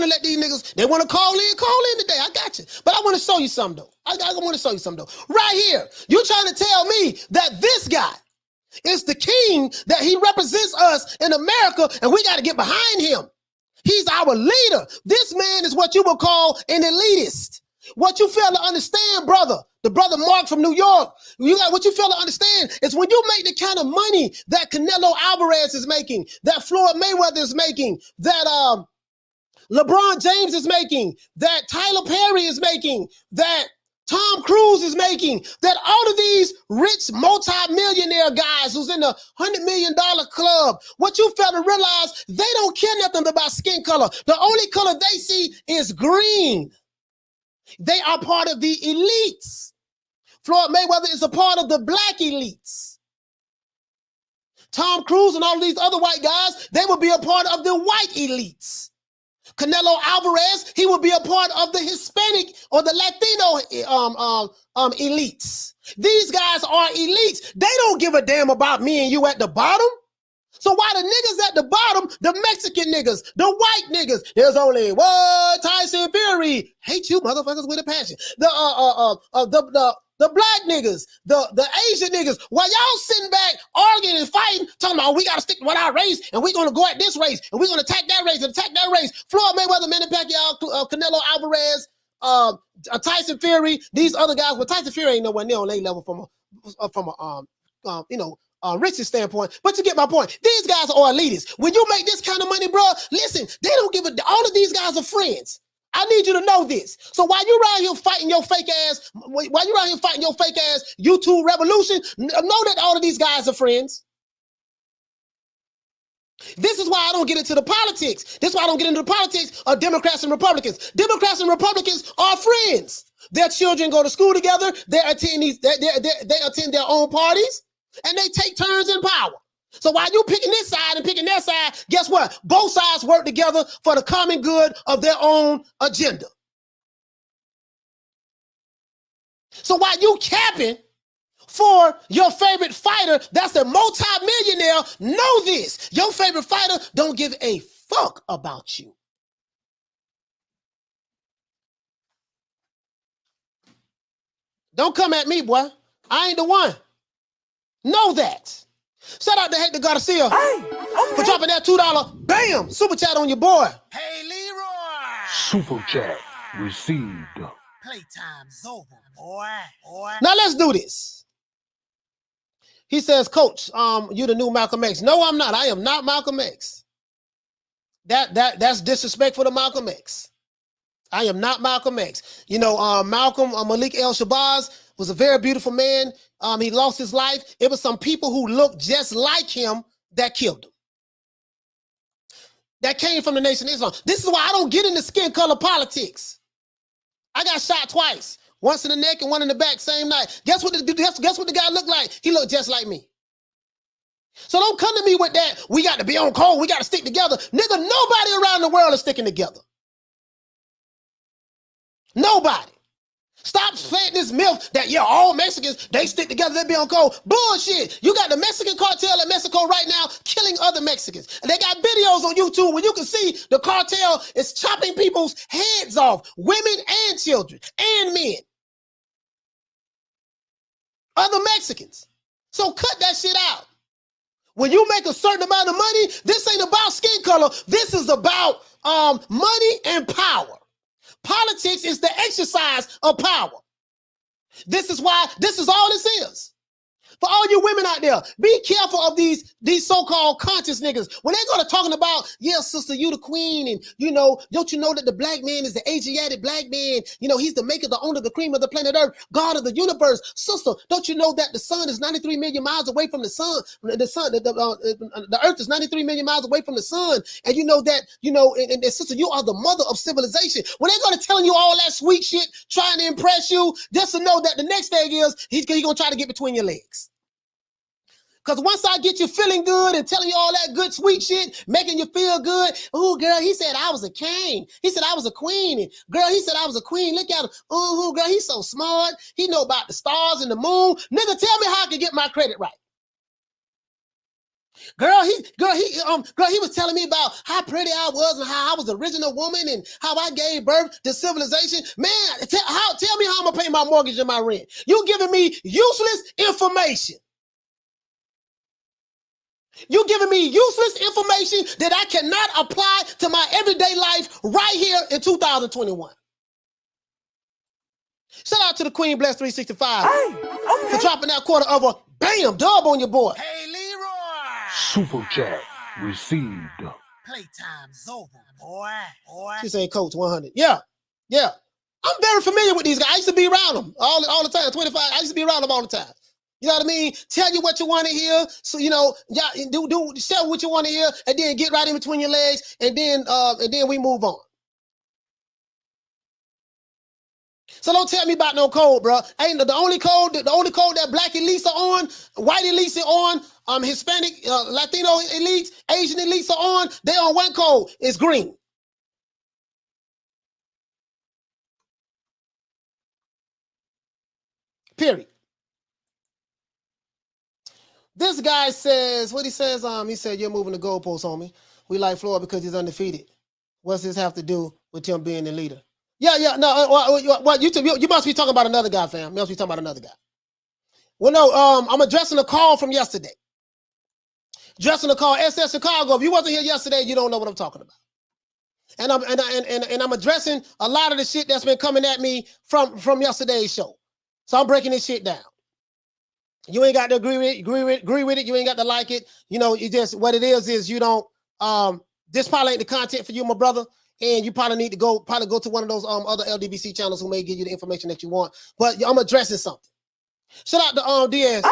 let these niggas. They want to call in today. I got you. But I want to show you something though. I want to show you something though. Right here, you trying to tell me that this guy is the king, that he represents us in America, and we got to get behind him. He's our leader. This man is what you would call an elitist. What you fail to understand, brother, The brother Mark from New York. What you fail to understand is when you make the kind of money that Canelo Alvarez is making, that Floyd Mayweather is making, that LeBron James is making, that Tyler Perry is making, that Tom Cruz is making, that all of these rich multi-millionaire guys who's in the $100 million club, what you fail to realize, they don't care nothing about skin color. The only color they see is green. They are part of the elites. Floyd Mayweather is a part of the black elites. Tom Cruise and all of these other white guys, they will be a part of the white elites. Canelo Alvarez, he will be a part of the Hispanic or the Latino elites. These guys are elites. They don't give a damn about me and you at the bottom. So why the niggas at the bottom, the Mexican niggas, the white niggas, there's only one Tyson Fury. Hate you motherfuckers with a passion. The black niggas, the Asian niggas, while y'all sitting back arguing and fighting, talking about we gotta stick with our race and we're gonna go at this race and we're gonna attack that race and attack that race. Floyd Mayweather, Manny Pacquiao, Canelo Alvarez, Tyson Fury, these other guys. But Tyson Fury ain't nowhere near on A level from a riches standpoint. But you get my point. These guys are elitists. When you make this kind of money, bro, listen, they don't give a. All of these guys are friends. I need you to know this. So while you're around here fighting your fake ass, YouTube revolution, know that all of these guys are friends. This is why I don't get into the politics. This is why I don't get into the politics of Democrats and Republicans. Democrats and Republicans are friends. Their children go to school together. They attend their own parties, and they take turns in power. So while you picking this side and picking that side, guess what? Both sides work together for the common good of their own agenda. So while you capping for your favorite fighter that's a multi-millionaire, know this. Your favorite fighter don't give a fuck about you. Don't come at me, boy. I ain't the one. Know that. Shout out to Hector Garcia for dropping that $2, bam, super chat on your boy. Hey, Leroy. Super chat received. Playtime's over, boy. Now let's do this. He says, Coach, you the new Malcolm X. No, I'm not. I am not Malcolm X. That's disrespectful to Malcolm X. I am not Malcolm X. You know, Malcolm Malik El Shabazz was a very beautiful man. He lost his life. It was some people who looked just like him that killed him. That came from the Nation of Islam. This is why I don't get into skin color politics. I got shot twice. Once in the neck and one in the back, same night. Guess what the guy looked like? He looked just like me. So don't come to me with that. We got to be on code. We got to stick together. Nigga, nobody around the world is sticking together. Nobody. Stop saying this myth that, yeah, all Mexicans, they stick together, they be on code. Bullshit. You got the Mexican cartel in Mexico right now killing other Mexicans. And they got videos on YouTube where you can see the cartel is chopping people's heads off, women and children and men. Other Mexicans. So cut that shit out. When you make a certain amount of money, this ain't about skin color. This is about money and power. Politics is the exercise of power. This is all this is. For all you women out there, be careful of these so-called conscious niggas. When they go to talking about, yeah, sister, you the queen, and you know, don't you know that the black man is the Asiatic black man? You know, he's the maker, the owner, the cream of the planet Earth, God of the universe. Sister, don't you know that the sun is 93 million miles away from the sun? The earth is 93 million miles away from the sun. And you know that, and sister, you are the mother of civilization. When they go to telling you all that sweet shit, trying to impress you, just to know that the next thing is, he's gonna try to get between your legs. Because once I get you feeling good and telling you all that good, sweet shit, making you feel good, oh, girl, he said I was a king. He said I was a queen. And girl, he said I was a queen. Look at him. Oh, girl, he's so smart. He know about the stars and the moon. Nigga, tell me how I can get my credit right. Girl, he was telling me about how pretty I was and how I was the original woman and how I gave birth to civilization. Man, tell me how I'm going to pay my mortgage and my rent. You giving me useless information. You're giving me useless information that I cannot apply to my everyday life right here in 2021. Shout out to the Queen Bless 365 for dropping that quarter of a bam dub on your boy. Hey, Leroy. Super chat received. Playtime's over, boy. She said, Coach 100. Yeah. I'm very familiar with these guys. I used to be around them all the time. 25. I used to be around them all the time. You know what I mean? Tell you what you want to hear. So, you know, do say what you want to hear, and then get right in between your legs, and then we move on. So don't tell me about no code, bro. Ain't the only code that Black elites are on, white elites are on, Hispanic, Latino elites, Asian elites are on. They on one code. It's green. Period. This guy says, what he says, he said, you're moving the goalposts, homie. We like Floyd because he's undefeated. What's this have to do with him being the leader? Yeah, no, you must be talking about another guy, fam. You must be talking about another guy. Well, no, I'm addressing a call from yesterday. Addressing a call, SS Chicago. If you wasn't here yesterday, you don't know what I'm talking about. And I'm addressing a lot of the shit that's been coming at me from yesterday's show. So I'm breaking this shit down. You ain't got to agree with it. You ain't got to like it. You know, you just, what it is you don't, this probably ain't the content for you, my brother. And you probably need to go to one of those other LDBC channels who may give you the information that you want. But I'm addressing something. Shout out to Diaz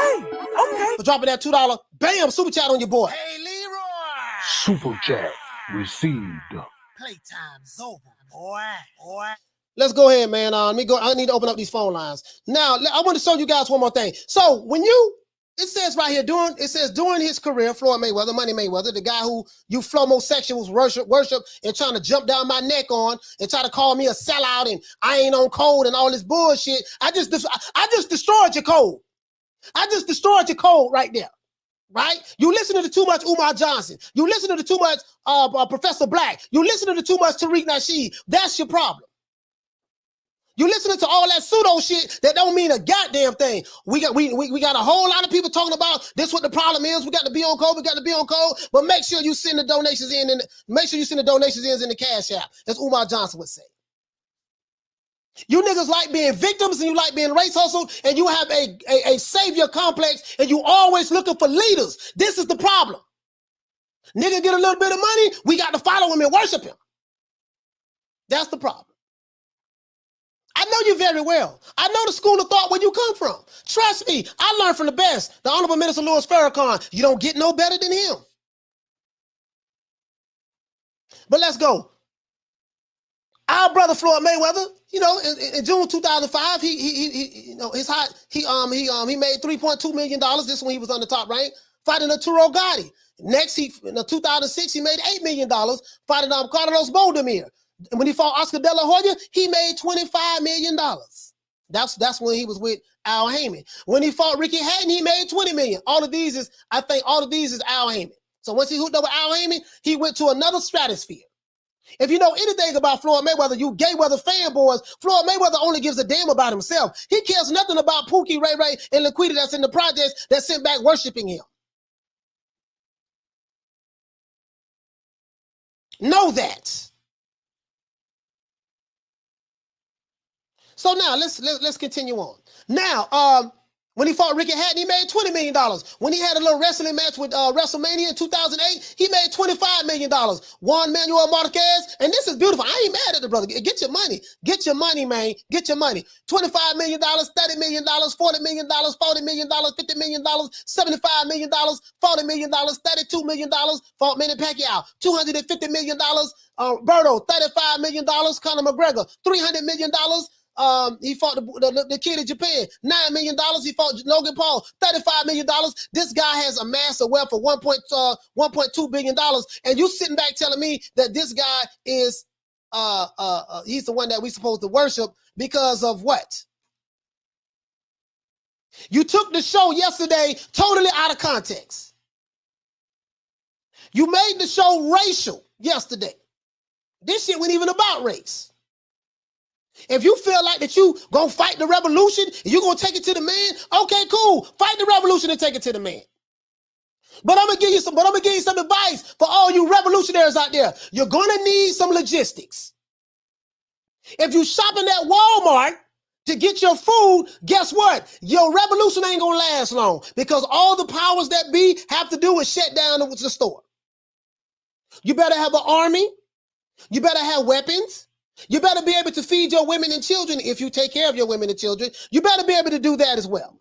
for dropping that $2 bam super chat on your boy. Hey, Leroy. Super chat received. Playtime's over, boy. Let's go ahead, man. I need to open up these phone lines. Now, I want to show you guys one more thing. So when it says right here, during his career, Floyd Mayweather, Money Mayweather, the guy who you homosexuals worship and trying to jump down my neck on and try to call me a sellout and I ain't on code and all this bullshit. I just destroyed your code. I just destroyed your code right there. Right? You listen to too much Umar Johnson. You listen to too much Professor Black. You listen to too much Tariq Nasheed. That's your problem. You listening to all that pseudo shit that don't mean a goddamn thing. We got a whole lot of people talking about this. What the problem is? We got to be on code. But make sure you send the donations in, and make sure you send the donations in the Cash App, as Umar Johnson would say. You niggas like being victims and you like being race hustled, and you have a savior complex, and you always looking for leaders. This is the problem. Nigga get a little bit of money, we got to follow him and worship him. That's the problem. I know you very well. I know the school of thought where you come from. Trust me, I learned from the best. The Honorable Minister Louis Farrakhan. You don't get no better than him. But let's go. Our brother Floyd Mayweather, you know, in June 2005, he made $3.2 million. This when he was on the top rank, fighting Arturo Gotti. Next, in 2006, he made $8 million fighting Carlos Boldemir. When he fought Oscar De La Hoya, he made $25 million. That's when he was with Al Heyman. When he fought Ricky Hatton, he made $20 million. I think all of these is Al Heyman. So once he hooked up with Al Heyman, he went to another stratosphere. If you know anything about Floyd Mayweather, you Mayweather fanboys, Floyd Mayweather only gives a damn about himself. He cares nothing about Pookie, Ray Ray, and Laquita that's in the projects that sent back worshiping him. Know that. So now let's continue on. Now, when he fought Ricky Hatton, he made $20 million. When he had a little wrestling match with WrestleMania in 2008, he made $25 million. Juan Manuel Marquez, and this is beautiful. I ain't mad at the brother. Get your money. Get your money, man. Get your money. $25 million, $30 million, $40 million, $40 million, $50 million, $75 million, $40 million, $32 million, fought Manny Pacquiao. $250 million, Berto, $35 million, Conor McGregor, $300 million, he fought the kid in Japan, $9 million. He fought Logan Paul, $35 million. This guy has amassed a wealth of $1.2 billion. And you sitting back telling me that this guy is, he's the one that we supposed to worship because of what? You took the show yesterday totally out of context. You made the show racial yesterday. This shit wasn't even about race. If you feel like that you gonna fight the revolution and you gonna take it to the man, okay, cool. Fight the revolution and take it to the man. But I'm gonna give you some advice for all you revolutionaries out there. You're gonna need some logistics. If you shopping at Walmart, to get your food, guess what? Your revolution ain't gonna last long because all the powers that be have to do is shut down the store. You better have an army. You better have weapons. You better be able to feed your women and children if you take care of your women and children. You better be able to do that as well.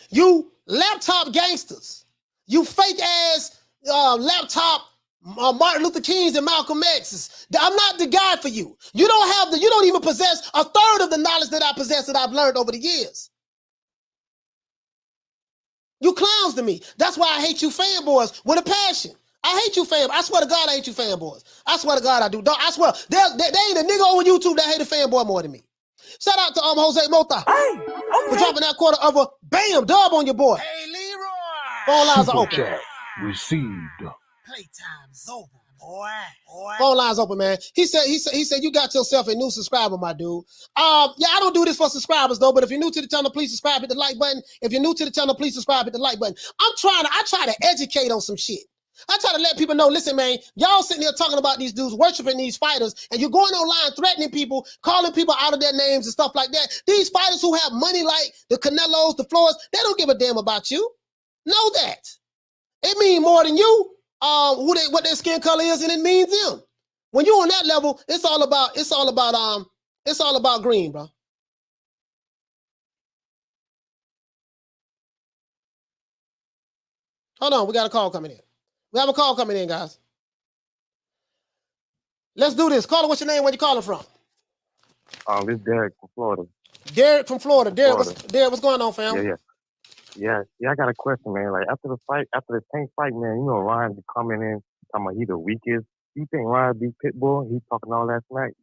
You laptop gangsters. You fake ass laptop Martin Luther Kings and Malcolm X's. I'm not the guy for you. You don't even possess a third of the knowledge that I possess that I've learned over the years. You clowns to me. That's why I hate you fanboys with a passion. I hate you fanboys. I swear to God I hate you fanboys. I swear to God I do. I swear, there ain't a nigga on YouTube that hate a fanboy more than me. Shout out to Jose Mota for dropping that quarter of a bam dub on your boy. Hey, Leroy. Phone lines are Super open. chat received. Playtime's over, boy. Phone lines open, man. He said you got yourself a new subscriber, my dude. Yeah, I don't do this for subscribers though. But if you're new to the channel, please subscribe. Hit the like button. If you're new to the channel, please subscribe. Hit the like button. I try to educate on some shit. I try to let people know, listen, man, y'all sitting there talking about these dudes, worshiping these fighters, and you're going online threatening people, calling people out of their names and stuff like that. These fighters who have money like the Canelos, the Floyds, they don't give a damn about you. Know that. It means more than you, what their skin color is, and it means them. When you're on that level, it's all about green, bro. Hold on, we got a call coming in. We have a call coming in, guys. Let's do this. Caller, what's your name? Where you calling from? This is Derek from Florida. Derek from Florida. Derek, what's going on, fam? Yeah, I got a question, man. Like after the Tank fight, man, you know Ryan be coming in talking about he the weakest. You think Ryan beat Pitbull? He's talking all that smack.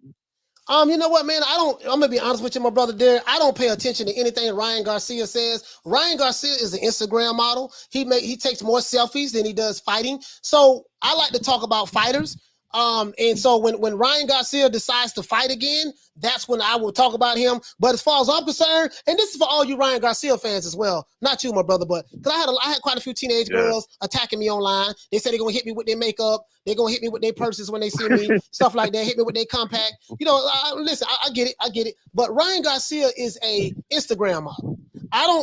You know what, man? I'm gonna be honest with you, my brother Derek. I don't pay attention to anything Ryan Garcia says. Ryan Garcia is an Instagram model. He takes more selfies than he does fighting. So I like to talk about fighters. And so when Ryan Garcia decides to fight again, that's when I will talk about him. But as far as I'm concerned, and this is for all you Ryan Garcia fans as well, not you, my brother, but because I had quite a few teenage girls attacking me online. They said they're gonna hit me with their makeup, they're gonna hit me with their purses when they see me, stuff like that, hit me with their compact. You know, listen, I get it. But Ryan Garcia is a Instagram model.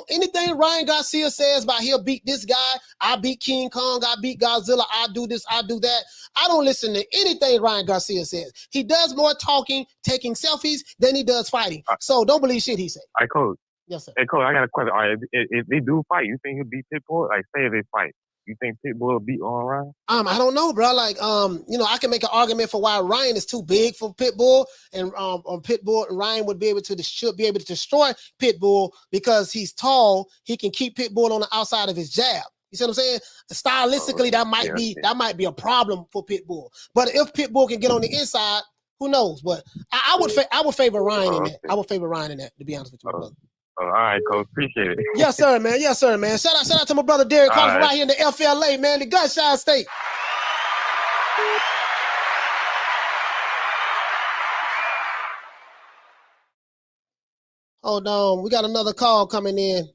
Anything Ryan Garcia says about he'll beat this guy, I beat King Kong, I beat Godzilla, I do this, I do that. I don't listen to anything Ryan Garcia says. He does more talking, taking selfies than he does fighting. So don't believe shit he said. All right, Coach. Yes, sir. Hey, Coach, I got a question. All right, if they do fight, you think he'll beat Pitbull? Like, say if they fight, you think Pitbull will beat on Ryan? I don't know, bro. Like, you know, I can make an argument for why Ryan is too big for Pitbull, and on Pitbull, Ryan should be able to destroy Pitbull because he's tall. He can keep Pitbull on the outside of his jab. You see what I'm saying? Stylistically, that might be a problem for Pitbull. But if Pitbull can get on the inside, who knows? But I would favor Ryan in that. I would favor Ryan in that, to be honest with you, my brother. All right, Coach. Appreciate it. Yes, sir, man. Yes, sir, man. Shout out to my brother Derek calling from right here in the FLA, man, the Gunshot State. Hold on. We got another call coming in.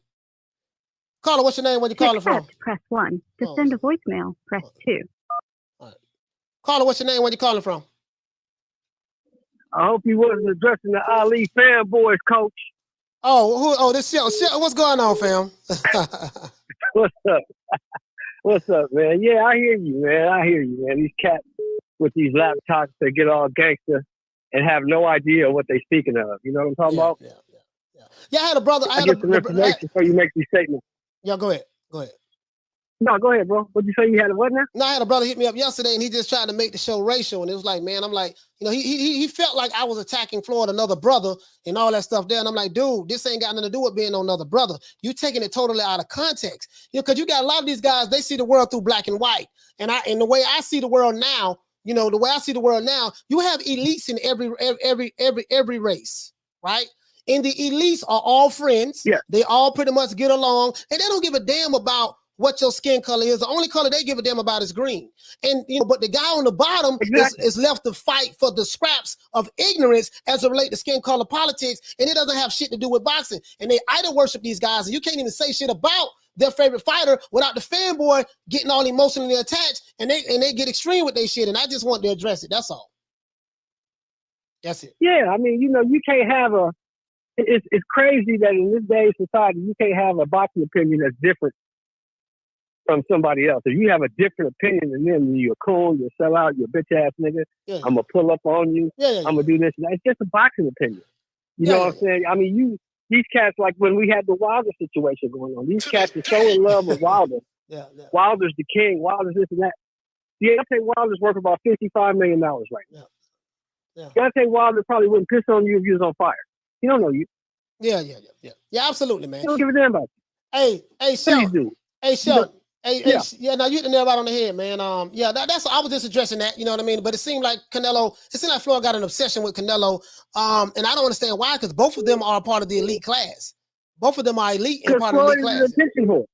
Caller, what's your name? Where you calling from? Press 1. To send a voicemail, press 2. All right. Caller, what's your name? Where you calling from? I hope he wasn't addressing the Ali fanboys, Coach. This show. What's going on, fam? What's up? What's up, man? Yeah, I hear you, man. These cats with these laptops, they get all gangster and have no idea what they're speaking of. You know what I'm talking about? Yeah, I had a brother. I get some information before you make these statements. Yeah, go ahead. No, go ahead, bro. What'd you say? You had a what now? No, I had a brother hit me up yesterday, and he just tried to make the show racial. And it was like, man, I'm like, you know, he felt like I was attacking Floyd, another brother, and all that stuff there. And I'm like, dude, this ain't got nothing to do with being another brother. You taking it totally out of context. You know, because you got a lot of these guys, they see the world through black and white. And the way I see the world now, you know, you have elites in every race, right? And the elites are all friends. Yeah. They all pretty much get along, and they don't give a damn about what your skin color is. The only color they give a damn about is green. And you know, but the guy on the bottom is left to fight for the scraps of ignorance as it relates to skin color politics, and it doesn't have shit to do with boxing. And they idol worship these guys, and you can't even say shit about their favorite fighter without the fanboy getting all emotionally attached, and they get extreme with their shit. And I just want to address it. That's all. That's it. Yeah, I mean, you can't have it's crazy that in this day society, you can't have a boxing opinion that's different from somebody else. If you have a different opinion than them, you're a coon, you're a sellout, you're a bitch ass nigga. Yeah. I'm gonna pull up on you. Yeah. I'm gonna do this. It's just a boxing opinion. You know what I'm saying? I mean, these cats, like when we had the Wilder situation going on, these cats are so in love with Wilder. Yeah. Wilder's the king. Wilder's this and that. Deontay Wilder's worth about $55 million right now. Yeah. Deontay Wilder probably wouldn't piss on you if you was on fire. He don't know you. Yeah, absolutely, man. He don't give a damn about you. Hey, Sheldon. Hey, Sheldon. Now you hit the nail right on the head, man. That's I was just addressing that, you know what I mean? But it seemed like Floyd got an obsession with Canelo. And I don't understand why, because both of them are part of the elite class. Both of them are elite and part of the elite class. Floyd is an attention whore.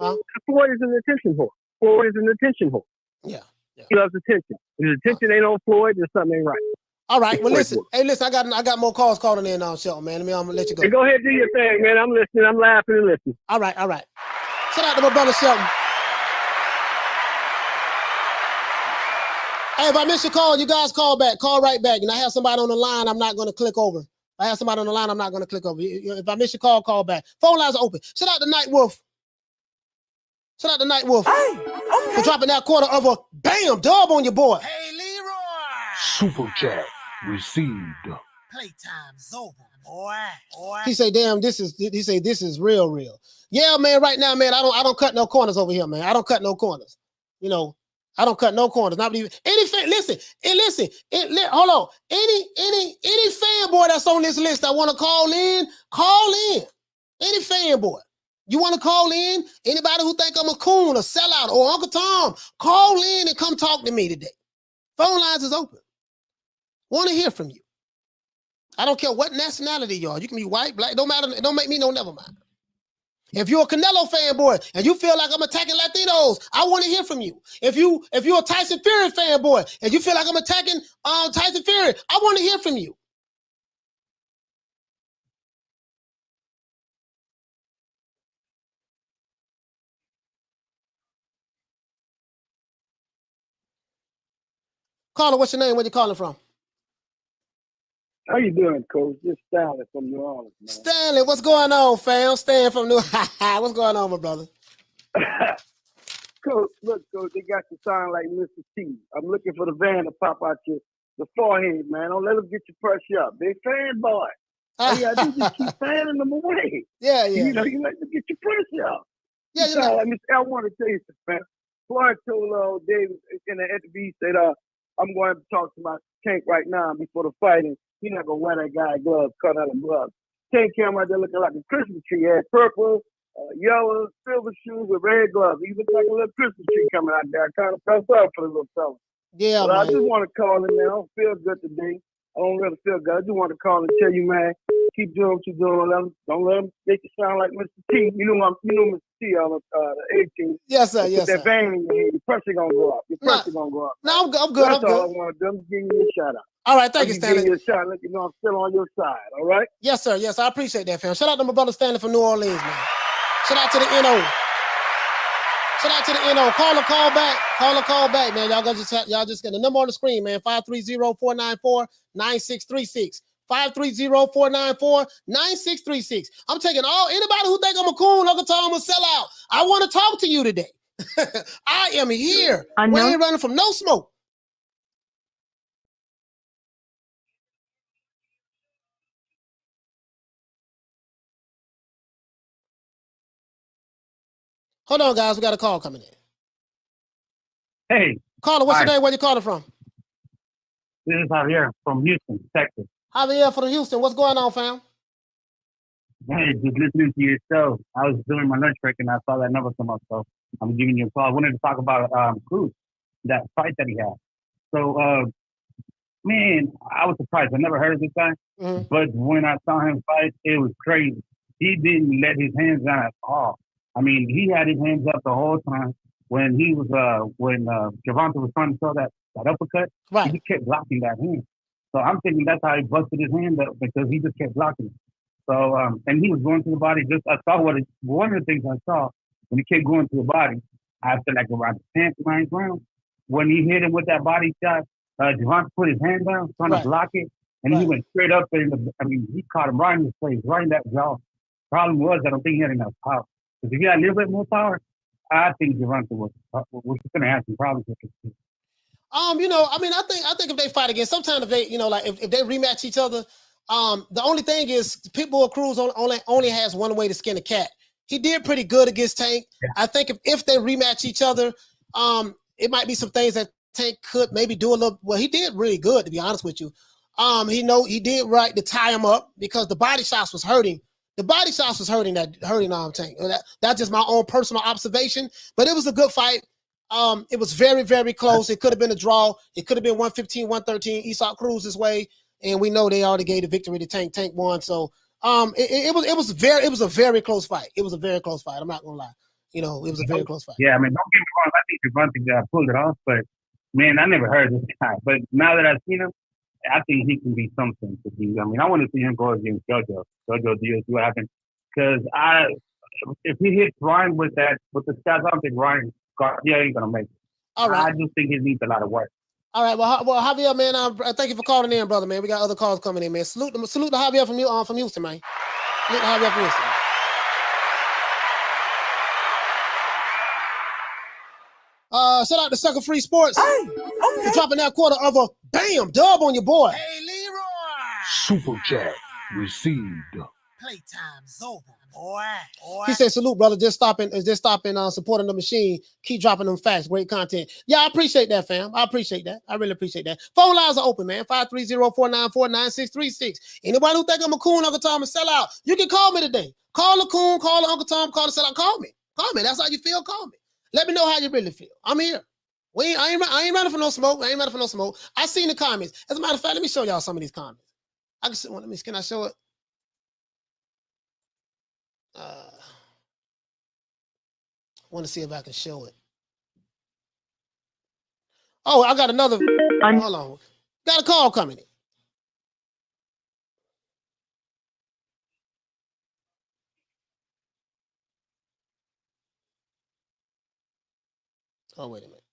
Huh? Floyd is an attention whore. Floyd is an attention whore. Yeah. He loves attention. If his attention ain't on Floyd, then something ain't right. All right. Well, listen. Hey, listen. I got more calls calling in now, Shelton, man. I'm gonna let you go. Hey, go ahead, do your thing, man. I'm listening. I'm laughing and listening. All right. Shout out to my brother Shelton. Hey, if I miss your call, you guys call back. Call right back. And I have somebody on the line, I'm not going to click over. If I miss your call, call back. Phone lines are open. Shout out to Night Wolf. For dropping that quarter of a bam dub on your boy. Hey, Leroy. Super chat received. Playtime's over, boy. He say, damn, this is real. Yeah, man, right now, man, I don't cut no corners over here, man. I don't cut no corners. I don't cut no corners. Not even any fan. Listen. Hold on. Any fanboy that's on this list that want to call in. Any fanboy. You want to call in? Anybody who think I'm a coon, a sellout, or Uncle Tom, call in and come talk to me today. Phone lines is open. Want to hear from you. I don't care what nationality you are. You can be white, black, don't matter. It don't make me no never mind. If you're a Canelo fanboy and you feel like I'm attacking Latinos, I want to hear from you. If you're a Tyson Fury fanboy and you feel like I'm attacking Tyson Fury, I want to hear from you. Caller, what's your name? Where you calling from? How you doing, Coach? Just Stanley from New Orleans, man. Stanley, what's going on, fam? Stan from New What's going on, my brother? Coach, look, Coach, they got you sound like Mr. T. I'm looking for the van to pop out the forehead, man. Don't let them get your pressure up. Big fanboy. All you gotta do is just keep fanning them away. Yeah. You let them get your pressure up. Yeah, you know, I want to tell you something, man. Floyd told David in the interview, said, I'm going to talk to my Tank right now before the fight, and he's not going to wear that guy gloves, cut out of gloves. Tank came out there looking like a Christmas tree. He had purple, yellow, silver shoes with red gloves. He looked like a little Christmas tree coming out there. I kind of felt sorry for the little fella. Yeah, but man. I just want to call him, man. I don't feel good today. I don't really feel good. I just want to call and tell you, man, keep doing what you're doing. Don't let them make you sound like Mr. T. You know Mr. T on the 18. Yes, sir. Put that vein in your head. Your pressure going to go up. No, I'm good. That's all I want to do. I'm just giving you a shout out. All right, thank you, Stanley. Give you a shout out. Let you know I'm still on your side, all right? Yes, sir. Yes, I appreciate that, fam. Shout out to my brother Stanley from New Orleans, man. Shout out to the NO. Call back, man. Y'all just get the number on the screen, man. 530-494-9636. 530-494-9636. I'm taking anybody who think I'm a coon, Uncle Tom, will sell out. I want to talk to you today. I am here. We ain't running from no smoke. Hold on, guys. We got a call coming in. Hey. Caller, what's your name? Where you calling from? This is Javier from Houston, Texas. Javier from Houston. What's going on, fam? Hey, just listening to your show. I was doing my lunch break and I saw that number come up, so I'm giving you a call. I wanted to talk about Cruz, that fight that he had. So, man, I was surprised. I never heard of this guy, but when I saw him fight, it was crazy. He didn't let his hands down at all. I mean, he had his hands up the whole time. When he was, when Gervonta was trying to throw that uppercut, he just kept blocking that hand. So I'm thinking that's how he busted his hand up, because he just kept blocking it. So, and he was going to the body. I saw one of the things I saw when he kept going to the body, after like around the 10th, 9th round, when he hit him with that body shot, Gervonta put his hand down, trying to block it, And he went straight up in the. I mean, he caught him right in the face, right in that jaw. He caught him right in the face, right in that jaw. Problem was, I don't think he had enough power. Because if he had a little bit more power, I think Gervonta was going to have some problems with it. I think if they fight again, sometimes if they, like if they rematch each other, the only thing is Pitbull Cruz only has one way to skin a cat. He did pretty good against Tank. Yeah. I think if they rematch each other, it might be some things that Tank could maybe do a little. Well, he did really good, to be honest with you. He did right to tie him up because the body shots was hurting. The body shots was hurting Tank. That's just my own personal observation. But it was a good fight. It was very, very close. It could have been a draw. It could have been 115, 113. Esau Cruz's way, and we know they already gave the victory to Tank. Tank won. So it was a very close fight. It was a very close fight. I'm not gonna lie. It was a very close fight. Yeah, I mean, don't get me wrong. I think Gervonta pulled it off, but man, I never heard this guy. But now that I've seen him, I think he can be something to be. I mean, I want to see him go against JoJo Diaz, see what happens. Because if he hits Ryan with the stats, I don't think Ryan Garcia ain't gonna make it. All right. I just think he needs a lot of work. All right. Well, Javier, man, thank you for calling in, brother, man. We got other calls coming in, man. Salute to Javier from Houston, man. Salute to Javier from Houston. Shout out to Sucker Free Sports. Hey, okay. For dropping that quarter of a bam dub on your boy. Hey, Leroy. Super chat received. Playtime's over, boy. He said, "Salute, brother. Just stopping, supporting the machine. Keep dropping them facts. Great content. Yeah, I appreciate that, fam. I appreciate that. I really appreciate that. Phone lines are open, man. 530-494-9636. Anybody who think I'm a coon, Uncle Tom, and sell out, you can call me today. Call a coon, call Uncle Tom, call the sellout. Call me. That's how you feel. Call me. Let me know how you really feel. I'm here. I ain't running for no smoke. I seen the comments. As a matter of fact, let me show y'all some of these comments. Can I show it? Want to see if I can show it. Oh, I got another. Hold on. Got a call coming in. Oh, wait a minute.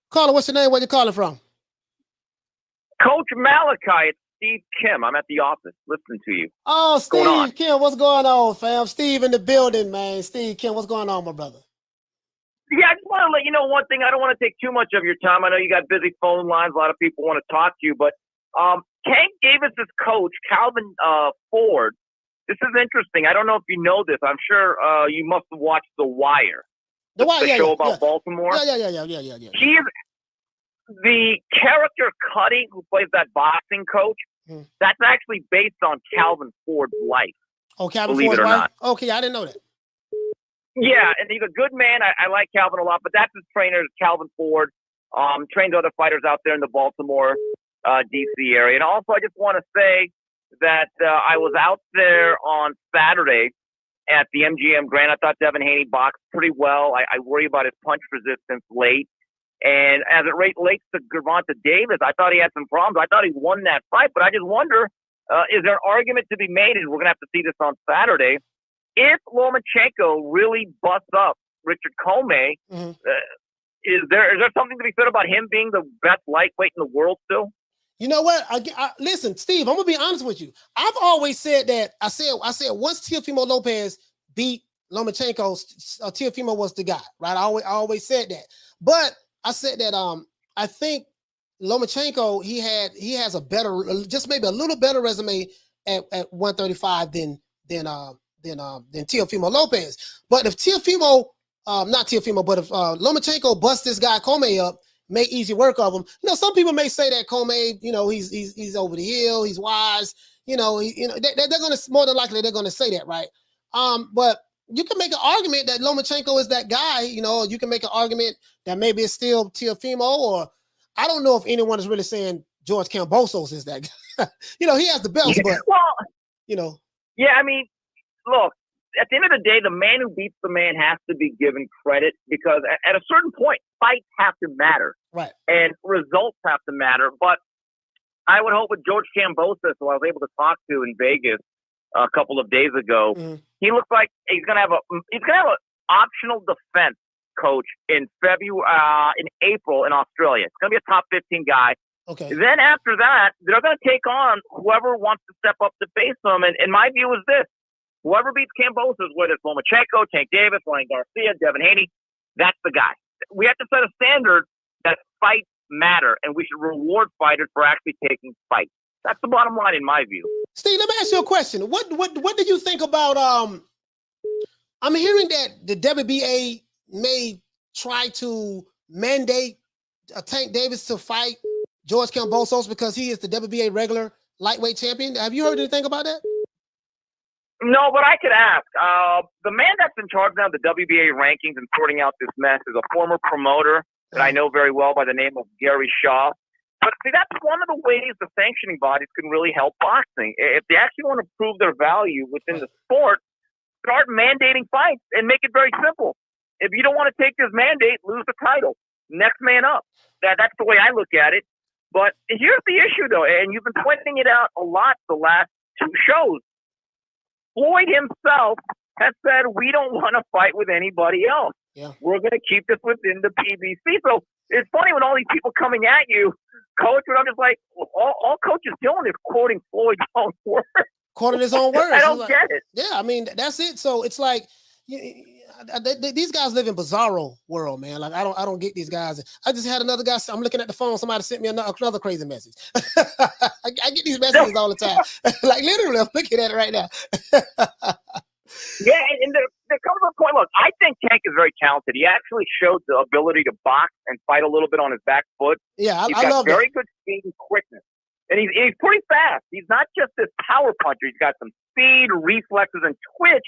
Caller, what's your name? Where you calling from? Coach Malachi, it's Steve Kim. I'm at the office listening to you. Oh, Steve Kim, what's going on, fam? Steve in the building, man. Steve Kim, what's going on, my brother? Yeah, I just want to let you know one thing. I don't want to take too much of your time. I know you got busy phone lines. A lot of people want to talk to you. But Tank Davis's coach, Calvin Ford, this is interesting. I don't know if you know this. I'm sure you must have watched The Wire. The show about Baltimore. Yeah. He is the character Cuddy, who plays that boxing coach. That's actually based on Calvin Ford's life. Oh, Calvin believe Ford's it or wife? not. Okay, I didn't know that. Yeah, and he's a good man. I like Calvin a lot, but that's his trainer, Calvin Ford. Trains other fighters out there in the Baltimore, D.C. area. And also, I just want to say that I was out there on Saturday at the MGM Grand. I thought Devin Haney boxed pretty well. I worry about his punch resistance late. And as it relates to Gervonta Davis, I thought he had some problems. I thought he won that fight, but I just wonder, is there an argument to be made, and we're going to have to see this on Saturday, if Lomachenko really busts up Richard Comey, is there something to be said about him being the best lightweight in the world still? You know what? Listen, Steve, I'm gonna be honest with you. I've always said that. I said once Teofimo Lopez beat Lomachenko, Teofimo was the guy, right? I always said that. But I said that I think Lomachenko he has a better, just maybe a little better resume at 135 than Teofimo Lopez. But if Teofimo, not Teofimo, but if Lomachenko busts this guy Comey up, make easy work of him. You know, some people may say that Comey, you know, he's over the hill, he's wise. They're gonna more than likely they're gonna say that, right? But you can make an argument that Lomachenko is that guy. You know, you can make an argument that maybe it's still Teofimo, or I don't know if anyone is really saying George Kambosos is that guy. You know, he has the belts, but you know. Yeah, I mean, look, at the end of the day, the man who beats the man has to be given credit, because at a certain point, fights have to matter. Right. And results have to matter. But I would hope with George Kambosos, who I was able to talk to in Vegas a couple of days ago, he looks like he's gonna have an optional defense Coach, in April in Australia. It's going to be a top 15 guy. Okay. Then after that, they're going to take on whoever wants to step up to face them. And my view is this: whoever beats Kambosos, whether it's Lomachenko, Tank Davis, Ryan Garcia, Devin Haney, that's the guy. We have to set a standard that fights matter, and we should reward fighters for actually taking fights. That's the bottom line in my view. Steve, let me ask you a question. What do you think about I'm hearing that the WBA may try to mandate Tank Davis to fight George Kambosos because he is the WBA regular lightweight champion. Have you heard anything about that? No, but I could ask. The man that's in charge now of the WBA rankings and sorting out this mess is a former promoter that I know very well by the name of Gary Shaw. But see, that's one of the ways the sanctioning bodies can really help boxing. If they actually want to prove their value within the sport, start mandating fights and make it very simple. If you don't want to take this mandate, lose the title. Next man up. That's the way I look at it. But here's the issue, though, and you've been pointing it out a lot the last two shows. Floyd himself has said, we don't want to fight with anybody else. Yeah. We're going to keep this within the PBC. So it's funny when all these people coming at you, Coach, and I'm just like, all Coach is doing is quoting Floyd's own words. Quoting his own words. I don't get it. Yeah, I mean, that's it. So it's like, these guys live in bizarro world, man. Like I don't get these guys. I just had another guy. I'm looking at the phone. Somebody sent me another crazy message. I get these messages all the time. Like literally, I'm looking at it right now. Yeah, and there comes a point. Look, I think Tank is very talented. He actually showed the ability to box and fight a little bit on his back foot. Yeah, He's I got love very that. good speed and quickness, and he's pretty fast. He's not just this power puncher. He's got some speed, reflexes, and twitch.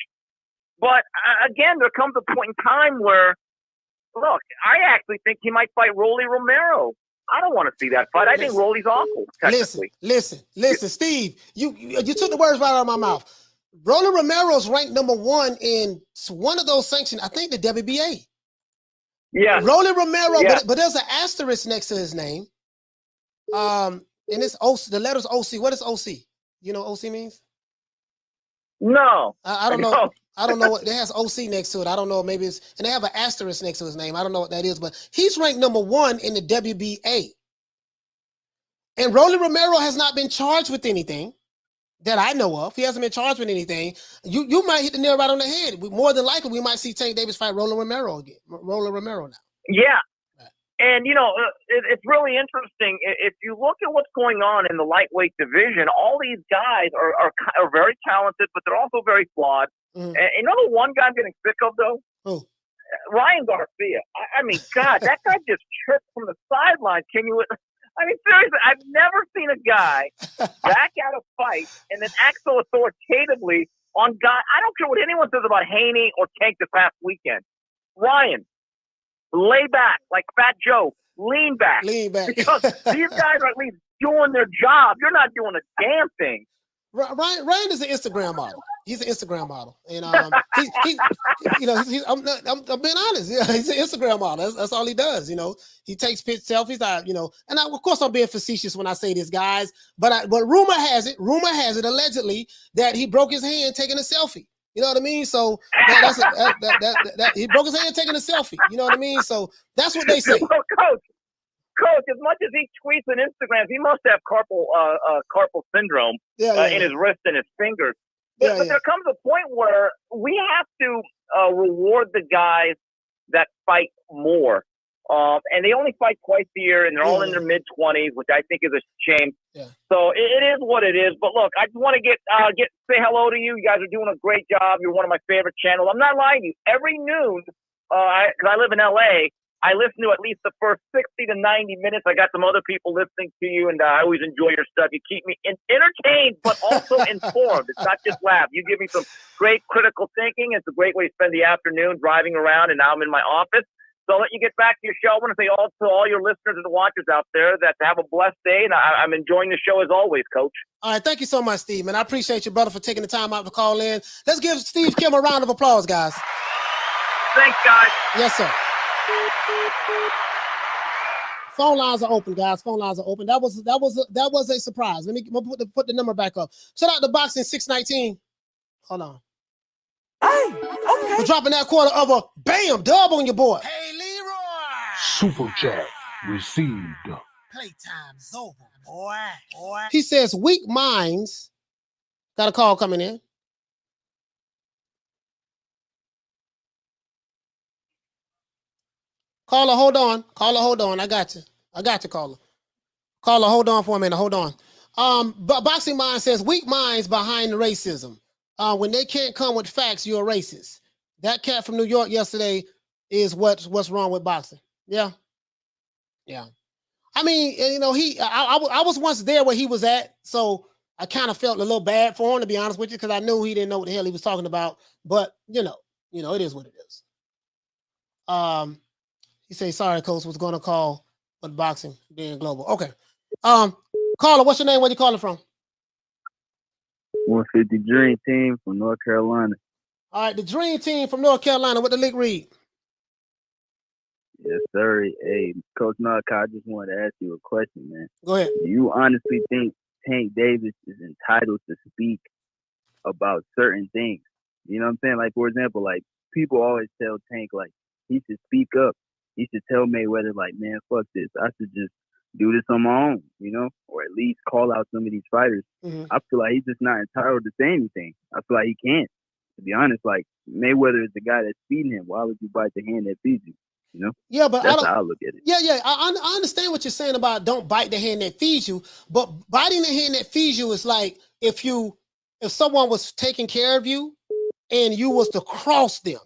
But again, there comes a point in time where, look, I actually think he might fight Rolly Romero. I don't want to see that fight. I think Rolly's awful, technically. Listen, Steve, you took the words right out of my mouth. Rolly Romero's ranked number 1 in one of those sanctions, I think the WBA. Yeah. Rolly Romero, yeah. but there's an asterisk next to his name. And it's OC, the letter's OC. What does OC? You know what OC means? No. I don't know. I don't know what it has OC next to it. I don't know. Maybe it's, and they have an asterisk next to his name. I don't know what that is, but he's ranked number 1 in the WBA. And Rolly Romero has not been charged with anything that I know of. He hasn't been charged with anything. You might hit the nail right on the head. More than likely, we might see Tank Davis fight Rolly Romero again. Rolly Romero now. Yeah. And, you know, it's really interesting. If you look at what's going on in the lightweight division, all these guys are very talented, but they're also very flawed. Mm-hmm. And you know the one guy I'm getting sick of, though? Who? Ryan Garcia. I mean, God, that guy just tripped from the sidelines. I mean, seriously, I've never seen a guy back out of fight and then act so authoritatively on guy. I don't care what anyone says about Haney or Tank this past weekend. Ryan, lay back like Fat Joe. Lean back. Because these guys are at least doing their job. You're not doing a damn thing. Ryan is an Instagram model. He's an Instagram model, and I'm being honest. Yeah, he's an Instagram model. That's all he does. You know, he takes selfies. And of course, I'm being facetious when I say this, guys. But rumor has it, allegedly, that he broke his hand taking a selfie. You know what I mean? So he broke his hand taking a selfie. You know what I mean? So that's what they say. Coach, as much as he tweets on Instagram, he must have carpal syndrome in his wrist and his fingers. But there comes a point where we have to reward the guys that fight more. And they only fight twice a year, and they're all in their mid-20s, which I think is a shame. Yeah. So it is what it is. But look, I just want to say hello to you. You guys are doing a great job. You're one of my favorite channels. I'm not lying to you. Every noon, because I live in L.A., I listen to at least the first 60 to 90 minutes. I got some other people listening to you, and I always enjoy your stuff. You keep me entertained, but also informed. It's not just laugh. You give me some great critical thinking. It's a great way to spend the afternoon driving around, and now I'm in my office. So I'll let you get back to your show. I want to say to all your listeners and watchers out there that have a blessed day, and I'm enjoying the show as always, Coach. All right, thank you so much, Steve, man. I appreciate you, brother, for taking the time out to call in. Let's give Steve Kim a round of applause, guys. Thanks, guys. Yes, sir. Phone lines are open, guys. Phone lines are open. That was a surprise. Let me put the number back up. Shout out to Boxing 619. Hold on. Hey, okay. For dropping that quarter of a bam dub on your boy. Hey, Leroy. Super chat received. Playtime's over, boy. He says weak minds. Got a call coming in. Caller, hold on. Caller, hold on. I got you. Caller. Caller, hold on for a minute. Hold on. But Boxing Mind says weak minds behind the racism. When they can't come with facts, you're a racist. That cat from New York yesterday is what's wrong with boxing. Yeah. I mean, you know, I was once there where he was at, so I kind of felt a little bad for him, to be honest with you, because I knew he didn't know what the hell he was talking about. But you know, it is what it is. He says, sorry, coach, was going to call, but boxing being global. Okay. Caller, what's your name? Where you calling from? 150 Dream Team from North Carolina. All right, the Dream Team from North Carolina. What the league read? Yes, sir. Hey, Coach Malachi, I just wanted to ask you a question, man. Go ahead. Do you honestly think Tank Davis is entitled to speak about certain things? You know what I'm saying? Like, for example, like, people always tell Tank, like, he should speak up. He should tell Mayweather, like, man, fuck this. I should just do this on my own, you know, or at least call out some of these fighters. Mm-hmm. I feel like he's just not entitled to say anything. I feel like he can't. To be honest, like, Mayweather is the guy that's feeding him. Why would you bite the hand that feeds you? You know? Yeah, but that's how I look at it. Yeah. I understand what you're saying about don't bite the hand that feeds you, but biting the hand that feeds you is like if someone was taking care of you and you was to cross them.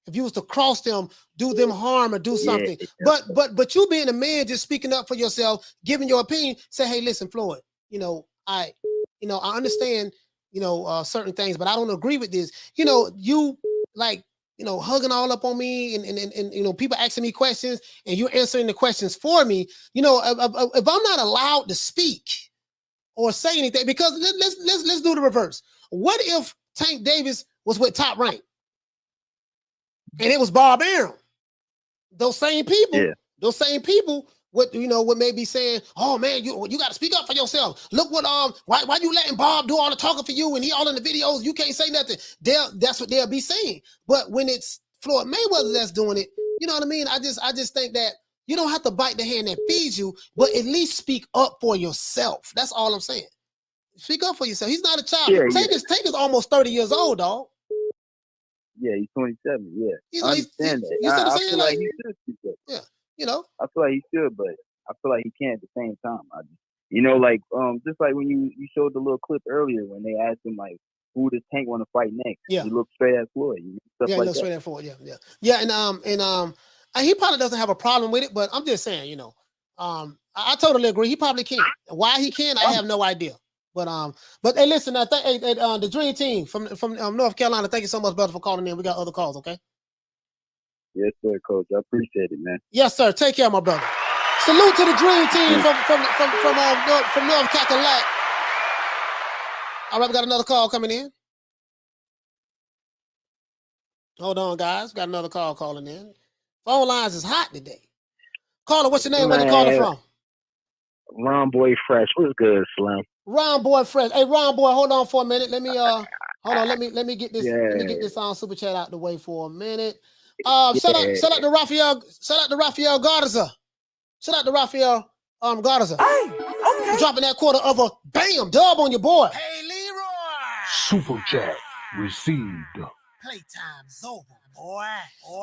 If you was to cross them, do them harm or do something. Yeah. But you being a man, just speaking up for yourself, giving your opinion, say, hey, listen, Floyd, I understand, certain things, but I don't agree with this. You like, hugging all up on me and people asking me questions and you're answering the questions for me. If I'm not allowed to speak or say anything, because let's do the reverse. What if Tank Davis was with Top Rank? And it was Bob Arum. Those same people would maybe saying, oh man, you got to speak up for yourself. Look what why you letting Bob do all the talking for you and he all in the videos, you can't say nothing. That's what they'll be saying. But when it's Floyd Mayweather that's doing it, you know what I mean? I just think that you don't have to bite the hand that feeds you, but at least speak up for yourself. That's all I'm saying. Speak up for yourself. He's not a child. Tank is almost 30 years old, dog. Yeah, he's 27. Yeah, I understand that. I feel like he should speak up. Yeah, I feel like he should, but I feel like he can't at the same time. Just like when you showed the little clip earlier when they asked him like, who does Tank want to fight next? Yeah, he looked straight at Floyd. Stuff he like looked that. straight at Floyd. Yeah. And he probably doesn't have a problem with it, but I'm just saying, I totally agree. He probably can't. Why he can, I have no idea. But hey, listen, the Dream Team from North Carolina. Thank you so much, brother, for calling in. We got other calls, okay? Yes, sir, Coach. I appreciate it, man. Yes, sir. Take care, my brother. Salute to the Dream Team from North Carolina. All right, we got another call coming in. Hold on, guys. Got another call calling in. Phone lines is hot today. Caller, what's your name? Where you calling from? Ron Boy Fresh. What's good, Slim? Ron Boy Fresh. Hey, Ron Boy, hold on for a minute. Let me hold on. Let me get this. Let me get this on super chat out the way for a minute. Shout out to Rafael. Shout out to Rafael Garza. Shout out to Rafael Garza. Hey, okay. Dropping that quarter of a bam dub on your boy. Hey, Leroy. Super chat received. Playtime's over, boy.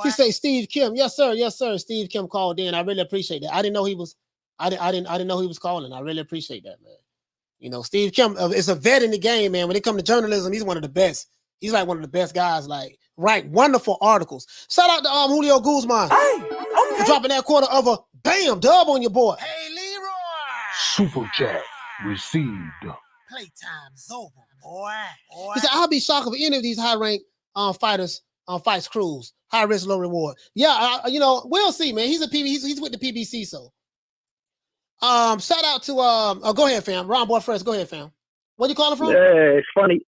He say Steve Kim. Yes, sir. Steve Kim called in. I really appreciate that. I didn't know he was. I didn't know he was calling. I really appreciate that, man. Steve Kim is a vet in the game, man. When it comes to journalism, he's one of the best. He's like one of the best guys. Like, write wonderful articles. Shout out to Julio Guzman. Hey, okay. For dropping that quarter of a bam dub on your boy. Hey, Leroy. Super chat received. Playtime's over, boy. He said, I'll be shocked if any of these high-ranked fighters fights Cruz. High risk, low reward. Yeah, we'll see, man. He's with the PBC, so. Shout out to go ahead, fam. Ron Boy Fresh, go ahead, fam. Where you calling from? Yeah, it's funny.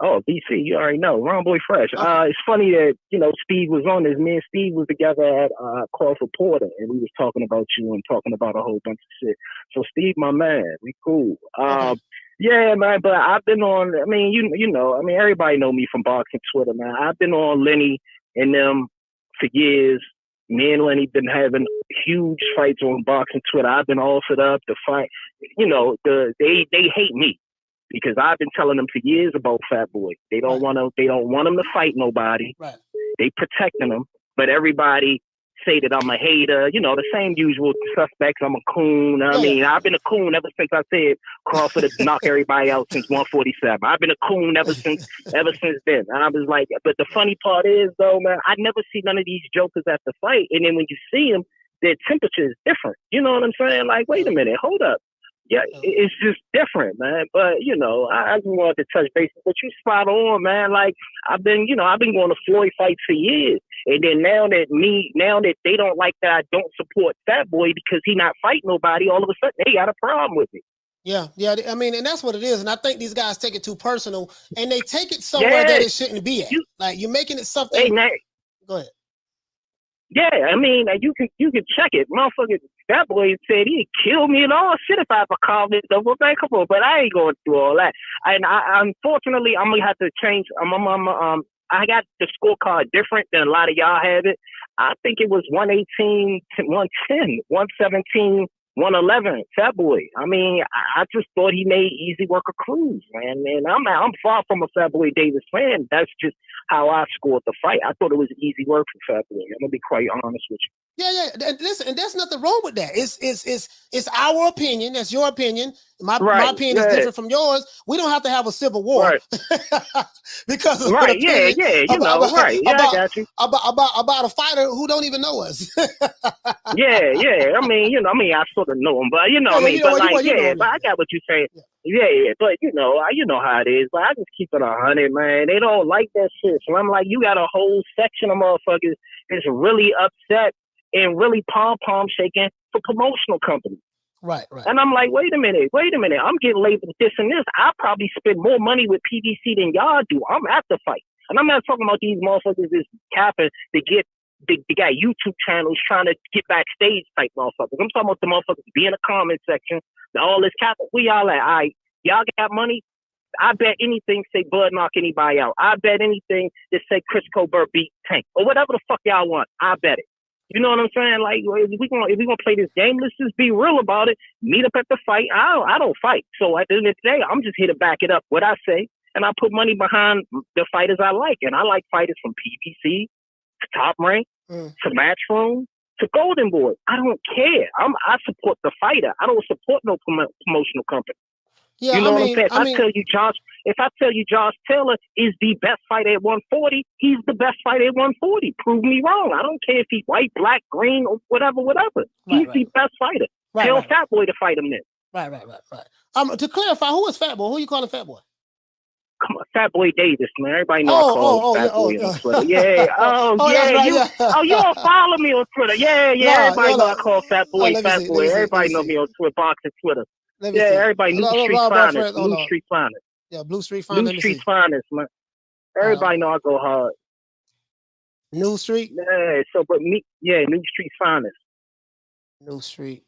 Oh, BC, you already know. Ron Boy Fresh. Okay. It's funny that, Steve was on this. Me and Steve was together at Crawford Porter, and we was talking about you and talking about a whole bunch of shit. So Steve, my man, we cool. Okay. Yeah, man, but I've been on. I mean, you know, I mean, everybody know me from boxing Twitter, man. I've been on Lenny and them for years. Me and Lenny been having huge fights on boxing Twitter. I've been offered up to fight. You know, they hate me because I've been telling them for years about Fat Boy. They don't want to. They don't want him to fight nobody. Right. They protecting him, but everybody say that I'm a hater. You know, the same usual suspects. I'm a coon. I mean, I've been a coon ever since I said Crawford to knock everybody out since 147. I've been a coon ever since then. And I was like, but the funny part is though, man, I never see none of these jokers at the fight. And then when you see them, their temperature is different. You know what I'm saying? Like, wait a minute, hold up. Yeah, it's just different, man. But you know, I just wanted to touch base. But you spot on, man. Like I've been going to Floyd fights for years, and then now that they don't like that I don't support Fat Boy because he not fighting nobody, all of a sudden they got a problem with me. Yeah. I mean, and that's what it is. And I think these guys take it too personal, and they take it somewhere that it shouldn't be at. Like you're making it something. Hey, man. Go ahead. Yeah, I mean, you can check it. Motherfucker, That Boy said he'd kill me and all shit if I ever called it double back up, but I ain't going through all that. And I unfortunately, I'm gonna have to change. I got the scorecard different than a lot of y'all have it. I think it was 118 to 110, 117, 111. Fat Boy. I mean, I just thought he made easy work of Cruz, man. And I'm far from a Fat Boy Davis fan. That's just how I scored the fight. I thought it was easy work for Fat Boy. I'm gonna be quite honest with you. Yeah. And listen, and there's nothing wrong with that. It's our opinion. That's your opinion. My opinion is different from yours. We don't have to have a civil war because of I got you about a fighter who don't even know us. yeah. I mean, I sort of know him, but but I got what you're saying. Yeah, but you know how it is. But I just keep it 100, man. They don't like that shit. So I'm like, you got a whole section of motherfuckers that's really upset and really pom-pom shaking for promotional companies. Right. And I'm like, wait a minute. I'm getting labeled this and this. I probably spend more money with PBC than y'all do. I'm at the fight. And I'm not talking about these motherfuckers that's capping to get, they got YouTube channels trying to get backstage type motherfuckers. I'm talking about the motherfuckers be in the comment section, all this capping. We y'all at, all right, y'all got money? I bet anything say Bud knock anybody out. I bet anything that say Chris Colbert beat Tank. Or whatever the fuck y'all want. I bet it. You know what I'm saying? Like, if we gonna play this game, let's just be real about it. Meet up at the fight. I don't fight. So at the end of the day, I'm just here to back it up, what I say. And I put money behind the fighters I like. And I like fighters from PBC to Top Rank to Matchroom to Golden Boy. I don't care. I support the fighter. I don't support no promotional company. Yeah, you know what I'm saying? If I tell you Josh Taylor is the best fighter at 140, he's the best fighter at 140. Prove me wrong. I don't care if he's white, black, green, or whatever. He's the best fighter. Tell Fat Boy to fight him then. Right. To clarify, who is Fat Boy? Who you calling Fat Boy? Come on, Fat Boy Davis, man. Everybody know I call him Fat Boy on Twitter. Yeah. You don't follow me on Twitter. Yeah. Everybody know I call Fat Boy Fat Boy. Everybody know me on Twitter, boxing Twitter. Everybody New Street Finest. Blue Street Finest. Yeah, Blue Street Finest. Blue Street Finest, man. Everybody know I go hard. New Street? Yeah, New Street Finest. New Street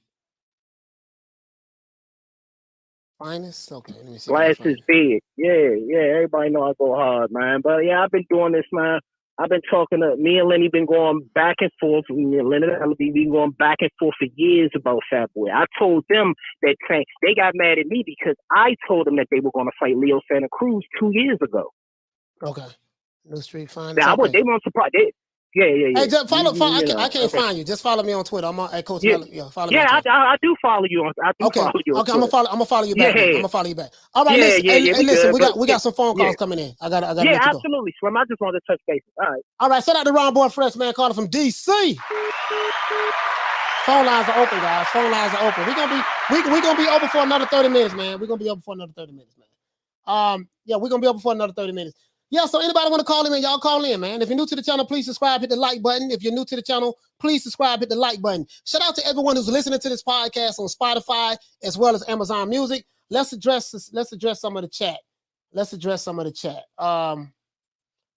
Finest? Okay, let me see. Glasses big. Yeah, everybody know I go hard, man. But yeah, I've been doing this, man. I've been talking to me and Lenny been going back and forth. Me and Lenny been going back and forth for years about Fat Boy. I told them that they got mad at me because I told them that they were going to fight Leo Santa Cruz 2 years ago. Okay. New Street Finest. Now, they weren't surprised. Yeah. Hey, just follow. I can't find you. Just follow me on Twitter. I'm on at Coach Mello. Yeah, follow me. Yeah, I do follow you on. Follow you on okay, I'm gonna follow you back. I'm gonna follow you back. All right, listen. We got some phone calls coming in. I got. Yeah, absolutely, Slim. I just wanted to touch base. All right. Shout out to Ron Boy Fresh, man, calling from DC. Phone lines are open, guys. Phone lines are open. We're gonna be open for another 30 minutes, man. We're gonna be open for another 30 minutes, man. We're gonna be open for another 30 minutes. Yeah, so anybody want to call in, y'all call in, man. If you're new to the channel, please subscribe, hit the like button. If you're new to the channel, please subscribe, hit the like button. Shout out to everyone who's listening to this podcast on Spotify as well as Amazon Music. Let's address some of the chat.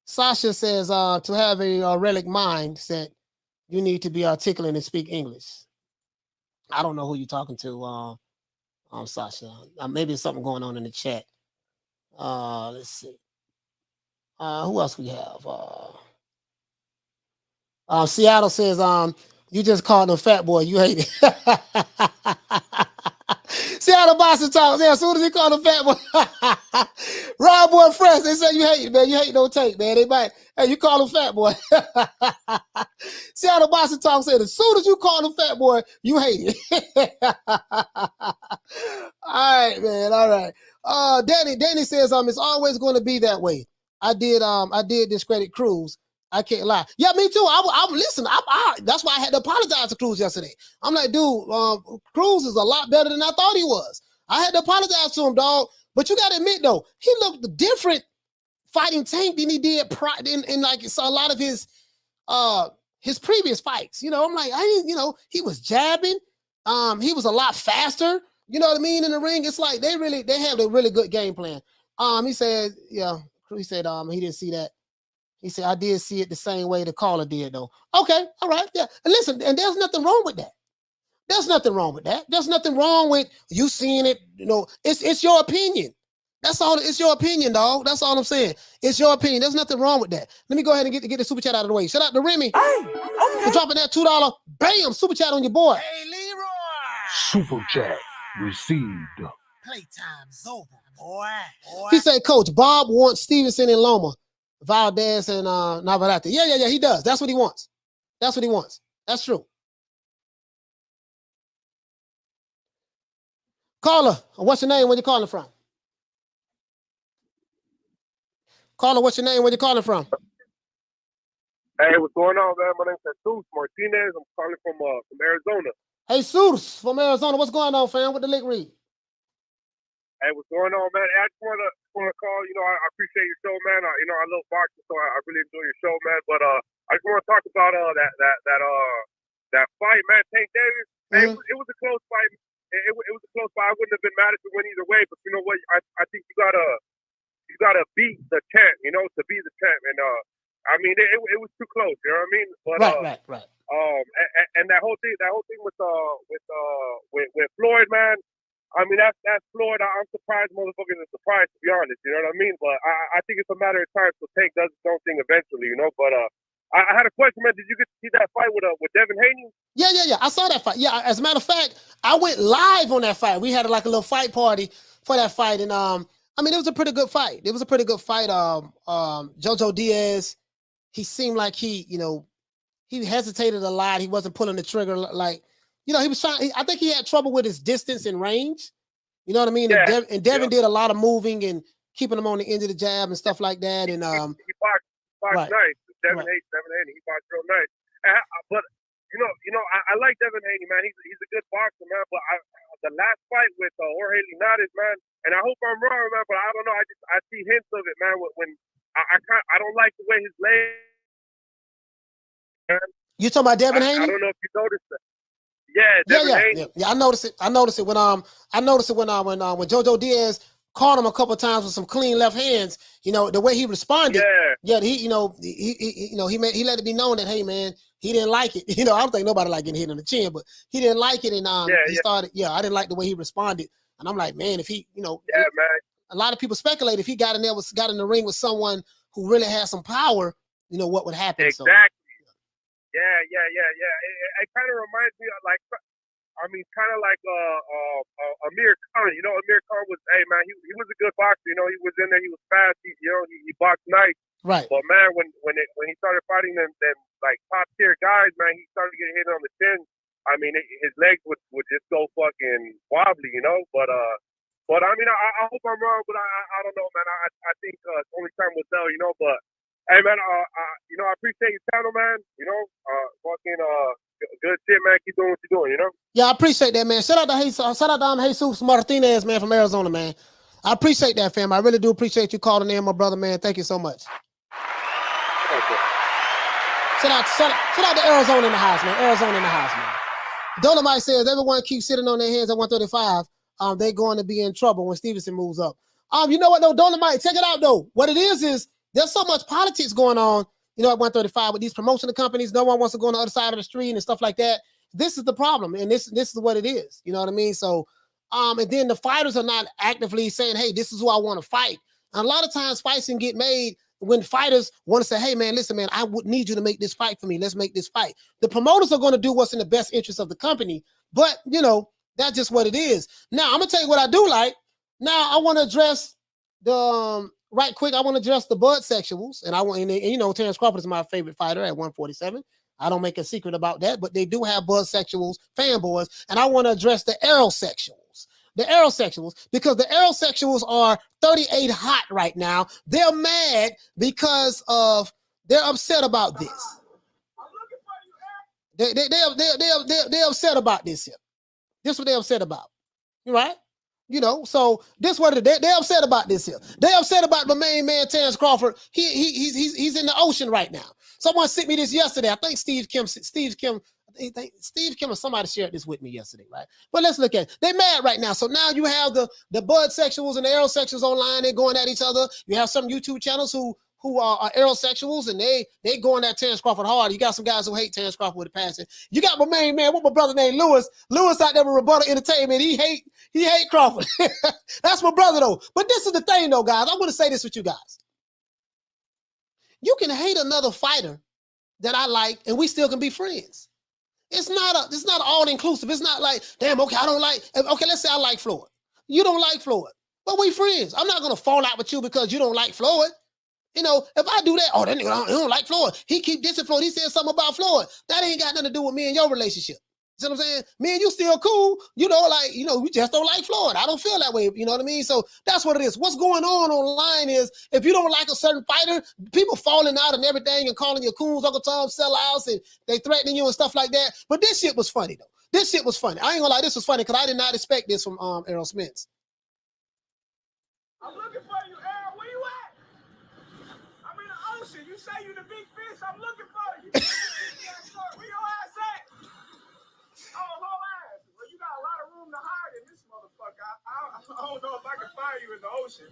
Sasha says to have a relic mindset, you need to be articulate and speak English. I don't know who you're talking to. Sasha. Maybe there's something going on in the chat. Let's see. Who else we have? Seattle says, you just called him fat boy. You hate it. Seattle Boston talks. Yeah, as soon as he called him fat boy. Rob Boy Fresh, they say you hate it, man. You hate no take, man. They might, hey, you call him fat boy. Seattle Boston talks said, as soon as you call him fat boy, you hate it. All right, man. All right. Danny says, it's always going to be that way. I did discredit Cruz. I can't lie. Yeah, me too. Listen, that's why I had to apologize to Cruz yesterday. I'm like, dude, Cruz is a lot better than I thought he was. I had to apologize to him, dog. But you got to admit, though, he looked different fighting Tank than he did in like a lot of his previous fights. You know, I'm like, he was jabbing. He was a lot faster. You know what I mean? In the ring, it's like they have a really good game plan. He said, yeah, he said he didn't see that. He said, I did see it the same way the caller did, though. Okay, all right, yeah. And listen, and there's nothing wrong with that. There's nothing wrong with that. There's nothing wrong with you seeing it. You know, it's your opinion. That's all. It's your opinion, dog. That's all I'm saying. It's your opinion. There's nothing wrong with that. Let me go ahead and get the super chat out of the way. Shout out to Remy for dropping that $2. Bam, super chat on your boy. Hey, Leroy. Super chat received. Playtime's over, boy. He said, Coach, Bob wants Stevenson and Loma, Valdez and Navarrete. Yeah, he does. That's what he wants. That's what he wants. That's true. Caller, what's your name? Where you calling from? Caller, what's your name? Where you calling from? Hey, what's going on, man? My name's Jesus Martinez. I'm calling from Arizona. Hey, Jesus from Arizona. What's going on, fam? What the lick read? Hey, what's going on, man? I just want to call. You know, I appreciate your show, man. I love boxing, so I really enjoy your show, man. But I just want to talk about that fight, man. Tank Davis. Man, it was a close fight. It was a close fight. I wouldn't have been mad if it went either way. But you know what? I think you gotta beat the champ. You know, to be the champ. And I mean, it was too close. You know what I mean? But right. And that whole thing with Floyd, man. I mean, that's Floyd. I'm surprised motherfuckers are surprised, to be honest. You know what I mean? But I think it's a matter of time so Tank does his own thing eventually, you know? But I had a question, man. Did you get to see that fight with Devin Haney? Yeah. I saw that fight. Yeah, as a matter of fact, I went live on that fight. We had like a little fight party for that fight. And I mean, it was a pretty good fight. Jojo Diaz, he seemed like he hesitated a lot. He wasn't pulling the trigger like, he was trying. I think he had trouble with his distance and range. You know what I mean? Yeah. And Devin did a lot of moving and keeping him on the end of the jab and stuff like that. And he boxed nice. Devin Haney, he boxed real nice. But I like Devin Haney, man. He's a good boxer, man. But the last fight with Jorge Linares, man, and I hope I'm wrong, man. But I don't know. I see hints of it, man. When I don't like the way his legs. Man. You talking about Devin Haney? I don't know if you noticed that. Yeah, I noticed it. I noticed it when Jojo Diaz caught him a couple of times with some clean left hands. You know the way he responded. Yeah. He let it be known that, hey man, he didn't like it. I don't think nobody liked getting hit on the chin, but he didn't like it, and he started. Yeah, I didn't like the way he responded, and I'm like, man, if he, man, a lot of people speculate if he got in the ring with someone who really has some power, what would happen. Exactly. So, It kind of reminds me of kind of like Amir Khan. Amir Khan was, hey man, he was a good boxer. He was in there, he was fast. He boxed nice. Right. But man, when he started fighting them like top tier guys, man, he started getting hit on the chin. I mean, his legs would just go fucking wobbly, But I mean, I hope I'm wrong, but I don't know, man. I think only time will tell, But hey man, I appreciate your channel, man. Good shit, man. Keep doing what you're doing, Yeah, I appreciate that, man. Shout out to Jesus Martinez, man, from Arizona, man. I appreciate that, fam. I really do appreciate you calling in, my brother, man. Thank you so much. Shout out to Arizona in the house, man. Dolomite says everyone keeps sitting on their hands at 135. They're going to be in trouble when Stevenson moves up. You know what though, Dolomite, check it out though. What it is there's so much politics going on, at 135 with these promotional companies. No one wants to go on the other side of the street and stuff like that. This is the problem, and this is what it is. You know what I mean? So And then the fighters are not actively saying, hey, this is who I want to fight. And a lot of times fights can get made when fighters want to say, hey, man, listen, man, I would need you to make this fight for me. Let's make this fight. The promoters are going to do what's in the best interest of the company. But, you know, that's just what it is. Now, I'm going to tell you what I do like. Now, I want to address the, right quick, I want to address the Bud sexuals. And I want, and you know, Terence Crawford is my favorite fighter at 147. I don't make a secret about that, but they do have Bud sexuals, fanboys. And I want to address the aerosexuals. The aerosexuals, because the aerosexuals are 38 hot right now. They're mad because of, they're upset about this. They're upset about this here. This is what they're upset about. Right? You know, so this what they're upset about this here. They're upset about my main man, Terence Crawford. He's in the ocean right now. Someone sent me this yesterday. I think Steve Kim or somebody shared this with me yesterday, right? But let's look at it. They're mad right now. So now you have the Bud sexuals and the aerosexuals online. They're going at each other. You have some YouTube channels who are aerosexuals and they going at Terence Crawford hard. You got some guys who hate Terence Crawford with a passion. You got my main man, what my brother named Lewis. Lewis out there with Rebuttal Entertainment. He hate Crawford. That's my brother though. But this is the thing though, guys. I want to say this with you guys. You can hate another fighter that I like and we still can be friends. It's not all inclusive. It's not like, damn, okay, I don't like, okay, let's say I like Floyd. You don't like Floyd, but we friends. I'm not going to fall out with you because you don't like Floyd. You know, if I do that, oh, that nigga don't like Floyd. He keep dissing Floyd. He said something about Floyd. That ain't got nothing to do with me and your relationship. You see what I'm saying? Me and you still cool. You know, like, you know, we just don't like Floyd. I don't feel that way. You know what I mean? So that's what it is. What's going on online is if you don't like a certain fighter, people falling out and everything and calling you coons, Uncle Tom, sellouts, and they threatening you and stuff like that. But this shit was funny, though. This shit was funny. I ain't gonna lie, this was funny because I did not expect this from Errol Spence. I'm looking for you, Errol. Where you at? I'm in the ocean. You say you the big fish. I'm looking for you. Where your ass at? Oh, whole ass. Well, you got a lot of room to hide in this motherfucker. I don't know if I can find you in the ocean.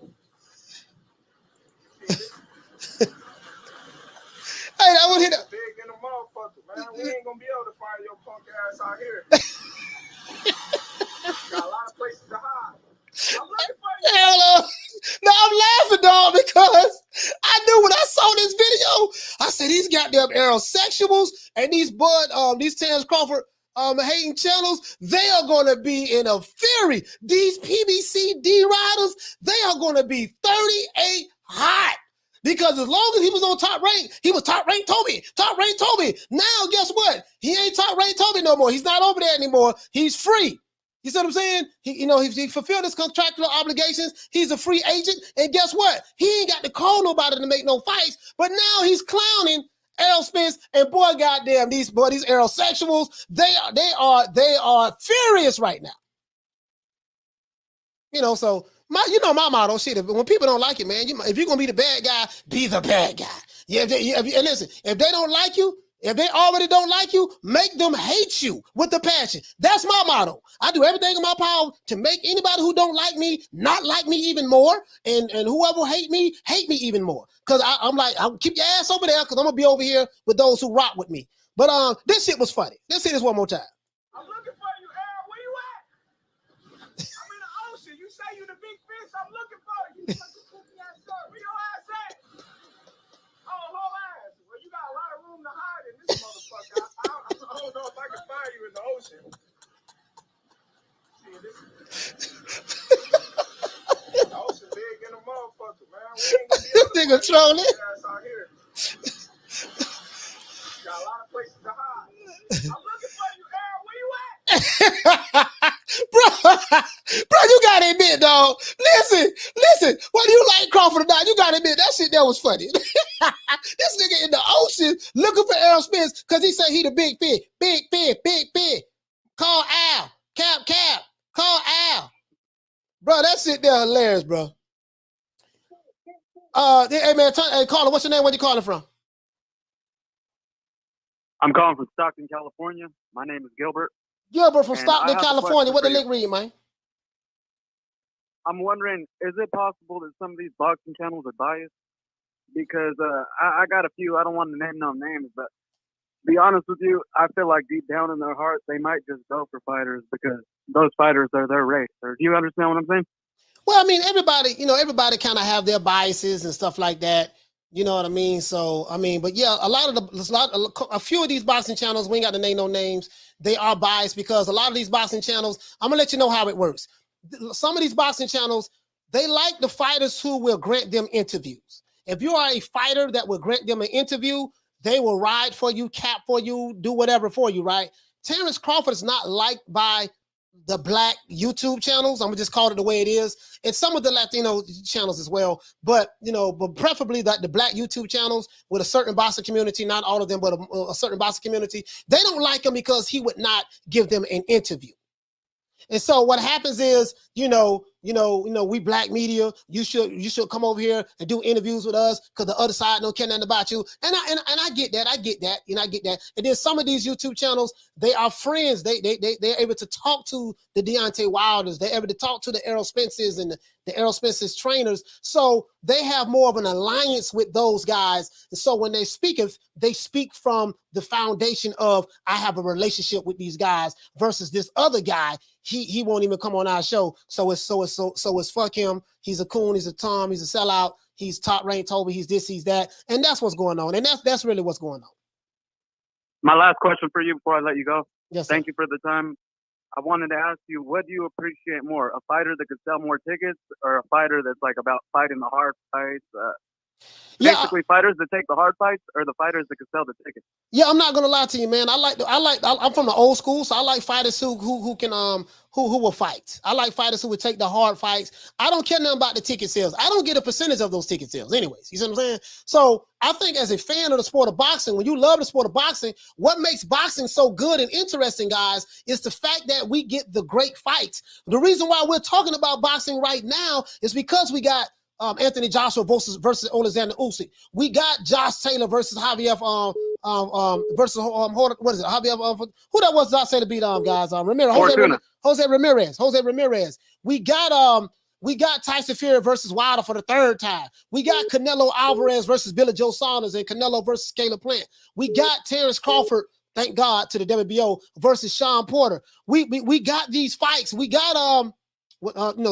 Hey, that one hit up. Big in the motherfucker, man. We ain't gonna be able to find your punk ass out here. Got a lot of places to hide. I'm looking for you. Hello. No, I'm laughing, dog, because I knew when I saw this video, I said these goddamn aerosexuals and these these Terence Crawford hating channels, they are going to be in a fury. These PBC D riders, they are going to be 38 hot. Because as long as he was on Top Rank, he was Top Rank Toby. Top Rank Toby. Now, guess what? He ain't Top Rank Toby no more. He's not over there anymore. He's free. You see what I'm saying? He fulfilled his contractual obligations. He's a free agent. And guess what? He ain't got to call nobody to make no fights. But now he's clowning Errol Spence. And boy, goddamn, these aerosexuals, they are furious right now. You know, so my motto, shit, when people don't like it, man, if you're going to be the bad guy, be the bad guy. Yeah, and listen, if they don't like you, if they already don't like you, make them hate you with the passion. That's my motto. I do everything in my power to make anybody who don't like me not like me even more, and whoever hate me even more. Because I'm like, I'll keep your ass over there because I'm going to be over here with those who rock with me. But this shit was funny. Let's see this one more time. I'm looking for you, Errol. Where you at? I'm in the ocean. You say you the big fish. I'm looking for you. Where your ass at? Oh, whole ass. Well, you got a lot of room to hide in this motherfucker. I don't know if I can find you in the ocean. The ocean big in the motherfucker, man. We ain't gonna be able to Nigga trolling. out here. Got a lot of places to hide. I'm looking for you, Errol. Where you at? Bro, you gotta admit, dog. Listen, whether you like Crawford or not, you gotta admit that shit that was funny. This nigga in the ocean looking for Errol Spence because he said he the big fish. Big fish. Call Al. Cap. Call Al. Bro, that shit there hilarious, bro. Hey man, hey caller, what's your name? Where you calling from? I'm calling from Stockton, California. My name is Gilbert. Gilbert from Stockton, California. What the link read, man? I'm wondering, is it possible that some of these boxing channels are biased? Because I got a few, I don't want to name no names, but to be honest with you, I feel like deep down in their heart, they might just go for fighters because those fighters are their race. Or do you understand what I'm saying? Well, I mean, everybody kind of have their biases and stuff like that. You know what I mean? So, I mean, but yeah, a few of these boxing channels, we ain't got to name no names. They are biased because a lot of these boxing channels, I'm gonna let you know how it works. Some of these boxing channels, they like the fighters who will grant them interviews. If you are a fighter that will grant them an interview, they will ride for you, cap for you, do whatever for you, right? Terence Crawford is not liked by the black YouTube channels. I'm gonna just call it the way it is. And some of the Latino channels as well, but but preferably the black YouTube channels with a certain boxing community, not all of them, but a certain boxing community. They don't like him because he would not give them an interview. And so what happens is, we black media, you should come over here and do interviews with us because the other side don't care nothing about you. And I get that. I get that. I get that. And then some of these YouTube channels, they are friends. They're able to talk to the Deontay Wilders. They're able to talk to the Errol Spencers and the Errol Spencers trainers. So they have more of an alliance with those guys. And so when they speak from the foundation of, I have a relationship with these guys versus this other guy. He won't even come on our show. So it's fuck him. He's a coon. He's a Tom. He's a sellout. He's top ranked Toby. He's this. He's that. And that's what's going on. And that's really what's going on. My last question for you before I let you go. Yes. Thank you for the time. I wanted to ask you, what do you appreciate more? A fighter that could sell more tickets, or a fighter that's like about fighting the hard fights? Basically, fighters that take the hard fights, or the fighters that can sell the tickets. Yeah, I'm not gonna lie to you, man. I'm from the old school, so I like fighters who will fight. I like fighters who would take the hard fights. I don't care nothing about the ticket sales. I don't get a percentage of those ticket sales, anyways. You see what I'm saying? So I think as a fan of the sport of boxing, when you love the sport of boxing, what makes boxing so good and interesting, guys, is the fact that we get the great fights. The reason why we're talking about boxing right now is because we got Anthony Joshua versus Alexander Usyk. We got Josh Taylor versus Javier versus what is it? Javier who that was I say to beat guys? Jose Ramirez. We got Tyson Fury versus Wilder for the third time. We got Canelo Alvarez versus Billy Joe Saunders and Canelo versus Caleb Plant. We got Terence Crawford, thank God, to the WBO versus Sean Porter. We got these fights. We got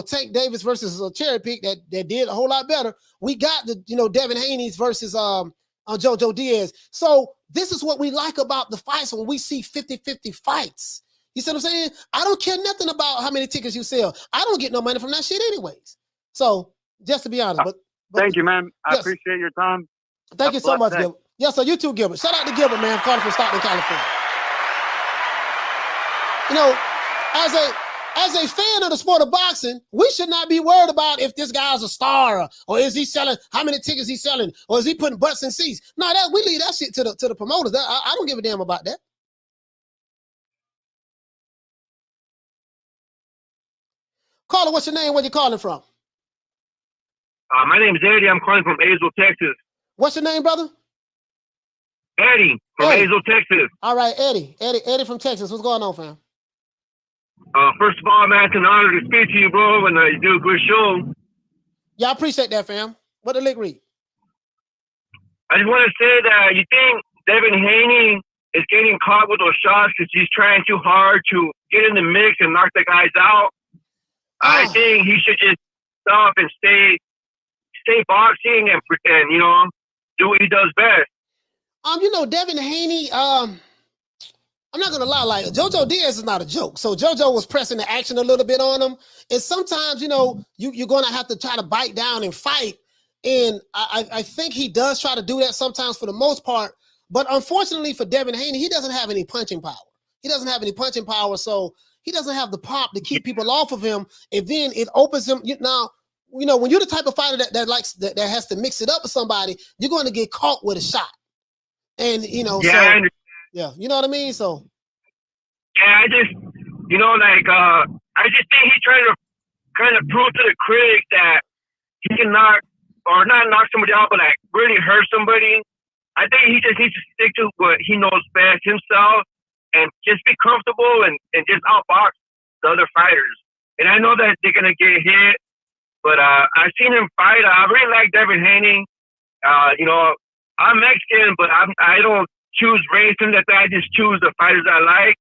Tank Davis versus Cherry Pick that did a whole lot better. We got the Devin Haney's versus Jojo Diaz. So this is what we like about the fights when we see 50-50 fights. You see what I'm saying? I don't care nothing about how many tickets you sell. I don't get no money from that shit anyways. So just to be honest, but thank you, man. I appreciate your time. Thank you so much, Gilbert. Yes, sir. You too, Gilbert. Shout out to Gilbert, man, calling from Stockton, California. As a fan of the sport of boxing, we should not be worried about if this guy's a star or is he selling, how many tickets he's selling, or is he putting butts in seats. No, we leave that shit to the promoters. I don't give a damn about that. Caller, what's your name? Where you calling from? My name is Eddie. I'm calling from Azle, Texas. What's your name, brother? Eddie from Azle, Texas. All right, Eddie from Texas. What's going on, fam? First of all, man, it's an honor to speak to you, bro, and you do a good show. Yeah, I appreciate that, fam. What the lick read? I just want to say that you think Devin Haney is getting caught with those shots because he's trying too hard to get in the mix and knock the guys out. I think he should just stop and stay boxing and do what he does best. Devin Haney, I'm not gonna lie, like Jojo Diaz is not a joke. So Jojo was pressing the action a little bit on him. And sometimes, you're gonna have to try to bite down and fight. And I think he does try to do that sometimes for the most part. But unfortunately for Devin Haney, he doesn't have any punching power. So he doesn't have the pop to keep people off of him. And then it opens him. Now, when you're the type of fighter that has to mix it up with somebody, you're going to get caught with a shot. And, yeah, you know what I mean? So. Yeah, I just think he's trying to kind of prove to the critics that he can not knock somebody out, but like really hurt somebody. I think he just needs to stick to what he knows best himself and just be comfortable and just outbox the other fighters. And I know that they're going to get hit, but I've seen him fight. I really like Devin Haney. I'm Mexican, but I don't choose race and that. I just choose the fighters I like.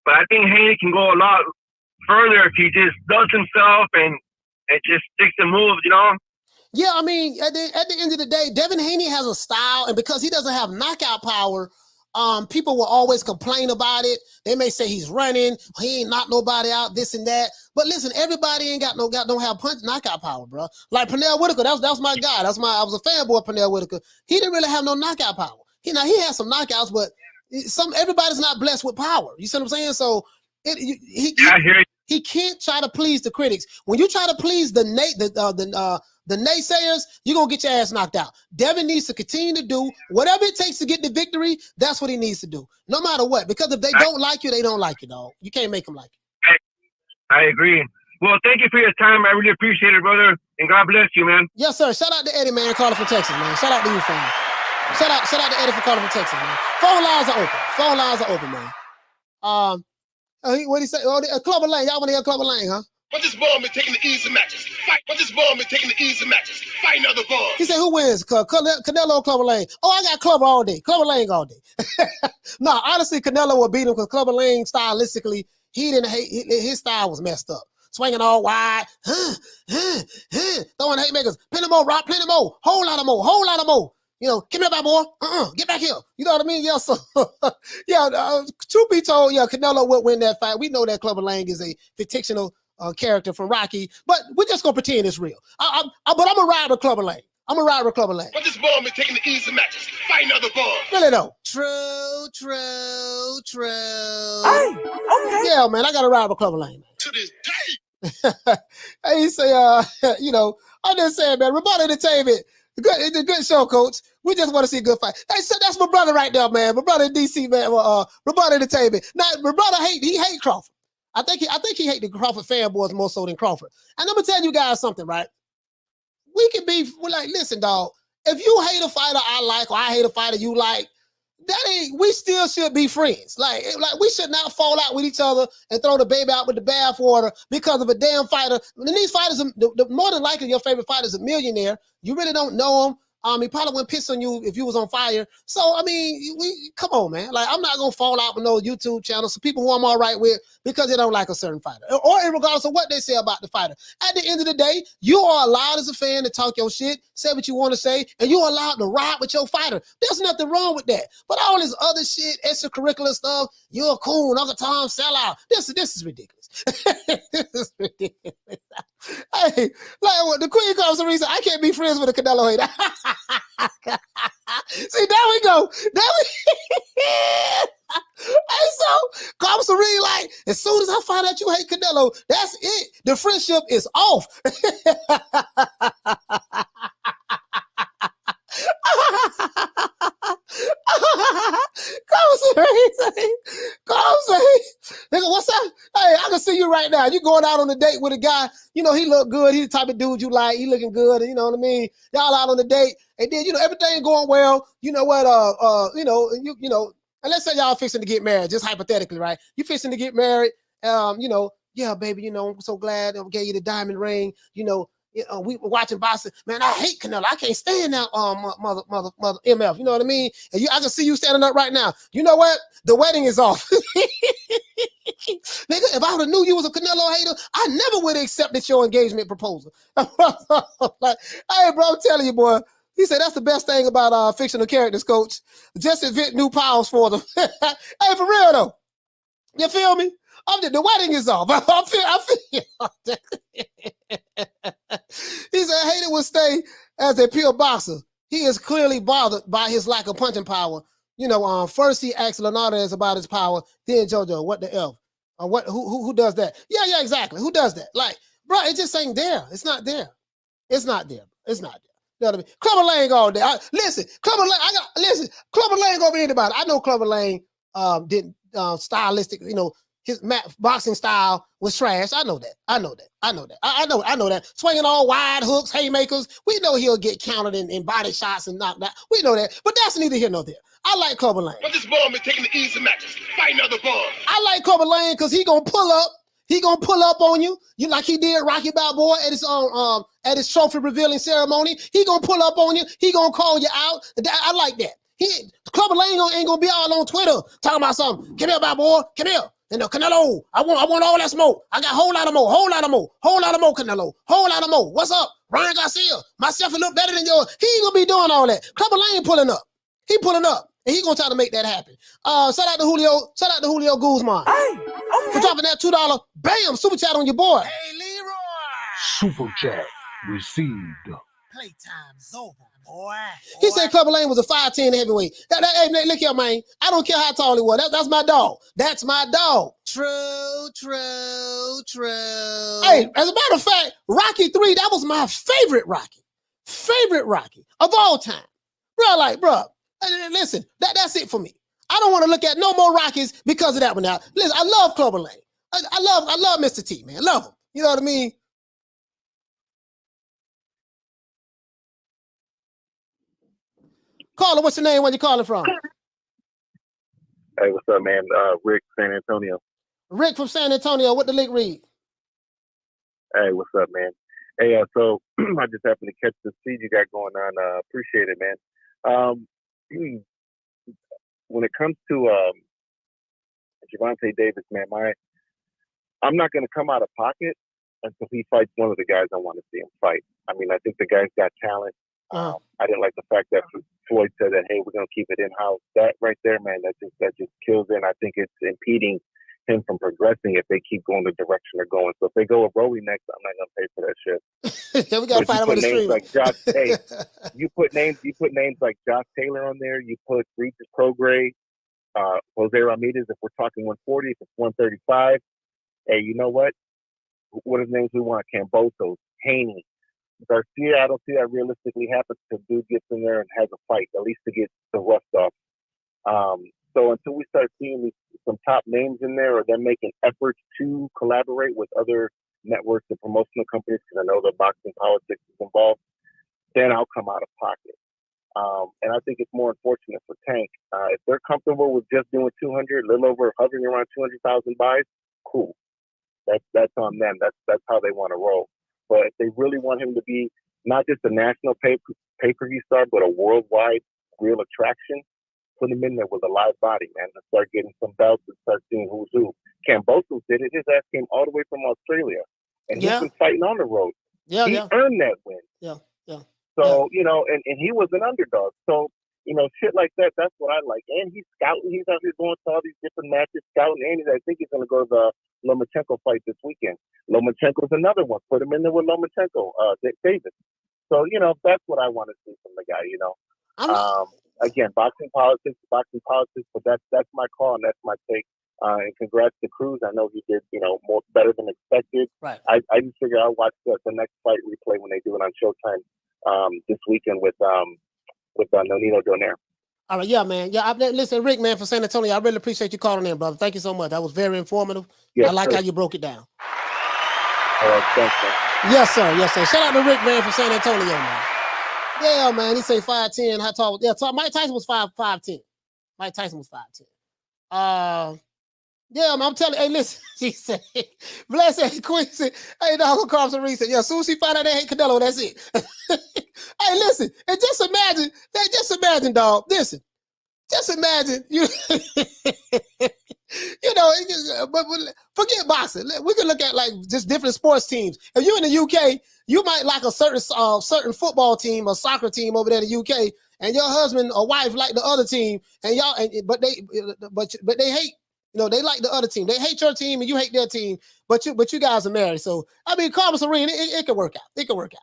But I think Haney can go a lot further if he just does himself and just sticks and moves, you know? Yeah, I mean, at the end of the day, Devin Haney has a style, and because he doesn't have knockout power, people will always complain about it. They may say he's running, he ain't knocked nobody out, this and that. But listen, everybody ain't don't have knockout power, bro. Like Pernell Whitaker, that was my guy. I was a fanboy of Pernell Whitaker. He didn't really have no knockout power. He had some knockouts, but everybody's not blessed with power. You see what I'm saying? So he can't try to please the critics. When you try to please the naysayers, you're going to get your ass knocked out. Devin needs to continue to do whatever it takes to get the victory. That's what he needs to do, no matter what. Because if they don't like you, they don't like you, dog. You can't make them like you. I agree. Well, thank you for your time. I really appreciate it, brother. And God bless you, man. Yes, sir. Shout out to Eddie, man, calling from Texas, man. Shout out to you, fam. Shout out to Eddie for calling from Texas, man. Phone lines are open, man. What do you say? Clubber Lane. Y'all want to hear Clubber Lane, huh? But this ball been taking the easy matches. Fight. But this ball been taking the easy matches. Fight another ball. He said, who wins? Canelo or Clubber Lane? Oh, I got Clubber all day. Clubber Lane all day. No, honestly, Canelo would beat him because Clubber Lane stylistically, his style was messed up. Swinging all wide, throwing haymakers. Plenty more, Rock, plenty more. Whole lot of more. You know, come here, my boy. Get back here. You know what I mean? Yeah, so, truth be told, Canelo would win that fight. We know that Clubber Lang is a fictional character from Rocky, but we're just going to pretend it's real. But I'm going to ride with Clubber Lang. But this ball been taking the easy matches. Fight another ball. Really though. True. Hey, okay. Yeah, man, I got to ride with Clubber Lang. To this day. Hey, say, I'm just saying, man, Rebuttal Entertainment. It's a good show, Coach. We just want to see a good fight. Hey, so that's my brother right there, man. My brother in DC, man. Rebuttal Entertainment. Now, my brother hate Crawford. I think he hate the Crawford fanboys more so than Crawford. And I'm gonna tell you guys something, right? We're like, listen, dog. If you hate a fighter I like, or I hate a fighter you like, we still should be friends. Like we should not fall out with each other and throw the baby out with the bathwater because of a damn fighter. And these fighters, more than likely, your favorite fighter is a millionaire. You really don't know him. He probably wouldn't piss on you if you was on fire. So, I mean, come on, man. Like, I'm not going to fall out with no YouTube channel. So people who I'm all right with because they don't like a certain fighter. Or regardless of what they say about the fighter. At the end of the day, you are allowed as a fan to talk your shit, say what you want to say, and you're allowed to ride with your fighter. There's nothing wrong with that. But all this other shit, extracurricular stuff, you're a coon, Uncle Tom, sellout. This is ridiculous. This is ridiculous. Hey, like the Queen comes to reason I can't be friends with a Canelo hater. See, there we go. Hey, so comes to read like as soon as I find out you hate Canelo, that's it. The friendship is off. Come say, nigga, what's up? Hey, I can see you right now. You going out on a date with a guy, you know, he look good. He the type of dude you like. He looking good. You know what I mean? Y'all out on the date. And then, you know, everything going well. You know what, you know, and let's say y'all fixing to get married, just hypothetically, right? You fixing to get married, you know, yeah, baby, you know, I'm so glad I gave you the diamond ring, we were watching boxing. Man, I hate Canelo. I can't stand that mother MF. You know what I mean? And I can see you standing up right now. You know what? The wedding is off. Nigga, if I would have knew you was a Canelo hater, I never would have accepted your engagement proposal. Like, hey, bro, I'm telling you, boy. He said that's the best thing about fictional characters, Coach. Just invent new powers for them. Hey, for real though. You feel me? The wedding is off. I feel. He said hater will stay as a pure boxer. He is clearly bothered by his lack of punching power. First he asked Leonardo about his power, then JoJo, what the F? Who does that? Yeah, exactly. Who does that? Like, bro, it just ain't there. It's not there. It's not there. It's not there. You know what I mean? Clubber Lang all day. Clubber Lang over anybody. I know Clubber Lang didn't stylistic, his boxing style was trash. I know that. I know that. Swinging all wide hooks, haymakers. We know he'll get counted in body shots and knocked out. We know that. But that's neither here nor there. I like Clubber Lang. But this ball been taking the easy matches. Fight another ball. I like Clubber Lang because he gonna pull up. He gonna pull up on you, like he did Rocky Balboa at his trophy revealing ceremony. He gonna pull up on you. He gonna call you out. I like that. Clubber Lang ain't gonna be all on Twitter talking about something. Come here, Balboa. Come here. You know, Canelo, I want all that smoke. I got a whole lot of more, Canelo, whole lot of more. What's up? Ryan Garcia, myself will look better than yours. He ain't gonna be doing all that. Clubber Lane pulling up. He pulling up. And he gonna try to make that happen. Shout out to Julio Guzman. For dropping that $2. Bam, super chat on your boy. Hey, Leroy. Super chat received. Playtime's over, boy. He said Clubber Lane was a 5'10" heavyweight. Hey, look here, man. I don't care how tall he was. That's my dog. That's my dog. True. Hey, as a matter of fact, Rocky 3, that was my favorite Rocky. Favorite Rocky of all time. Bro, listen, that's it for me. I don't want to look at no more Rockies because of that one now. Listen, I love Clubber Lane. I love Mr. T, man. Love him. You know what I mean? Caller, what's your name? Where you calling from? Hey, what's up, man? Rick, San Antonio. Rick from San Antonio. What the link read? Hey, what's up, man? Hey, so I just happened to catch the feed you got going on. Appreciate it, man. When it comes to Gervonta Davis, man, I'm not going to come out of pocket until he fights one of the guys I want to see him fight. I mean, I think the guy's got talent. I didn't like the fact that Floyd said that, hey, we're going to keep it in-house. That right there, man, that just kills it. And I think it's impeding him from progressing if they keep going the direction they're going. So if they go with Rowie next, I'm not going to pay for that shit. Yeah, we got to find out what the stream. Like Josh, hey, you put names like Josh Taylor on there. You put Regis Prograis, Jose Ramirez. If we're talking 140, if it's 135, hey, you know what? What are the names we want? Cambosos, Haney, Garcia. I don't see that realistically happen until dude gets in there and has a fight, at least to get the rust off. So until we start seeing some top names in there, or them making efforts to collaborate with other networks and promotional companies, because I know the boxing politics is involved, then I'll come out of pocket. And I think it's more unfortunate for Tank. If they're comfortable with just doing 200, a little over, hovering around 200,000 buys, cool. That's on them. That's how they want to roll. But if they really want him to be not just a national pay-per-view star, but a worldwide real attraction, put him in there with a live body, man, and start getting some belts and start seeing who's who. Cambosos did it. His ass came all the way from Australia. And he's been fighting on the road. He earned that win. So, you know, and he was an underdog. So, you know, shit like that, that's what I like. And he's scouting. He's out here going to all these different matches, scouting. And I think he's going to go to the Lomachenko fight this weekend. Lomachenko's another one. Put him in there with Lomachenko, Davis. So, you know, that's what I want to see from the guy, you know. Again, boxing politics, but that's my call and that's my take. And congrats to Cruz. I know he did, you know, better than expected. Right. I just figured I'll watch the next fight replay when they do it on Showtime this weekend with Nonito Donaire. All right, yeah, man. Yeah, listen, Rick, man, from San Antonio, I really appreciate you calling in, brother. Thank you so much. That was very informative. Yes, I like how you broke it down. All right, thanks, man. Yes, sir. Yes, sir. Shout out to Rick, man, from San Antonio, man. Yeah, man. He say 5'10". How tall? Yeah, Mike Tyson was 5'10". Mike Tyson was 5'10". Yeah, man, I'm telling you, hey, listen, she said, bless Queen said, hey, dog, Carlson Reese said, yeah, as soon as she find out they hate Canelo, that's it. Hey, listen, and just imagine, dog, listen, just imagine, you know, but forget boxing. We can look at like just different sports teams. If you're in the UK, you might like a certain football team or soccer team over there in the UK, and your husband or wife like the other team, and but they hate. You know, they like the other team. They hate your team and you hate their team, but you guys are married. So, I mean, Carlos Arena, it can work out. It can work out.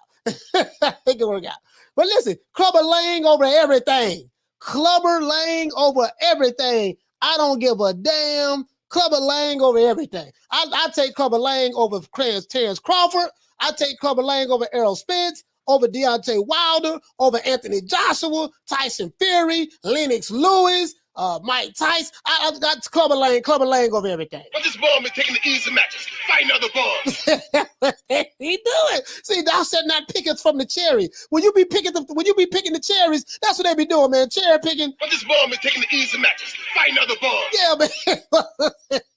It can work out. But listen, Clubber Lang over everything. Clubber Lang over everything. I don't give a damn. Clubber Lang over everything. I take Clubber Lang over Terence Crawford. I take Clubber Lang over Errol Spence, over Deontay Wilder, over Anthony Joshua, Tyson Fury, Lennox Lewis, Mike Tyson. I got Clubber Lang over everything. But this ball been taking the easy matches, fighting other balls. He do it. See, thou said not pickings from the cherry. When you be picking the cherries, that's what they be doing, man. Cherry picking. But this ball been taking the easy matches, fighting other balls. Yeah, man.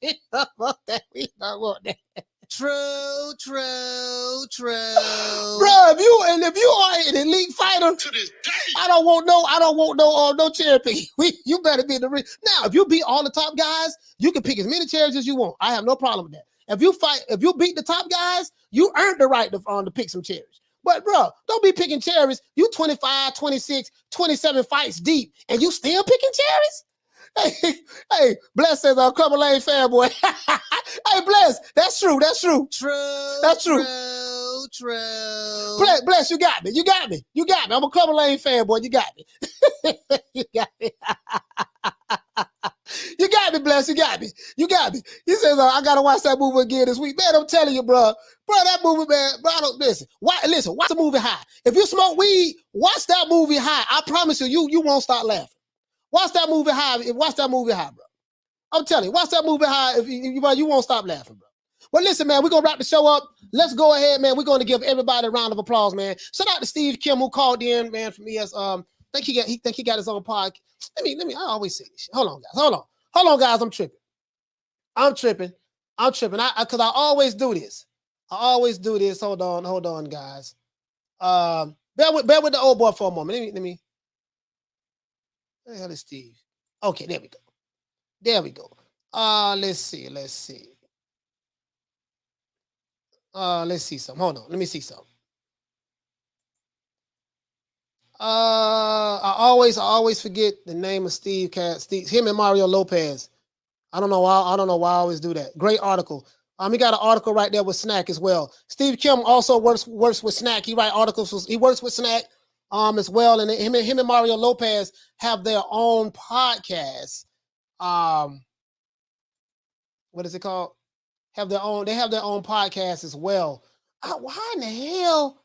We don't want that. We don't want that. True. Bro, if you are an elite fighter, to this day, I don't want no cherry picking. You better be in the ring. Now, if you beat all the top guys, you can pick as many chairs as you want. I have no problem with that. If you beat the top guys, you earned the right to pick some cherries. But, bro, don't be picking cherries. You 25, 26, 27 fights deep, and you still picking cherries? Hey, Bless says, Clubber Lane fanboy. Hey, Bless, that's true. That's true. That's true. True. Bless, you got me. You got me. You got me. I'm a Clubber Lane fanboy. You got me. You got me. You got me, Bless. You got me. You got me. He says, I got to watch that movie again this week. Man, I'm telling you, bro. Bro, that movie, man. Bro, listen, watch the movie High. If you smoke weed, watch that movie High. I promise you, you won't stop laughing. Watch that movie High. Watch that movie High, bro. I'm telling you, watch that movie High. If you won't stop laughing, bro. Well, listen, man, we're going to wrap the show up. Let's go ahead, man. We're going to give everybody a round of applause, man. Shout out to Steve Kim, who called in, man, from ES. I think he got his own podcast. Let me, I always say this shit. Hold on, guys. Hold on, guys. I'm tripping. Because I always do this. Hold on, guys. Bear with the old boy for a moment. Let me. Where the hell is Steve? Okay, there we go. Let's see. Let's see something. Hold on. Let me see something. I always forget the name of Steve. Him and Mario Lopez. I don't know why I always do that. Great article. He got an article right there with Snack as well. Steve Kim also works with Snack. He writes articles. He works with Snack as well. And him and Mario Lopez have their own podcast. What is it called? They have their own podcast as well. How in the hell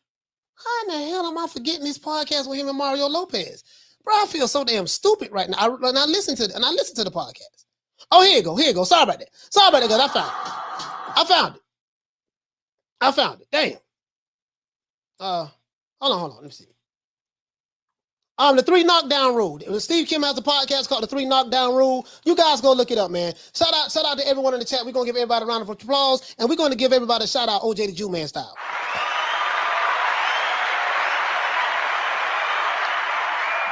am I forgetting this podcast with him and Mario Lopez? Bro, I feel so damn stupid right now. I listen to the podcast. Oh, here you go. Sorry about that, guys. I found it. Damn. Hold on. Let me see. The 3 knockdown rule. Steve Kim has a podcast called the 3 knockdown rule. You guys go look it up, man. Shout out to everyone in the chat. We're gonna give everybody a round of applause, and we're gonna give everybody a shout out, OJ the Jew Man style.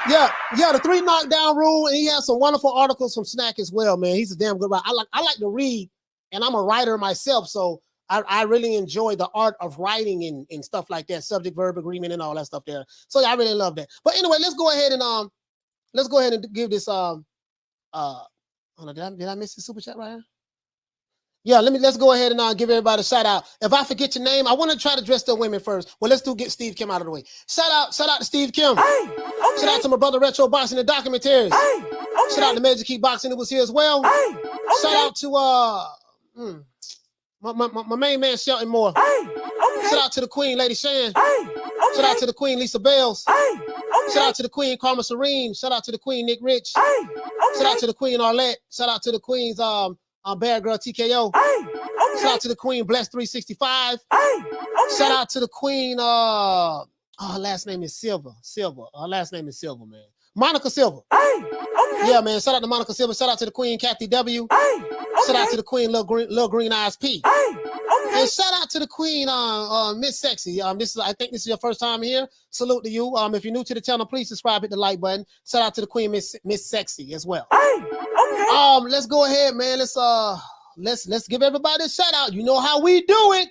Yeah, the 3 knockdown rule, and he has some wonderful articles from Snack as well, man. He's a damn good writer. I like to read, and I'm a writer myself, so I really enjoy the art of writing and stuff like that, subject verb agreement and all that stuff there. So yeah, I really love that. But anyway, let's go ahead and give this hold on, did I miss the super chat right here? Yeah, let's go ahead and give everybody a shout out. If I forget your name, I want to try to address the women first. Well, let's get Steve Kim out of the way. Shout out to Steve Kim. Hey, okay. Shout out to my brother Retro Boxing and Documentaries. Hey, okay. Shout out to Magic Keep Boxing, who was here as well. Hey, okay. Shout out to my main man Shelton Moore. Hey, okay. Shout out to the Queen Lady Shan. Hey, okay. Shout out to the Queen Lisa Bells. Hey, okay. Shout out to the Queen Karma Serene. Shout out to the Queen Nick Rich. Hey, okay. Shout out to the Queen Arlette. Shout out to the Queens Bad Girl TKO. Hey, okay. Shout out to the Queen Bless 365. Hey, okay. Shout out to the Queen her last name is Silver. Her last name is Silver, man. Monica Silver. Hey, okay. Yeah, man. Shout out to Monica Silver. Shout out to the Queen Kathy W. Hey, okay. Shout out to the Queen Lil Green Eyes P. Hey, okay. And shout out to the Queen Miss Sexy. I think this is your first time here. Salute to you. If you're new to the channel, please subscribe, hit the like button. Shout out to the Queen Miss Sexy as well. Hey, okay. Let's go ahead, man. Let's give everybody a shout out. You know how we do it.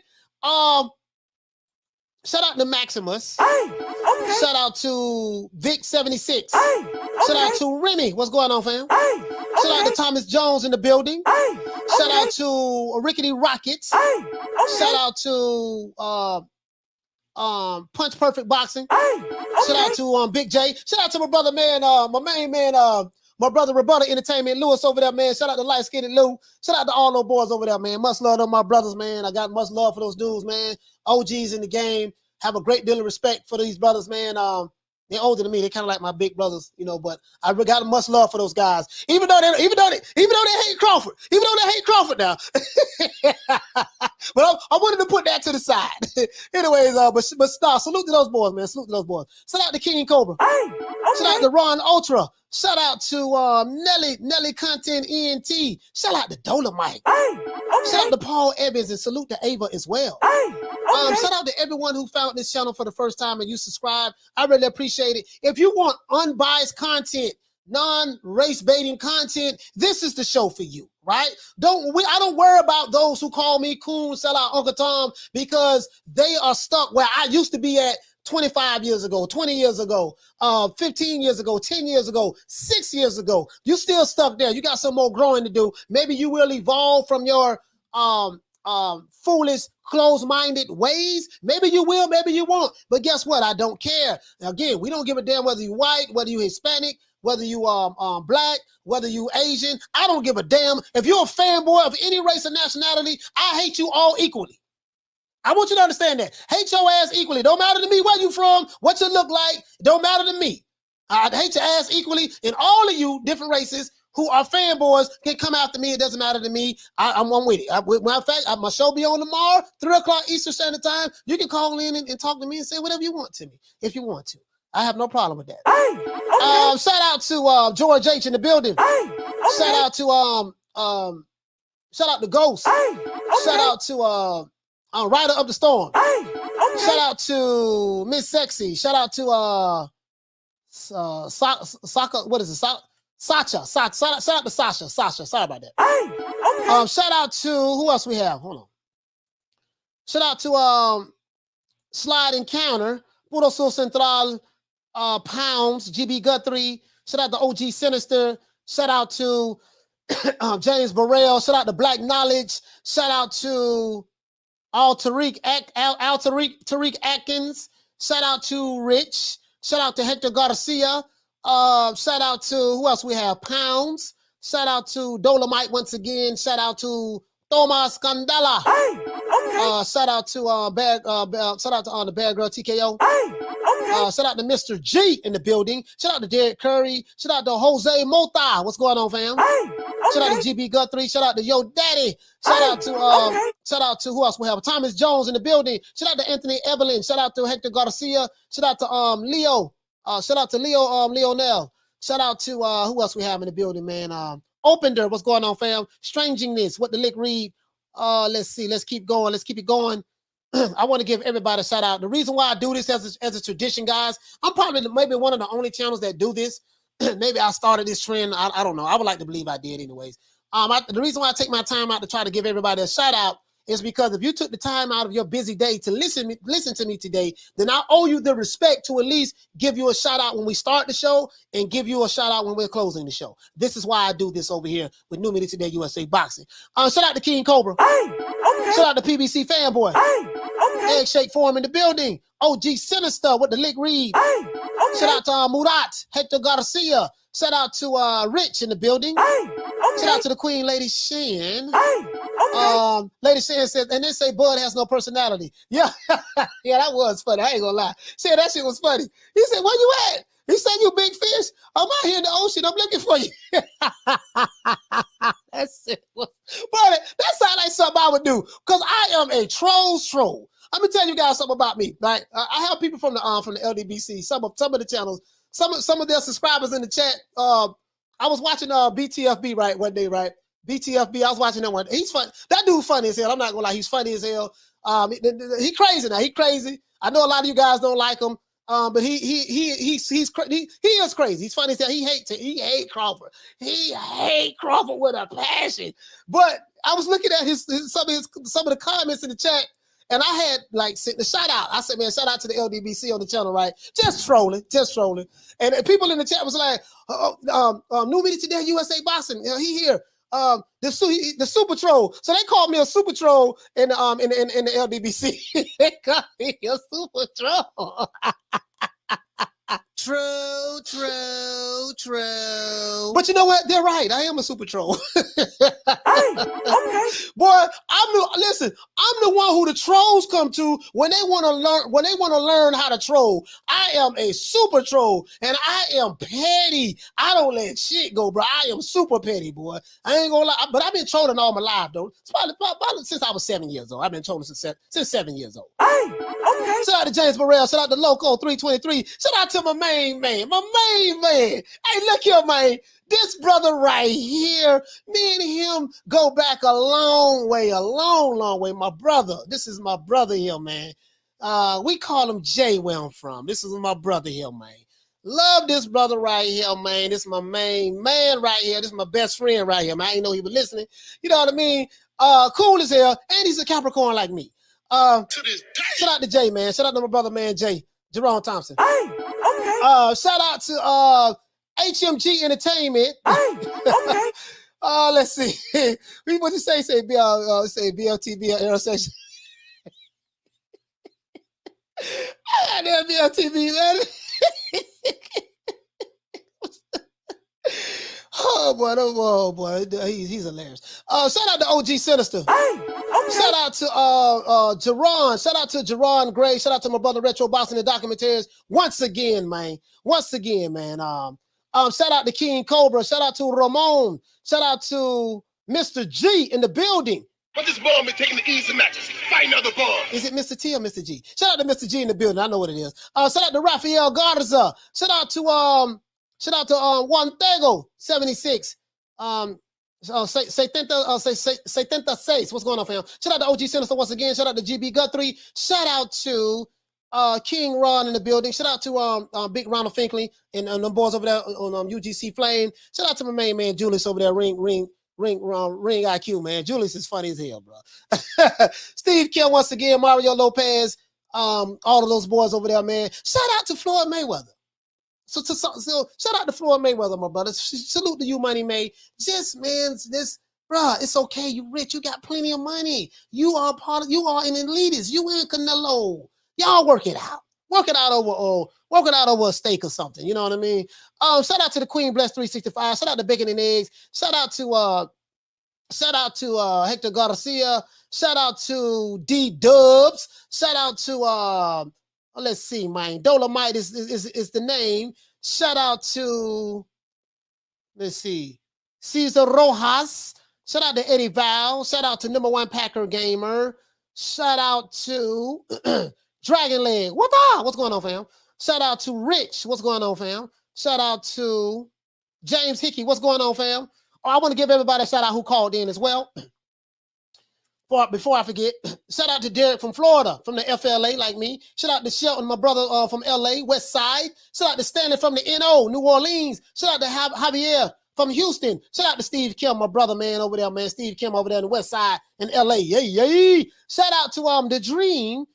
Shout out to Maximus. Hey, okay. Shout out to Vic76. Hey, okay. Shout out to Remy. What's going on, fam? Hey, okay. Shout out to Thomas Jones in the building. Hey, okay. Shout out to Rickety Rockets. Hey, okay. Shout out to Punch Perfect Boxing. Hey, okay. Shout out to Big J. Shout out to my brother, man, my main man, my brother Roberta Entertainment, Lewis over there, man. Shout out to Light Skinned Lou. Shout out to all those boys over there, man. Much love to my brothers, man. I got much love for those dudes, man. OGs in the game. Have a great deal of respect for these brothers, man. They're older than me. They're kind of like my big brothers, but I got much love for those guys. Even though they hate Crawford. Even though they hate Crawford now. But I wanted to put that to the side. Anyways, but salute to those boys, man. Salute to those boys. Shout out to King and Cobra. Hey, okay. Shout out to Ron Ultra. Shout out to Nelly Content ENT. Shout out to Dolomite. Hey, okay. Shout out to Paul Evans and salute to Ava as well. Hey, okay. Shout out to everyone who found this channel for the first time and you subscribe. I really appreciate it. If you want unbiased content non-race baiting content, this is the show for you, right? I don't worry about those who call me coon, sell out Uncle Tom, because they are stuck where I used to be at 25 years ago, 20 years ago, 15 years ago, 10 years ago, 6 years ago. You still stuck there. You got some more growing to do. Maybe you will evolve from your foolish, closed-minded ways. Maybe you will, maybe you won't. But guess what? I don't care. Now, again, we don't give a damn whether you're white, whether you're Hispanic, whether you black, whether you Asian. I don't give a damn. If you're a fanboy of any race or nationality, I hate you all equally. I want you to understand that. Hate your ass equally. Don't matter to me where you from, what you look like. Don't matter to me. I hate your ass equally. And all of you different races who are fanboys can come after me. It doesn't matter to me. I'm one with it. Matter of fact, my show be on tomorrow, 3 o'clock Eastern Standard Time. You can call in and talk to me and say whatever you want to me if you want to. I have no problem with that. Shout out to George H in the building. Shout out to Ghost. Shout out to Rider of the Storm. Shout out to Miss Sexy. Shout out to what is it? Sacha. Shout out to Sasha. Sorry about that. Shout out to who else we have? Hold on. Shout out to Slide Encounter, Puro Sur Central, Pounds, GB Guthrie. Shout out to OG Sinister. Shout out to James Burrell. Shout out to Black Knowledge. Shout out to Tariq Atkins. Shout out to Rich. Shout out to Hector Garcia. Shout out to who else we have? Pounds. Shout out to Dolomite once again. Shout out to Thomas Candela. Shout out to the Bear Girl TKO. Shout out to Mr. G in the building. Shout out to Derek Curry. Shout out to Jose Mota. What's going on, fam? Shout out to GB Guthrie. Shout out to Yo Daddy. Shout out to who else we have? Thomas Jones in the building. Shout out to Anthony Evelyn. Shout out to Hector Garcia. Shout out to Leo. Shout out to Leonel. Shout out to who else we have in the building, man? Opender, what's going on, fam? Strangingness, what the lick read. Let's see, let's keep going. Let's keep it going. I want to give everybody a shout out. The reason why I do this as a tradition, guys, I'm probably maybe one of the only channels that do this. Maybe I started this trend. I don't know. I would like to believe I did anyways. The reason why I take my time out to try to give everybody a shout out is because if you took the time out of your busy day to listen to me today, then I owe you the respect to at least give you a shout out when we start the show and give you a shout out when we're closing the show. This is why I do this over here with New Media Today USA Boxing. Shout out to King Cobra. Shout out to PBC Fanboy. Egg Shake Forum in the building. OG Sinister with the lick read. Shout out to Murat, Hector Garcia. Shout out to Rich in the building. Shout out to the Queen Lady Shan. Lady Shan says, and then say Bud has no personality. Yeah, yeah, that was funny. I ain't gonna lie. Said that shit was funny. He said, where you at? He said, you big fish. I'm out here in the ocean. I'm looking for you. That's it. But that sounds like something I would do because I am a troll. Let me tell you guys something about me. Like I have people from the LDBC, some of the channels, some of their subscribers in the chat. I was watching BTFB right one day, right? BTFB, I was watching that one. He's fun. That dude funny as hell. I'm not gonna lie, he's funny as hell. He crazy now. He crazy. I know a lot of you guys don't like him. But he is crazy. He's funny as hell. He hate Crawford. He hate Crawford with a passion. But I was looking at some of the comments in the chat, and I had like sent the shout out. I said, man, shout out to the LDBC on the channel, right? Just trolling. And people in the chat was like, New Media Today USA Boxing. He here. The super troll. So they called me a super troll in the LDBC. They called me a super troll. True. But you know what? They're right. I am a super troll. Boy, I'm the one who the trolls come to when they want to learn how to troll. I am a super troll and I am petty. I don't let shit go, bro. I am super petty, boy. I ain't gonna lie, but I've been trolling all my life, though. It's probably since I was 7 years old. I've been trolling since 7 years old. Shout out to James Burrell. Shout out to Loco 323. Shout out to my main man. Hey, look here, man. This brother right here, me and him go back a long way. My brother. This is my brother here, man. We call him Jay where I'm from. This is my brother here, man. Love this brother right here, man. This is my main man right here. This is my best friend right here, man. I didn't know he was listening. You know what I mean? Cool as hell. And he's a Capricorn like me. Shout out to Jay, man. Shout out to my brother, man, Jay. Jerome Thompson. Hey, okay. Shout out to HMG Entertainment. Hey, okay. Let's see. What you say? Say BLTV intersection. I got that BLTV, man. Oh boy, he's hilarious. Shout out to OG Sinister. Hey, okay. Shout out to Jerron. Shout out to Jerron Gray. Shout out to my brother Retro Boxing and Documentaries. Once again, man. Shout out to King Cobra. Shout out to Ramon. Shout out to Mr. G in the building. But this ball been taking the easy matches. Fighting other balls. Is it Mr. T or Mr. G? Shout out to Mr. G in the building. I know what it is. Shout out to Rafael Garza. Shout out to Juan Tego 76. 76. What's going on, fam? Shout out to OG Sinister once again. Shout out to GB Guthrie. Shout out to King Ron in the building. Shout out to Big Ronald Finkley and them boys over there on UGC Flame. Shout out to my main man Julius over there. Ring IQ, man. Julius is funny as hell, bro. Steve Kim once again. Mario Lopez. All of those boys over there, man. Shout out to Floyd Mayweather. So shout out to Floyd Mayweather, my brother. Salute to you, Money May. Bro, it's okay. You rich. You got plenty of money. You are an elitist. You and Canelo. Y'all work it out. Work it out over a steak or something. You know what I mean? Shout out to the Queen Bless 365. Shout out to Bacon and Eggs. Shout out to Hector Garcia. Shout out to D Dubs. Shout out to let's see, man. Dolomite is the name. Shout out to, let's see, Cesar Rojas. Shout out to Eddie Val. Shout out to Number One Packer Gamer. Shout out to Dragon Leg. What's going on, fam? Shout out to Rich. What's going on, fam? Shout out to James Hickey. What's going on, fam? I want to give everybody a shout out who called in as well. Before I forget, shout out to Derek from Florida, from the FLA, like me. Shout out to Shelton, my brother from LA, West Side. Shout out to Stanley from the NO, New Orleans. Shout out to Javier from Houston. Shout out to Steve Kim, my brother, man, over there, man. Steve Kim over there in the West Side in LA. Yay. Shout out to the Dream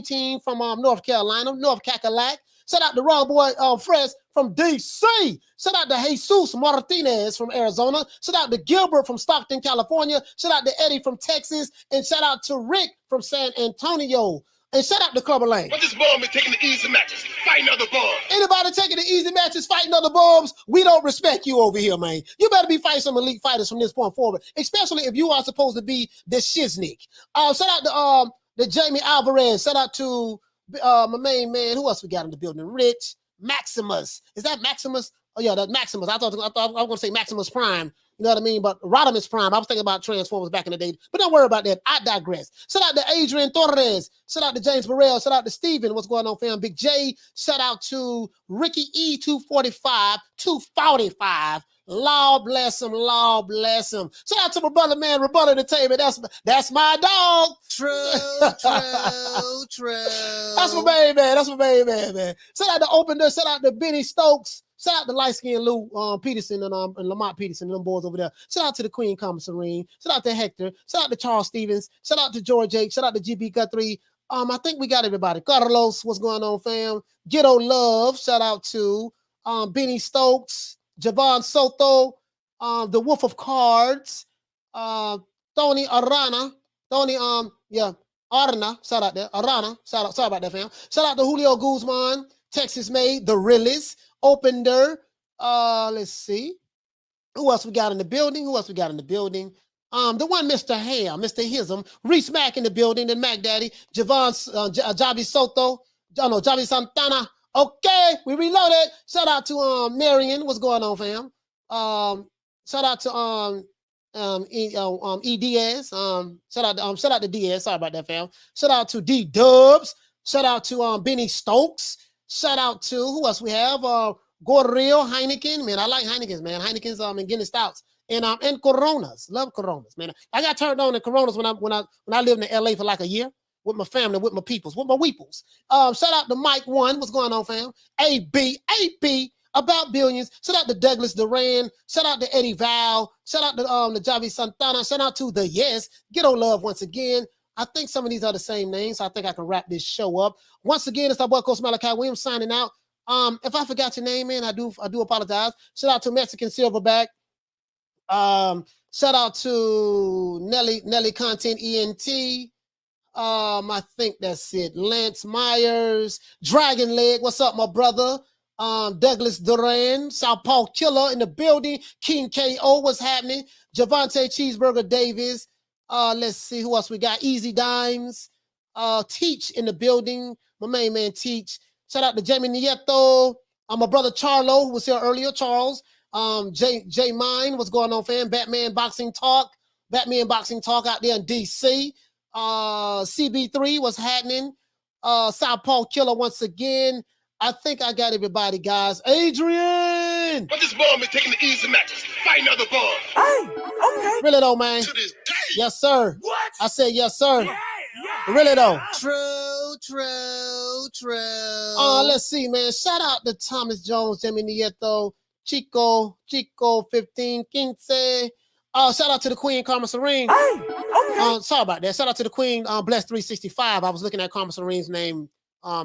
Team from North Carolina, North Cackalack. Shout out to Wrong Boy Fresh from DC. Shout out to Jesus Martinez from Arizona. Shout out to Gilbert from Stockton, California. Shout out to Eddie from Texas. And shout out to Rick from San Antonio. And shout out to Clubber Lane. But this ball been taking the easy matches. Fighting other balls. Anybody taking the easy matches, fighting other bulbs, we don't respect you over here, man. You better be fighting some elite fighters from this point forward, especially if you are supposed to be the shiznick. Shout out to Jamie Alvarez. Shout out to my main man. Who else we got in the building? Rich Maximus. Is that Maximus? Oh yeah, that's Maximus. I thought I was gonna say Maximus Prime. You know what I mean? But Rodimus Prime. I was thinking about Transformers back in the day. But don't worry about that. I digress. Shout out to Adrian Torres. Shout out to James Burrell. Shout out to Steven. What's going on, fam? Big J. Shout out to Ricky E 245. 245. Lord bless him. Lord bless him. Shout out to my brother, man. Rebuttal Entertainment. That's my dog. True. That's my baby, man. That's my baby, man. Shout out to Open Door. Shout out to Benny Stokes. Shout out to Light Skin Lou Peterson and Lamont Peterson and them boys over there. Shout out to the Queen Commissarine. Shout out to Hector. Shout out to Charles Stevens. Shout out to George Jake. Shout out to GB Guthrie. I think we got everybody. Carlos, what's going on, fam? Ghetto Love. Shout out to Benny Stokes. Javon Soto, the Wolf of Cards, Tony Arana, Arana, shout out there, Arana, shout out, sorry about that, fam. Shout out to Julio Guzman, Texas Made, The Realist, Opender, let's see, who else we got in the building? The one Mr. Hale, Mr. Hism, Reese Mack in the building, then Mac Daddy, Javi Soto, Javi Santana. Okay, we reloaded. Shout out to Marion. What's going on, fam? Shout out to E Diaz. Shout out to Diaz. Sorry about that, fam. Shout out to D Dubs. Shout out to Benny Stokes. Shout out to who else we have? Gorreal, Heineken. Man, I like Heinekens, man. Heineken's and Guinness Stouts. And Coronas. Love Coronas, man. I got turned on to Coronas when I lived in LA for like a year. with my family, with my peoples, with my weeples. Shout out to Mike One. What's going on, fam? AB about billions. Shout out to Douglas Duran. Shout out to Eddie Val. Shout out to Javi Santana. Shout out to the Yes. Get on love once again. I think some of these are the same names, so I think I can wrap this show up. Once again, it's our boy Coach Malachi Williams signing out. If I forgot your name, man, I do apologize. Shout out to Mexican Silverback. Shout out to Nelly Content ENT. I think that's it. Lance Myers, Dragon Leg. What's up, my brother? Douglas Duran, Southpaw Killer in the building. King KO, what's happening? Javante Cheeseburger Davis. Let's see who else we got. Easy Dimes. Teach in the building. My main man Teach. Shout out to Jamie Nieto. My brother Charlo, who was here earlier. Charles. J Mine, what's going on, fam? Batman Boxing Talk out there in DC. CB3, what's happening? Southpaw Killer once again. I think I got everybody, guys. Adrian! But this bum is taking the easy matches. Fight another bum. Hey, okay. Really though, man. To this day. Yes, sir. What? I said yes, sir. Yeah. Really though. True. Let's see, man. Shout out to Thomas Jones, Jimmy Nieto, Chico 15, Quince. Shout out to the Queen, Carmen Serene. Hey, okay. Sorry about that. Shout out to the Queen, Bless 365. I was looking at Carmen Serene's name.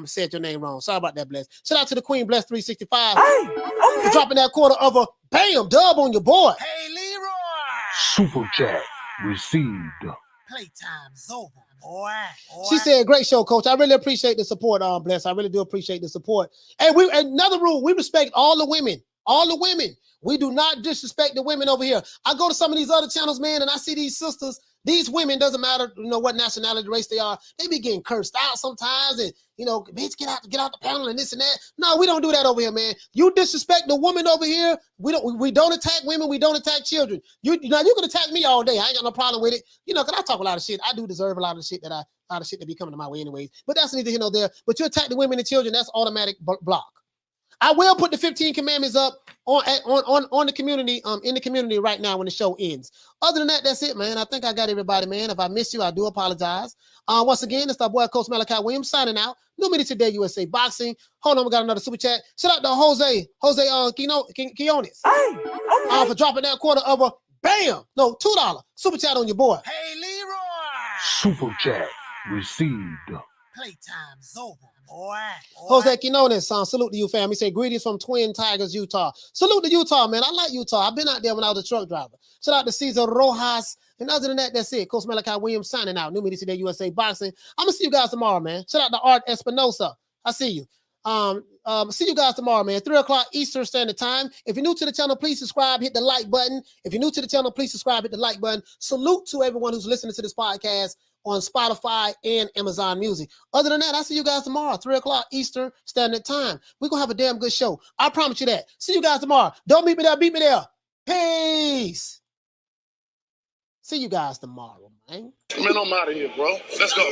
Said your name wrong. Sorry about that, Bless. Shout out to the Queen, Bless 365. Hey, okay. For dropping that quarter of a bam dub on your boy. Hey, Leroy. Super chat received. Playtime's over, boy. She said, great show, coach. I really appreciate the support, Bless. I really do appreciate the support. And another rule, we respect all the women. All the women. We do not disrespect the women over here. I go to some of these other channels, man, and I see these sisters, these women, doesn't matter, what nationality, race they are, they be getting cursed out sometimes, and, bitch, get out the panel and this and that. No, we don't do that over here, man. You disrespect the woman over here. We don't attack women. We don't attack children. You can attack me all day. I ain't got no problem with it. Because I talk a lot of shit. I do deserve a lot of shit that be coming to my way anyways. But that's neither here nor there. But you attack the women and children, that's automatic block. I will put the 15 commandments up on the community, in the community right now when the show ends. Other than that, that's it, man. I think I got everybody, man. If I missed you, I do apologize. Once again, it's our boy Coach Malachi Williams signing out. New media today, USA Boxing. Hold on, we got another super chat. Shout out to Jose Quinones. Hey, okay. For dropping that quarter of a $2 super chat on your boy. Hey, Leroy. Super chat received. Playtime's over, boy. Jose Quinones, salute to you, fam. He said, greetings from Twin Tigers, Utah. Salute to Utah, man. I like Utah. I've been out there when I was a truck driver. Shout out to Cesar Rojas. And other than that, that's it. Coach Malachi Williams signing out. New media today, USA Boxing. I'm going to see you guys tomorrow, man. Shout out to Art Espinosa. I see you. See you guys tomorrow, man. 3 o'clock Eastern Standard Time. If you're new to the channel, please subscribe. Hit the like button. If you're new to the channel, please subscribe. Hit the like button. Salute to everyone who's listening to this podcast on Spotify and Amazon Music. Other than that, I'll see you guys tomorrow, 3 o'clock Eastern Standard Time. We're going to have a damn good show. I promise you that. See you guys tomorrow. Don't meet me there. Beat me there. Peace. See you guys tomorrow, man. Man, I'm out of here, bro. Let's go.